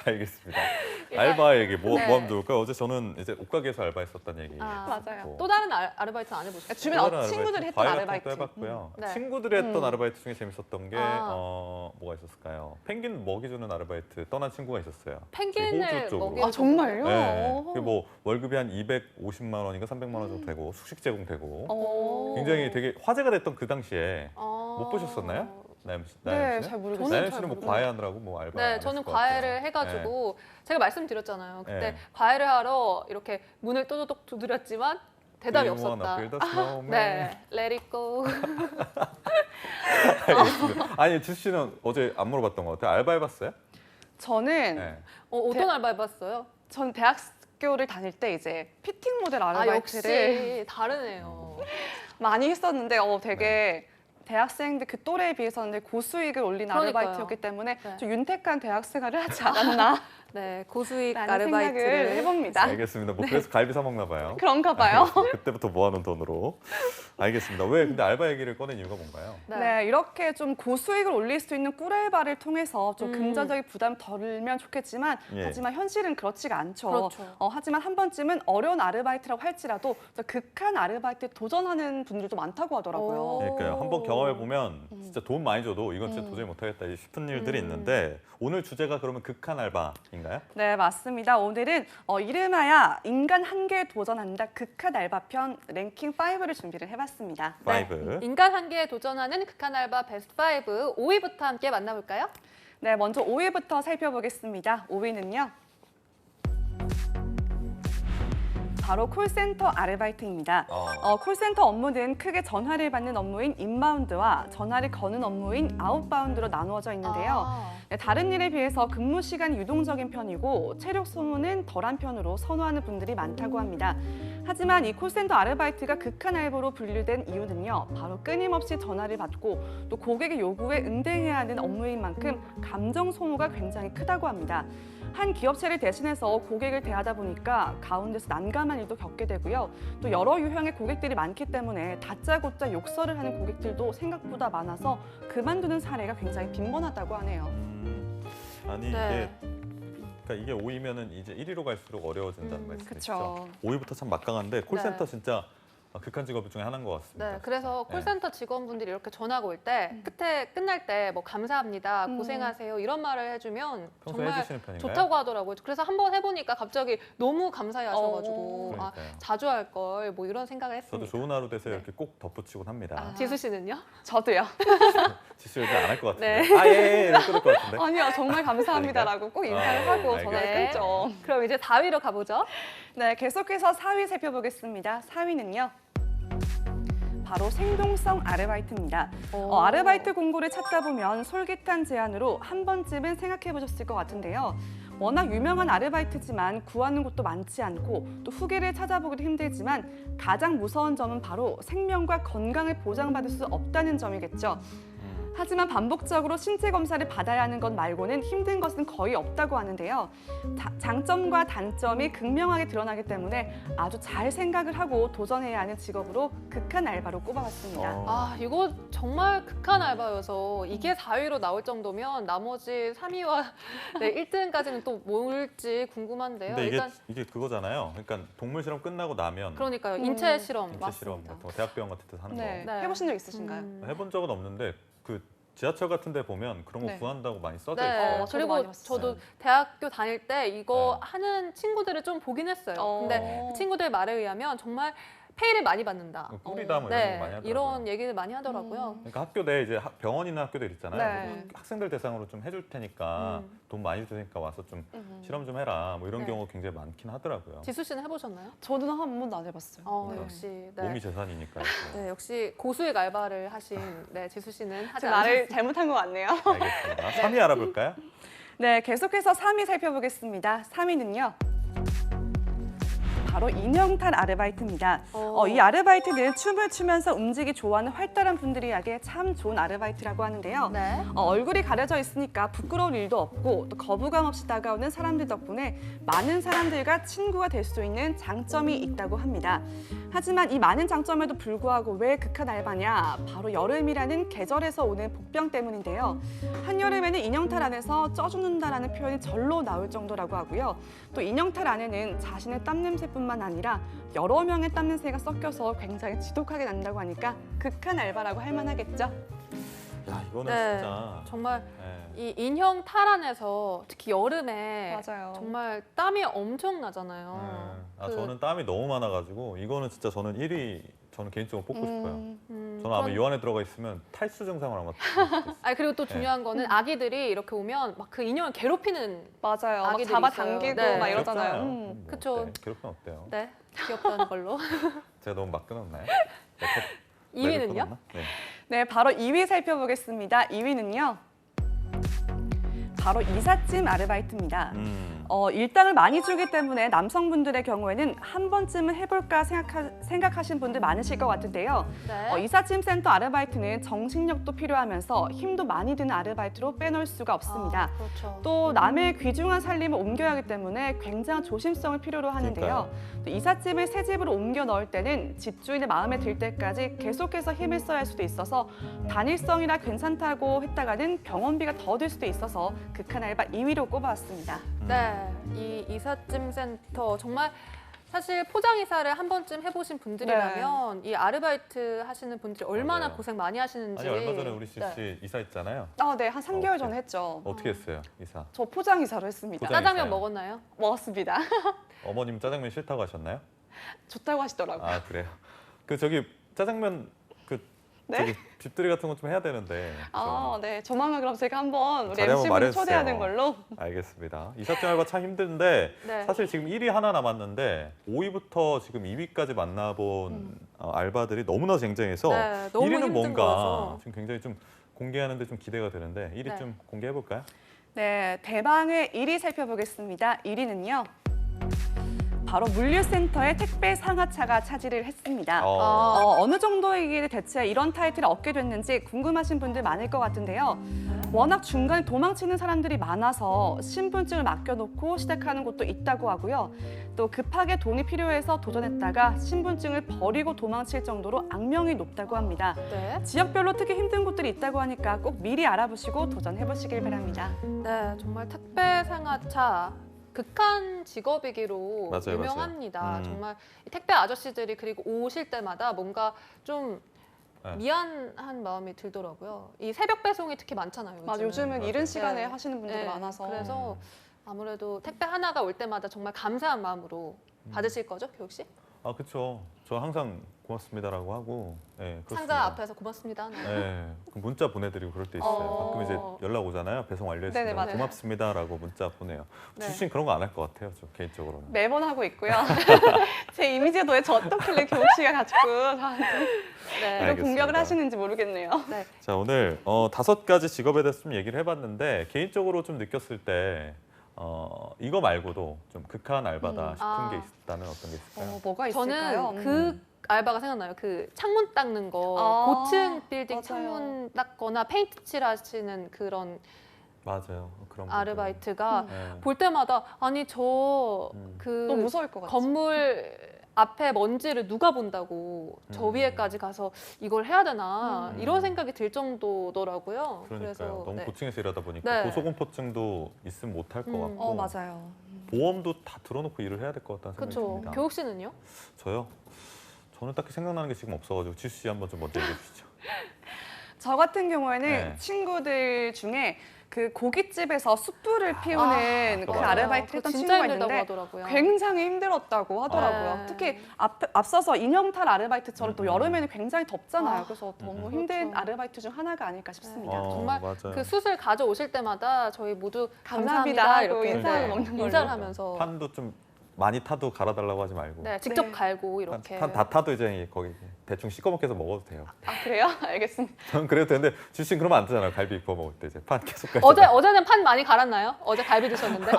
S2: 알겠습니다.
S1: 일단-
S2: 알바 얘기 뭐
S1: 네.
S2: 하면 좋을까요? 어제 저는 이제 옷가게에서 알바했었다는 얘기.
S10: 맞아요.
S1: 또 다른 아르바이트 안 해보셨어요?
S10: 주변
S2: 또 다른
S10: 친구들이
S2: 아르바이트,
S10: 했던
S2: 과일
S10: 아르바이트.
S2: 같은 것도 해봤고요.
S1: 네.
S2: 친구들이 했던 아르바이트 중에 재밌었던 게
S1: 아.
S2: 뭐가 있었을까요? penguin 먹이주는 아르바이트 떠난 친구가 있었어요.
S1: 펭귄을
S2: 호주 쪽으로.
S1: 먹이는
S10: 아, 정말요?
S2: 네. 그게 뭐 월급이 한 250만 원인가 300만 원 정도 되고 숙식 제공되고 굉장히 되게 화제가 됐던 그 당시에 못 보셨었나요? 나연 씨?
S10: 네, 잘 모르겠어요.
S2: 나연 씨는 뭐 과외하느라고 뭐 알바 안
S1: 네,
S2: 했을
S1: 저는
S2: 것 같아요.
S1: 과외를 해가지고 제가 말씀드렸잖아요. 그때
S2: 네.
S1: 과외를 하러 이렇게 문을 또둑 두드렸지만 대답이
S2: Do you wanna
S1: 없었다.
S2: build a snowman?
S1: 네, let it go.
S2: 알겠습니다. 아니 지수 씨는 어제 안 물어봤던 것 같아요. 알바 해봤어요?
S10: 저는
S2: 네.
S1: 어떤 알바 해봤어요?
S10: 전 대학교를 다닐 때 이제 피팅 모델
S1: 아,
S10: 아르바이트를
S1: 역시 다르네요.
S10: 많이 했었는데 되게 대학생들 그 또래에 비해서는 고수익을 올린
S1: 그러니까요.
S10: 아르바이트였기 때문에
S1: 네.
S10: 좀 윤택한 대학 생활을 하지 않았나
S1: 네, 고수익
S10: 라는
S1: 아르바이트를
S10: 생각을 해봅니다.
S2: 알겠습니다. 뭐 그래서 갈비 사 먹나 봐요.
S10: 그런가 봐요.
S2: 그때부터 모아놓은 돈으로. 알겠습니다. 왜 근데 알바 얘기를 꺼낸 이유가 뭔가요?
S10: 네, 이렇게 좀 고수익을 올릴 수 있는 꿀알바를 통해서 좀 금전적인 부담 덜면 좋겠지만
S2: 예.
S10: 하지만 현실은 그렇지가 않죠.
S1: 그렇죠.
S10: 하지만 한 번쯤은 어려운 아르바이트라고 할지라도 저 극한 아르바이트에 도전하는 분들도 많다고 하더라고요.
S1: 오.
S2: 그러니까요. 한번 경험해 보면 진짜 돈 많이 줘도 이건 진짜 도저히 못하겠다 싶은 일들이 있는데 오늘 주제가 그러면 극한 알바인가요?
S10: 네, 맞습니다. 오늘은 이름하여 인간 한계에 도전한다 극한 알바편 랭킹 5를 준비를 해봤습니다.
S2: 파이브.
S1: 인간 한계에 도전하는 극한 알바 베스트 5 5위부터 함께 만나볼까요?
S10: 네, 먼저 5위부터 살펴보겠습니다. 5위는요. 바로 콜센터 아르바이트입니다. 콜센터 업무는 크게 전화를 받는 업무인 인바운드와 전화를 거는 업무인 아웃바운드로 나누어져 있는데요. 네, 다른 일에 비해서 근무 시간이 유동적인 편이고 체력 소모는 덜한 편으로 선호하는 분들이 많다고 합니다. 하지만 이 콜센터 아르바이트가 극한 알바로 분류된 이유는요. 바로 끊임없이 전화를 받고 또 고객의 요구에 응대해야 하는 업무인 만큼 감정 소모가 굉장히 크다고 합니다. 한 기업체를 대신해서 고객을 대하다 보니까 가운데서 난감한 일도 겪게 되고요. 또 여러 유형의 고객들이 많기 때문에 다짜고짜 욕설을 하는 고객들도 생각보다 많아서 그만두는 사례가 굉장히 빈번하다고 하네요.
S2: 아니
S1: 네.
S2: 그러니까 이게 5위면은 이제 1위로 갈수록 어려워진다는 말씀이시죠?
S10: 그쵸.
S2: 5위부터 참 막강한데 콜센터
S1: 네.
S2: 진짜 극한 직업 중에 하나인 것 같습니다.
S1: 네, 그래서 콜센터 직원분들이 이렇게 전화가 올 때 끝날 때 뭐 감사합니다, 고생하세요 이런 말을 해주면
S2: 평소에
S1: 정말
S2: 해주시는 편인가요?
S1: 좋다고 하더라고요. 그래서 한번 해보니까 갑자기 너무 감사해하셔가지고
S2: 그러니까요.
S1: 자주 할 걸 뭐 이런 생각을
S2: 저도
S1: 했습니다.
S2: 좋은 하루 되세요 이렇게 꼭 덧붙이곤 합니다.
S1: 지수 씨는요?
S10: 저도요.
S2: 지수 얘기 안 할 것 같은데.
S1: 네.
S2: 아예 이럴 것 같은데.
S10: 아니요, 정말 감사합니다라고 꼭 인사를 하고
S2: 알겠습니다.
S10: 전화를
S1: 네.
S10: 끊죠.
S1: 그럼 이제 4위로 가보죠.
S10: 네, 계속해서 4위 살펴보겠습니다. 4위는요. 바로 생동성 아르바이트입니다. 아르바이트 공고를 찾다 보면 솔깃한 제안으로 한 번쯤은 생각해 보셨을 것 같은데요. 워낙 유명한 아르바이트지만 구하는 곳도 많지 않고 또 후기를 찾아보기도 힘들지만 가장 무서운 점은 바로 생명과 건강을 보장받을 수 없다는 점이겠죠. 하지만 반복적으로 신체 검사를 받아야 하는 것 말고는 힘든 것은 거의 없다고 하는데요. 장점과 단점이 극명하게 드러나기 때문에 아주 잘 생각을 하고 도전해야 하는 직업으로 극한 알바로 꼽아봤습니다.
S1: 아, 이거 정말 극한 알바여서 이게 4위로 나올 정도면 나머지 3위와 네, 1등까지는 또 뭘지 궁금한데요.
S2: 근데
S1: 일단
S2: 이게 그거잖아요. 그러니까 동물 실험 끝나고 나면
S1: 그러니까요. 인체 실험.
S2: 인체 실험 같은 거 대학병원 같은 데서 하는
S10: 네.
S2: 거.
S1: 네.
S10: 해보신 적 있으신가요?
S2: 해본 적은 없는데 그 지하철 같은 데 보면 그런 거
S10: 네.
S2: 구한다고 많이 써져
S1: 네.
S2: 있어요.
S10: 저도 많이
S1: 그리고
S10: 봤어요.
S1: 저도 대학교 다닐 때 이거
S2: 네.
S1: 하는 친구들을 좀 보긴 했어요.
S10: 어.
S1: 근데 그 친구들 말에 의하면 정말 페이를 많이 받는다.
S2: 꿀이다 뭐 이런 거 많이
S1: 네,
S2: 하더라고요.
S1: 이런 얘기를 많이 하더라고요.
S2: 그러니까 학교 내 이제 병원이나 학교들 있잖아요.
S10: 네.
S2: 학생들 대상으로 좀 해줄 테니까 돈 많이 줄 테니까 와서 좀 실험 좀 해라. 뭐 이런
S1: 네.
S2: 경우가 굉장히 많긴 하더라고요.
S1: 지수 씨는 해보셨나요?
S10: 저는 한 번도 안 해봤어요.
S1: 네. 역시 네.
S2: 몸이 재산이니까요.
S1: 네, 역시 고수익 알바를 하신 네, 지수 씨는 하지
S10: 지금 나를
S1: 않으셨어요.
S10: 잘못한 것 같네요.
S2: 알겠습니다. 3위 알아볼까요?
S10: 네, 계속해서 3위 살펴보겠습니다. 3위는요. 바로 인형탈 아르바이트입니다. 이 아르바이트는 춤을 추면서 움직이 좋아하는 활달한 분들에게 참 좋은 아르바이트라고 하는데요.
S1: 네.
S10: 얼굴이 가려져 있으니까 부끄러울 일도 없고 또 거부감 없이 다가오는 사람들 덕분에 많은 사람들과 친구가 될 수 있는 장점이 있다고 합니다. 하지만 이 많은 장점에도 불구하고 왜 극한 알바냐? 바로 여름이라는 계절에서 오는 복병 때문인데요. 한여름에는 인형탈 안에서 쪄 죽는다라는 표현이 절로 나올 정도라고 하고요. 또 인형탈 안에는 자신의 땀 냄새뿐만 아니라 여러 명의 땀 냄새가 섞여서 굉장히 지독하게 난다고 하니까 극한 알바라고 할 만하겠죠.
S2: 야, 이거는
S1: 네.
S2: 진짜
S1: 정말
S2: 네.
S1: 이 인형 탈 안에서 특히 여름에
S10: 맞아요.
S1: 정말 땀이 엄청 나잖아요.
S2: 아, 저는 땀이 너무 많아가지고 이거는 진짜 저는 1위 저는 개인적으로 뽑고 싶어요. 저는 아마 요 안에 들어가 있으면 탈수 증상을 아마
S1: 아니 그리고 또 중요한 거는 아기들이 이렇게 오면 막 그 인형을 괴롭히는
S10: 맞아요. 막
S1: 아기들이
S10: 잡아당기고
S1: 있어요.
S10: 막 이러잖아요.
S2: 뭐
S1: 그쵸.
S2: 어때? 괴롭히면 어때요?
S1: 네, 귀엽다는 걸로.
S2: 제가 너무 막 끊었나요?
S1: 2위는요?
S2: 네.
S10: 네, 바로 2위 살펴보겠습니다. 2위는요. 바로 이삿짐 아르바이트입니다. 일당을 많이 주기 때문에 남성분들의 경우에는 한 번쯤은 해볼까 생각하신 분들 많으실 것 같은데요.
S1: 네.
S10: 이삿짐 센터 아르바이트는 정신력도 필요하면서 힘도 많이 드는 아르바이트로 빼놓을 수가 없습니다.
S1: 그렇죠.
S10: 또 남의 귀중한 살림을 옮겨야 하기 때문에 굉장한 조심성을 필요로 하는데요. 또 이삿짐을 새 집으로 옮겨 넣을 때는 집주인의 마음에 들 때까지 계속해서 힘을 써야 할 수도 있어서 단일성이라 괜찮다고 했다가는 병원비가 더 들 수도 있어서 극한 알바 2위로 꼽아왔습니다.
S1: 네, 이 이삿짐 센터 정말 사실 포장 이사를 한 번쯤 해보신 분들이라면 이 아르바이트 하시는 분들이 얼마나
S2: 맞아요.
S1: 고생 많이 하시는지.
S2: 아니 얼마 전에 우리 지씨 이사 했잖아요.
S10: 네, 한 3개월 전에 했죠.
S2: 어떻게 했어요, 이사?
S10: 저 포장 이사로 했습니다.
S2: 포장
S1: 짜장면
S2: 이사요?
S1: 먹었나요?
S10: 먹었습니다.
S2: 어머님 짜장면 싫다고 하셨나요?
S10: 좋다고 하시더라고요.
S2: 아 그래요. 그 저기 짜장면 그
S10: 네?
S2: 저기 집들이 같은 거 좀 해야 되는데.
S10: 네. 조만간 그럼 제가 한번 우리
S2: 자리 한번
S10: MC분
S2: 마련해주세요.
S10: 초대하는 걸로.
S2: 알겠습니다. 이삿짐 알바 참 힘든데
S1: 네.
S2: 사실 지금 1위 하나 남았는데 5위부터 지금 2위까지 만나본 알바들이 너무나 쟁쟁해서
S1: 네, 너무
S2: 1위는
S1: 힘든
S2: 뭔가
S1: 거여서.
S2: 지금 굉장히 좀 공개하는데 좀 기대가 되는데 1위
S1: 네.
S2: 좀 공개해 볼까요?
S10: 네, 대망의 1위 살펴보겠습니다. 1위는요. 바로 물류센터의 택배 상하차가 차지를 했습니다. 어느 정도의 길에 대체 이런 타이틀을 얻게 됐는지 궁금하신 분들 많을 것 같은데요. 워낙 중간에 도망치는 사람들이 많아서 신분증을 맡겨놓고 시작하는 곳도 있다고 하고요. 또 급하게 돈이 필요해서 도전했다가 신분증을 버리고 도망칠 정도로 악명이 높다고 합니다.
S1: 네.
S10: 지역별로 특히 힘든 곳들이 있다고 하니까 꼭 미리 알아보시고 도전해보시길 바랍니다.
S1: 네, 정말 택배 상하차 극한 직업이기로
S2: 맞아요,
S1: 유명합니다.
S2: 맞아요.
S1: 정말 이 택배 아저씨들이 그리고 오실 때마다 뭔가 좀
S2: 네.
S1: 미안한 마음이 들더라고요. 이 새벽 배송이 특히 많잖아요.
S10: 맞아, 요즘은
S2: 맞아요.
S10: 이른 시간에
S1: 네.
S10: 하시는 분들이
S1: 네,
S10: 많아서.
S1: 그래서 아무래도 택배 하나가 올 때마다 정말 감사한 마음으로 받으실 거죠, 교육 씨?
S2: 아 그렇죠. 저 항상 고맙습니다라고 하고. 네, 그렇습니다.
S1: 상자 앞에서 고맙습니다.
S2: 네, 그 문자 보내드리고 그럴 때 있어요. 가끔 이제 연락 오잖아요. 배송
S10: 네네,
S2: 완료했습니다.
S10: 맞아요.
S2: 고맙습니다라고 문자 보내요.
S10: 네.
S2: 주신 그런 거 안 할 것 같아요. 저 개인적으로는.
S10: 매번 하고 있고요. 제 이미지가 도대체 어떻길래 교육 씨가 자꾸 저한테
S1: 네.
S10: 이런 공격을
S2: 알겠습니다.
S10: 하시는지 모르겠네요.
S1: 네.
S2: 자 오늘 5가지 직업에 대해서 좀 얘기를 해봤는데 개인적으로 좀 느꼈을 때 이거 말고도 좀 극한 알바다 싶은
S1: 아.
S2: 게 있다면 어떤 게 있을까요?
S10: 뭐가 있을까요?
S1: 저는 그 알바가 생각나요. 그 창문 닦는 거,
S10: 아,
S1: 고층 빌딩
S10: 맞아요.
S1: 창문 닦거나 페인트 칠하시는 그런
S2: 맞아요. 그런
S1: 아르바이트가
S2: 분들. 네.
S1: 볼 때마다 아니 저 그
S10: 너무 무서울 것 같지.
S1: 건물 앞에 먼지를 누가 본다고 저 위에까지 가서 이걸 해야 되나 이런 생각이 들 정도더라고요.
S2: 그러니까요. 너무
S1: 네.
S2: 고층에서 일하다 보니까
S1: 네.
S2: 고소공포증도 있으면 못할 것 같고
S10: 맞아요.
S2: 보험도 다 들어놓고 일을 해야 될 것 같다는 생각이
S1: 그렇죠.
S2: 듭니다.
S1: 교육 씨는요?
S2: 저요? 저는 딱히 생각나는 게 지금 없어가지고 지수 씨 한번 좀 먼저 얘기해 주시죠.
S10: 저 같은 경우에는
S2: 네.
S10: 친구들 중에 그 고깃집에서 숯불을 피우는 그
S2: 맞아요.
S10: 아르바이트
S1: 그거
S10: 했던
S1: 진짜
S10: 친구가
S1: 힘들다고
S10: 있는데
S1: 하더라고요.
S10: 굉장히 힘들었다고 하더라고요.
S1: 네.
S10: 특히 앞서서 인형탈 아르바이트처럼 또 여름에는 굉장히 덥잖아요.
S1: 아,
S10: 그래서 너무
S2: 음.
S10: 힘든
S1: 그렇죠.
S10: 아르바이트 중 하나가 아닐까 싶습니다.
S1: 정말
S2: 맞아요.
S1: 그 숯을 가져오실 때마다 저희 모두
S10: 감사합니다
S1: 감사합니다
S10: 하고
S1: 이렇게
S10: 인사하고
S1: 네,
S10: 먹는 걸로.
S1: 인사를 하면서
S2: 판도 좀 많이 타도 갈아달라고 하지 말고
S1: 네, 직접
S10: 네.
S1: 갈고 이렇게
S2: 판 다 타도 이제 거기 대충 씻어먹혀서 먹어도 돼요.
S10: 아 그래요? 알겠습니다.
S2: 저는 그래도 되는데 지수 씨는 그러면 안 되잖아요. 갈비 구워 먹을 때 이제 판 계속 갈잖아요.
S1: 어제는 판 많이 갈았나요? 어제 갈비 드셨는데.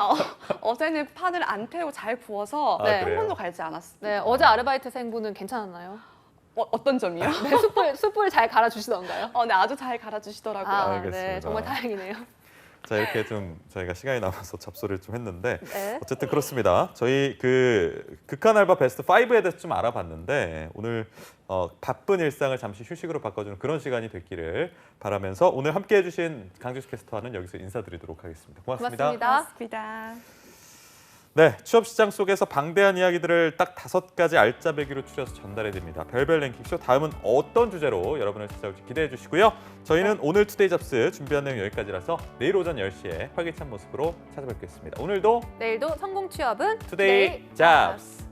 S10: 어제는 판을 안 태우고 잘 구워서
S2: 아,
S10: 한
S2: 그래요?
S10: 번도 갈지 않았어요.
S1: 네, 어제 아르바이트생분은 괜찮았나요?
S10: 어떤 점이요?
S1: 네, 숯불 잘 갈아 주시던가요?
S10: 네, 아주 잘 갈아주시더라고요.
S1: 아,
S2: 알겠습니다.
S1: 네, 정말 다행이네요.
S2: 자 이렇게 좀 저희가 시간이 남아서 잡소리를 좀 했는데
S1: 네.
S2: 어쨌든 그렇습니다. 저희 그 극한 알바 베스트 5에 대해서 좀 알아봤는데 오늘 바쁜 일상을 잠시 휴식으로 바꿔주는 그런 시간이 됐기를 바라면서 오늘 함께해 주신 강지수 캐스터와는 여기서 인사드리도록 하겠습니다. 고맙습니다.
S1: 고맙습니다.
S2: 네, 취업시장 속에서 방대한 이야기들을 딱 5가지 알짜배기로 추려서 전달해 드립니다. 별별 랭킹쇼 다음은 어떤 주제로 여러분을 찾아올지 기대해 주시고요. 저희는 오늘 투데이 잡스 준비한 내용 여기까지라서 내일 오전 10시에 활기찬 모습으로 찾아뵙겠습니다. 오늘도
S1: 내일도 성공 취업은
S2: 투데이 잡스!